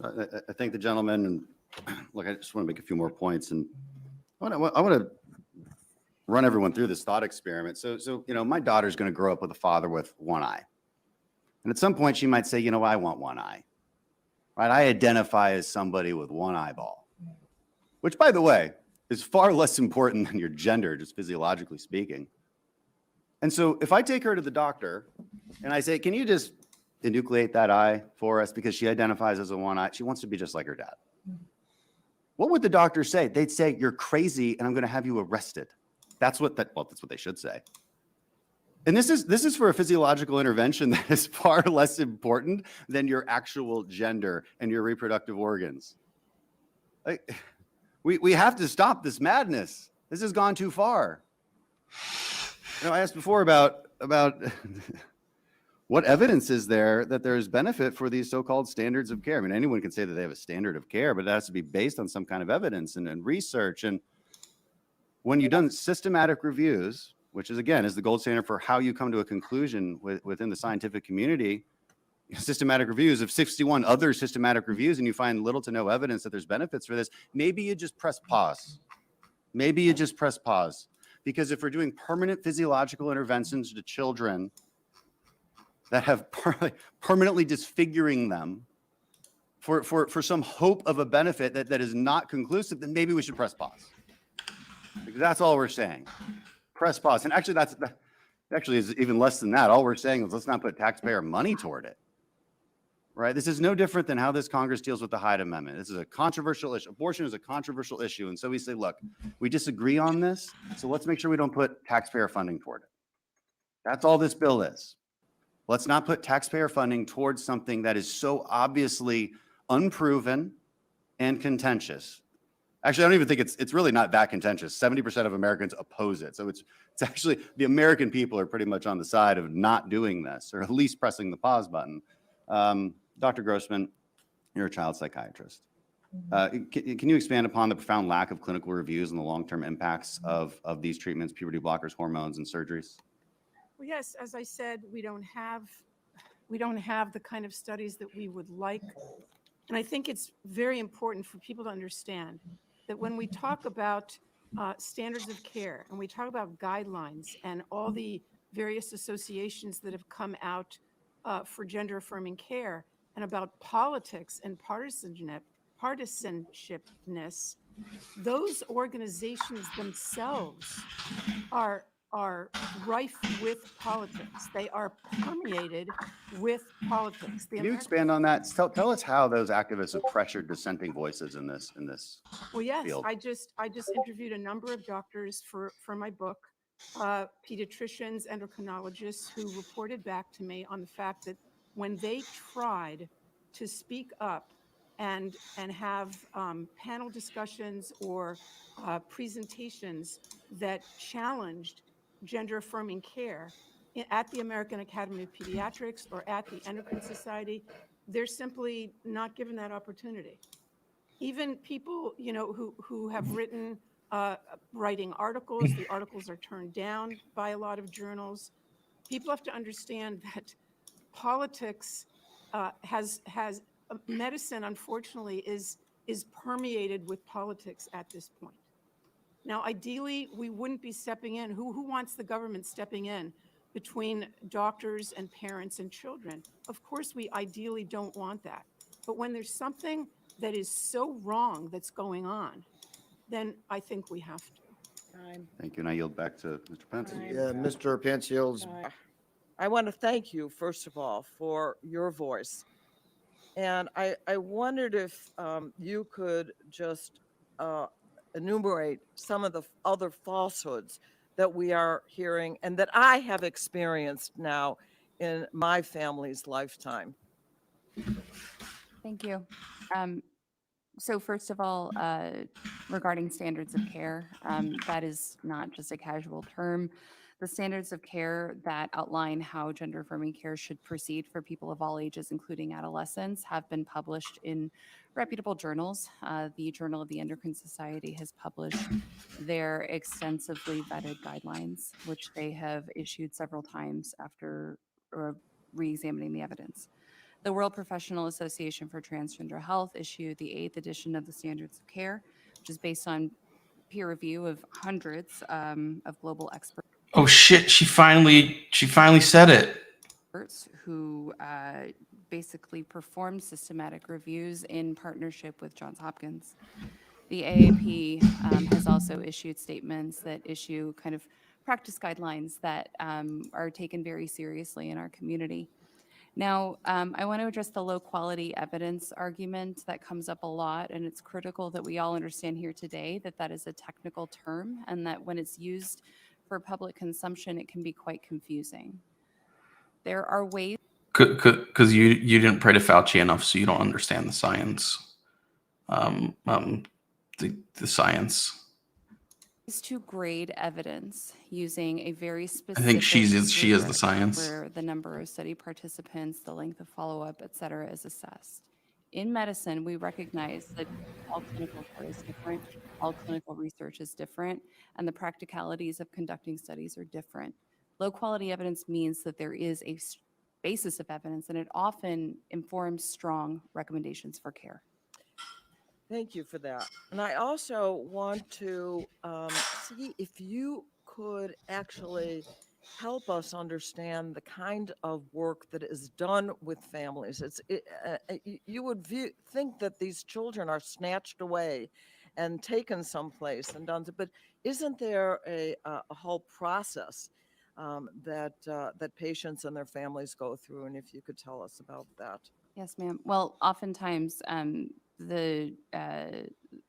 I thank the gentleman, and look, I just want to make a few more points, and I want to run everyone through this thought experiment. So my daughter's going to grow up with a father with one eye, and at some point she might say, I want one eye, right? I identify as somebody with one eyeball, which, by the way, is far less important than your gender, just physiologically speaking. And so if I take her to the doctor and I say, can you just enucleate that eye for us because she identifies as a one eye, she wants to be just like her dad. What would the doctor say? They'd say, you're crazy and I'm going to have you arrested. That's what they should say. And this is for a physiological intervention that is far less important than your actual gender and your reproductive organs. We have to stop this madness. This has gone too far. I asked before about what evidence is there that there's benefit for these so-called standards of care. I mean, anyone can say that they have a standard of care, but it has to be based on some kind of evidence and research. And when you've done systematic reviews, which is the gold standard for how you come to a conclusion within the scientific community, systematic reviews of 61 other systematic reviews, and you find little to no evidence that there's benefits for this, maybe you just press pause. Because if we're doing permanent physiological interventions to children that have permanently disfiguring them for some hope of a benefit that is not conclusive, then maybe we should press pause. Because that's all we're saying. Press pause. And actually, that is even less than that. All we're saying is let's not put taxpayer money toward it. Right? This is no different than how this Congress deals with the Hyde Amendment. This is a controversial issue. Abortion is a controversial issue. And so we say, look, we disagree on this, so let's make sure we don't put taxpayer funding toward it. That's all this bill is. Let's not put taxpayer funding towards something that is so obviously unproven and contentious. Actually, I don't even think it's really not that contentious. 70% of Americans oppose it. So it's actually the American people are pretty much on the side of not doing this, or at least pressing the pause button. Dr. Grossman, you're a child psychiatrist. Can you expand upon the profound lack of clinical reviews and the long-term impacts of these treatments, puberty blockers, hormones, and surgeries? Well, yes, as I said, we don't have the kind of studies that we would like. And I think it's very important for people to understand that when we talk about standards of care and we talk about guidelines and all the various associations that have come out for gender affirming care and about politics and partisanshipness, those organizations themselves are rife with politics. They are permeated with politics. Can you expand on that? Tell us how those activists have pressured dissenting voices in this Well, yes, field. I just interviewed a number of doctors for my book, pediatricians, endocrinologists, who reported back to me on the fact that when they tried to speak up and have panel discussions or presentations that challenged gender affirming care at the American Academy of Pediatrics or at the Endocrine Society, they're simply not given that opportunity. Even people, who have writing articles, the articles are turned down by a lot of journals. People have to understand that politics medicine, unfortunately, is permeated with politics at this point. Now, ideally, we wouldn't be stepping in. Who wants the government stepping in between doctors and parents and children? Of course, we ideally don't want that. But when there's something that is so wrong that's going on, then I think we have to. Thank you. And I yield back to Mr. Pence. Yeah, Mr. Pence yields. I want to thank you, first of all, for your voice. And I wondered if you could just enumerate some of the other falsehoods that we are hearing and that I have experienced now in my family's lifetime. Thank you. So first of all, regarding standards of care, that is not just a casual term. The standards of care that outline how gender affirming care should proceed for people of all ages, including adolescents, have been published in reputable journals. The Journal of the Endocrine Society has published their extensively vetted guidelines, which they have issued several times after re-examining the evidence. The World Professional Association for Transgender Health issued the 8th edition of the Standards of Care, which is based on peer review of hundreds of global experts. Oh shit! She finally said it. Who basically performed systematic reviews in partnership with Johns Hopkins. The AAP has also issued statements that issue kind of practice guidelines that are taken very seriously in our community. Now, I want to address the low quality evidence argument that comes up a lot, and it's critical that we all understand here today that that is a technical term and that when it's used for public consumption, it can be quite confusing. There are ways. Because you didn't pray to Fauci enough, so you don't understand the science. The science. To grade evidence using a very specific. I think she is the rubric science. Where the number of study participants, the length of follow-up, et cetera, is assessed. In medicine, we recognize that all clinical care is different, all clinical research is different, and the practicalities of conducting studies are different. Low quality evidence means that there is a basis of evidence, and it often informs strong recommendations for care. Thank you for that. And I also want to see if you could actually help us understand the kind of work that is done with families. You would think that these children are snatched away and taken someplace and done, but isn't there a whole process that patients and their families go through? And if you could tell us about that. Yes, ma'am. Well, oftentimes the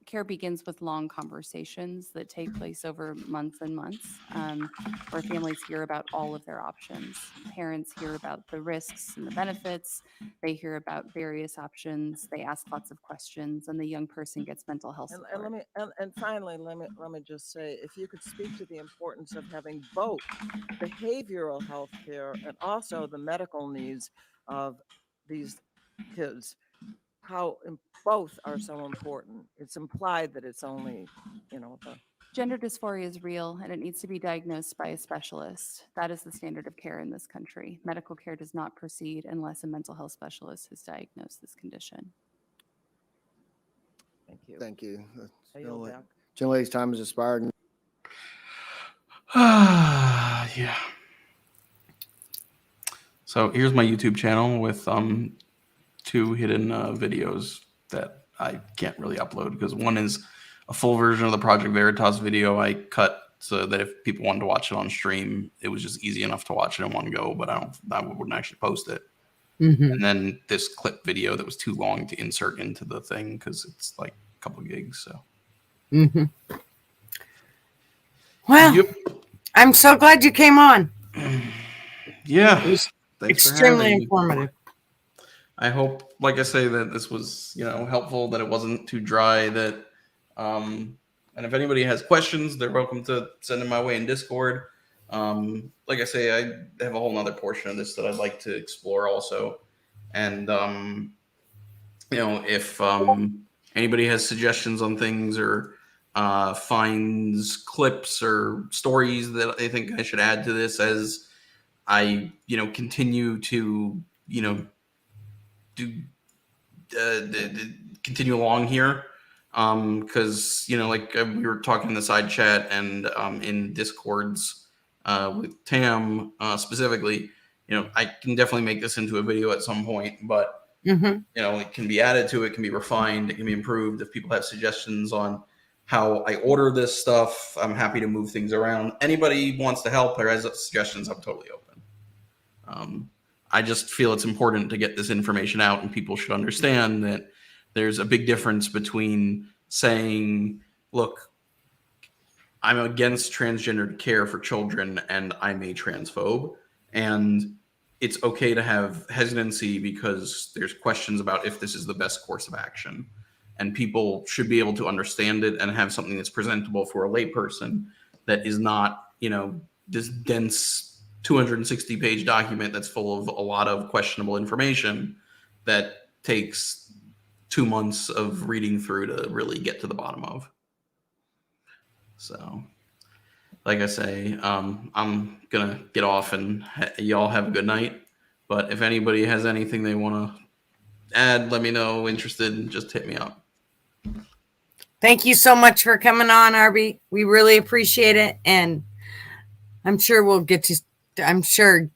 care begins with long conversations that take place over months and months, where families hear about all of their options. Parents hear about the risks and the benefits. They hear about various options. They ask lots of questions, and the young person gets mental health And, support. and finally, let me just say, if you could speak to the importance of having both behavioral health care and also the medical needs of these kids, how both are so important. It's implied that it's only, the Gender dysphoria is real and it needs to be diagnosed by a specialist. That is the standard of care in this country. Medical care does not proceed unless a mental health specialist has diagnosed this condition. Thank you. Thank you. I yield back. Gentlelady's time has expired. Yeah. So here's my YouTube channel with 2 hidden videos that I can't really upload because one is a full version of the Project Veritas video I cut so that if people wanted to watch it on stream, it was just easy enough to watch it in one go, but I wouldn't actually post it. Mhm. And then this clip video that was too long to insert into the thing because it's like a couple gigs. So Mhm. Well, I'm so glad you came on. yeah, It was thanks for extremely having me. informative. I hope, like I say, that this was, helpful, that it wasn't too dry, that, and if anybody has questions, they're welcome to send them my way in Discord. Like I say, I have a whole nother portion of this that I'd like to explore also. And, if anybody has suggestions on things or finds clips or stories that they think I should add to this as I, continue to, continue along here, because like we were talking in the side chat and in Discords with Tam specifically, I can definitely make this into a video at some point, but it can be added to, it can be refined, it can be improved. If people have suggestions on how I order this stuff, I'm happy to move things around. Anybody wants to help or has suggestions, I'm totally open. I just feel it's important to get this information out, and people should understand that there's a big difference between saying, look, I'm against transgendered care for children and I'm a transphobe, and it's okay to have hesitancy because there's questions about if this is the best course of action. And people should be able to understand it and have something that's presentable for a layperson that is not, this dense 260-page document that's full of a lot of questionable information that takes 2 months of reading through to really get to the bottom of. So, like I say, I'm gonna get off and y'all have a good night. But if anybody has anything they want to add, let me know. Interested, just hit me up. Thank you so much for coming on, Arby. We really appreciate it, and I'm sure we'll get to. I'm sure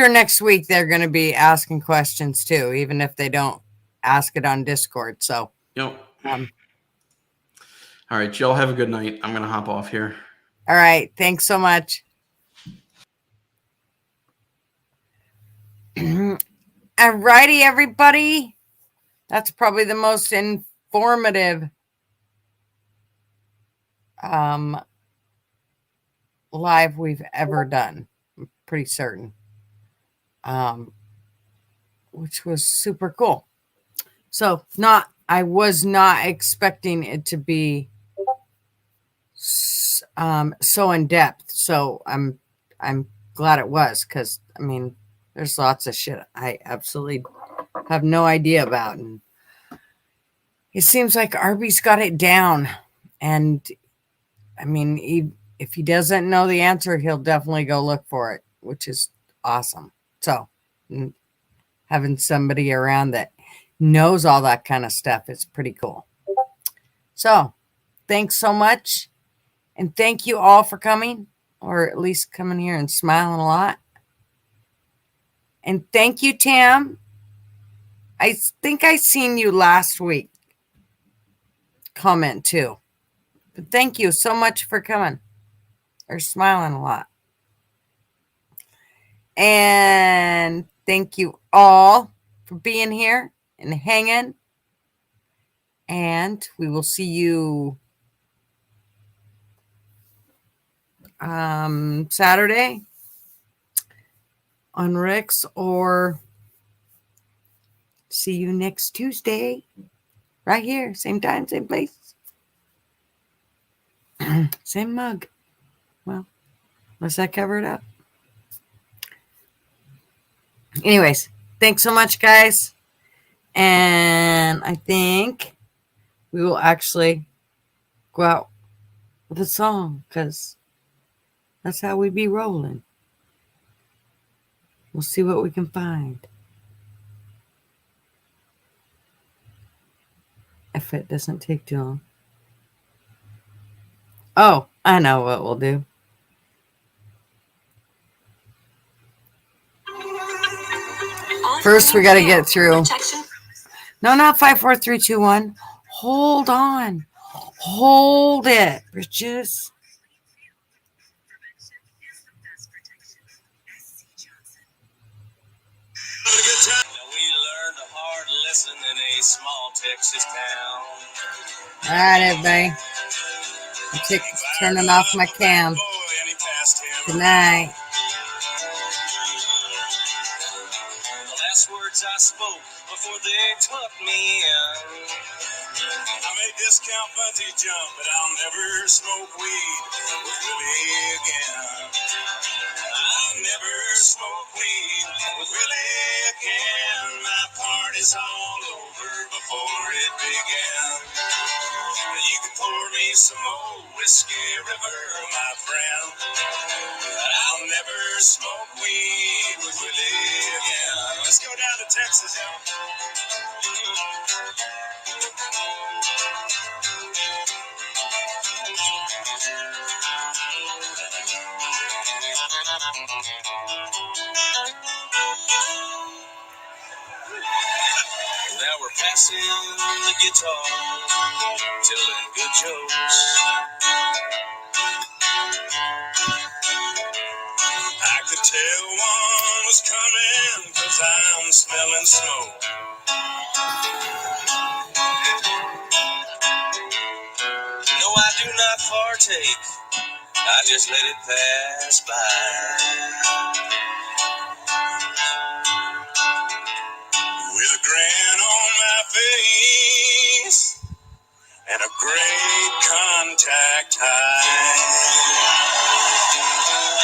next week they're going to be asking questions too, even if they don't ask it on Discord. So, All right, y'all have a good night. I'm gonna hop off here. All right, thanks so much. All righty, everybody. That's probably the most informative live we've ever done. I'm pretty certain. Which was super cool. So I was not expecting it to be so in depth. So I'm glad it was, because there's lots of shit I absolutely have no idea about, and it seems like Arby's got it down. And if he doesn't know the answer, he'll definitely go look for it, which is awesome. So having somebody around that knows all that kind of stuff is pretty cool. So thanks so much. And thank you all for coming, or at least coming here and smiling a lot. And thank you, Tam. I think I seen you last week comment too. But thank you so much for coming, or smiling a lot. And thank you all for being here and hanging. And we will see you Saturday on Rick's, or see you next Tuesday right here, same time, same place, same mug. Well, unless I cover it up. Anyways, thanks so much, guys. And I think we will actually go out with a song, because that's how we be rolling. We'll see what we can find. If it doesn't take too long. Oh, I know what we'll do. First, we got to get through. No, not 5, 4, 3, 2, 1. Hold on. Hold it, Bridges. We learned a hard lesson in a small Texas town. All right, everybody. I'm turning off my cam. Good night. The last words I spoke before they took me in. I may discount bungee jump, but I'll never smoke weed with Willie again. I'll never smoke weed with Willie again. My party's all over before it began. You can pour me some old whiskey river, my friend, but I'll never smoke weed with Willie again. Let's go down to Texas, y'all. Now we're passing the guitar, telling good jokes. I could tell one was coming, 'cause I'm smelling smoke. No, I do not partake, I just let it pass by. With a grin on my face and a great contact high.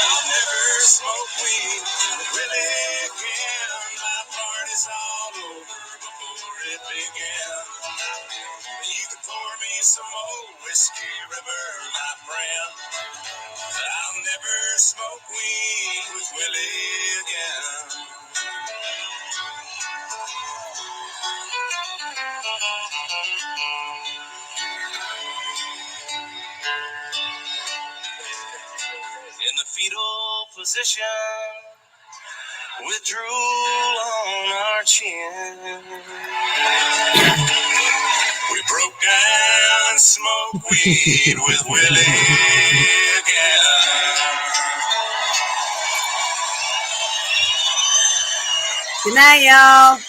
I'll never smoke weed with Willie again. My party's all over before it began. You can pour me some old whiskey river, my friend, but I'll never smoke weed with Willie again. In the fetal position, with drool on our chin, we broke down and smoked weed with Willie again. Good night, y'all.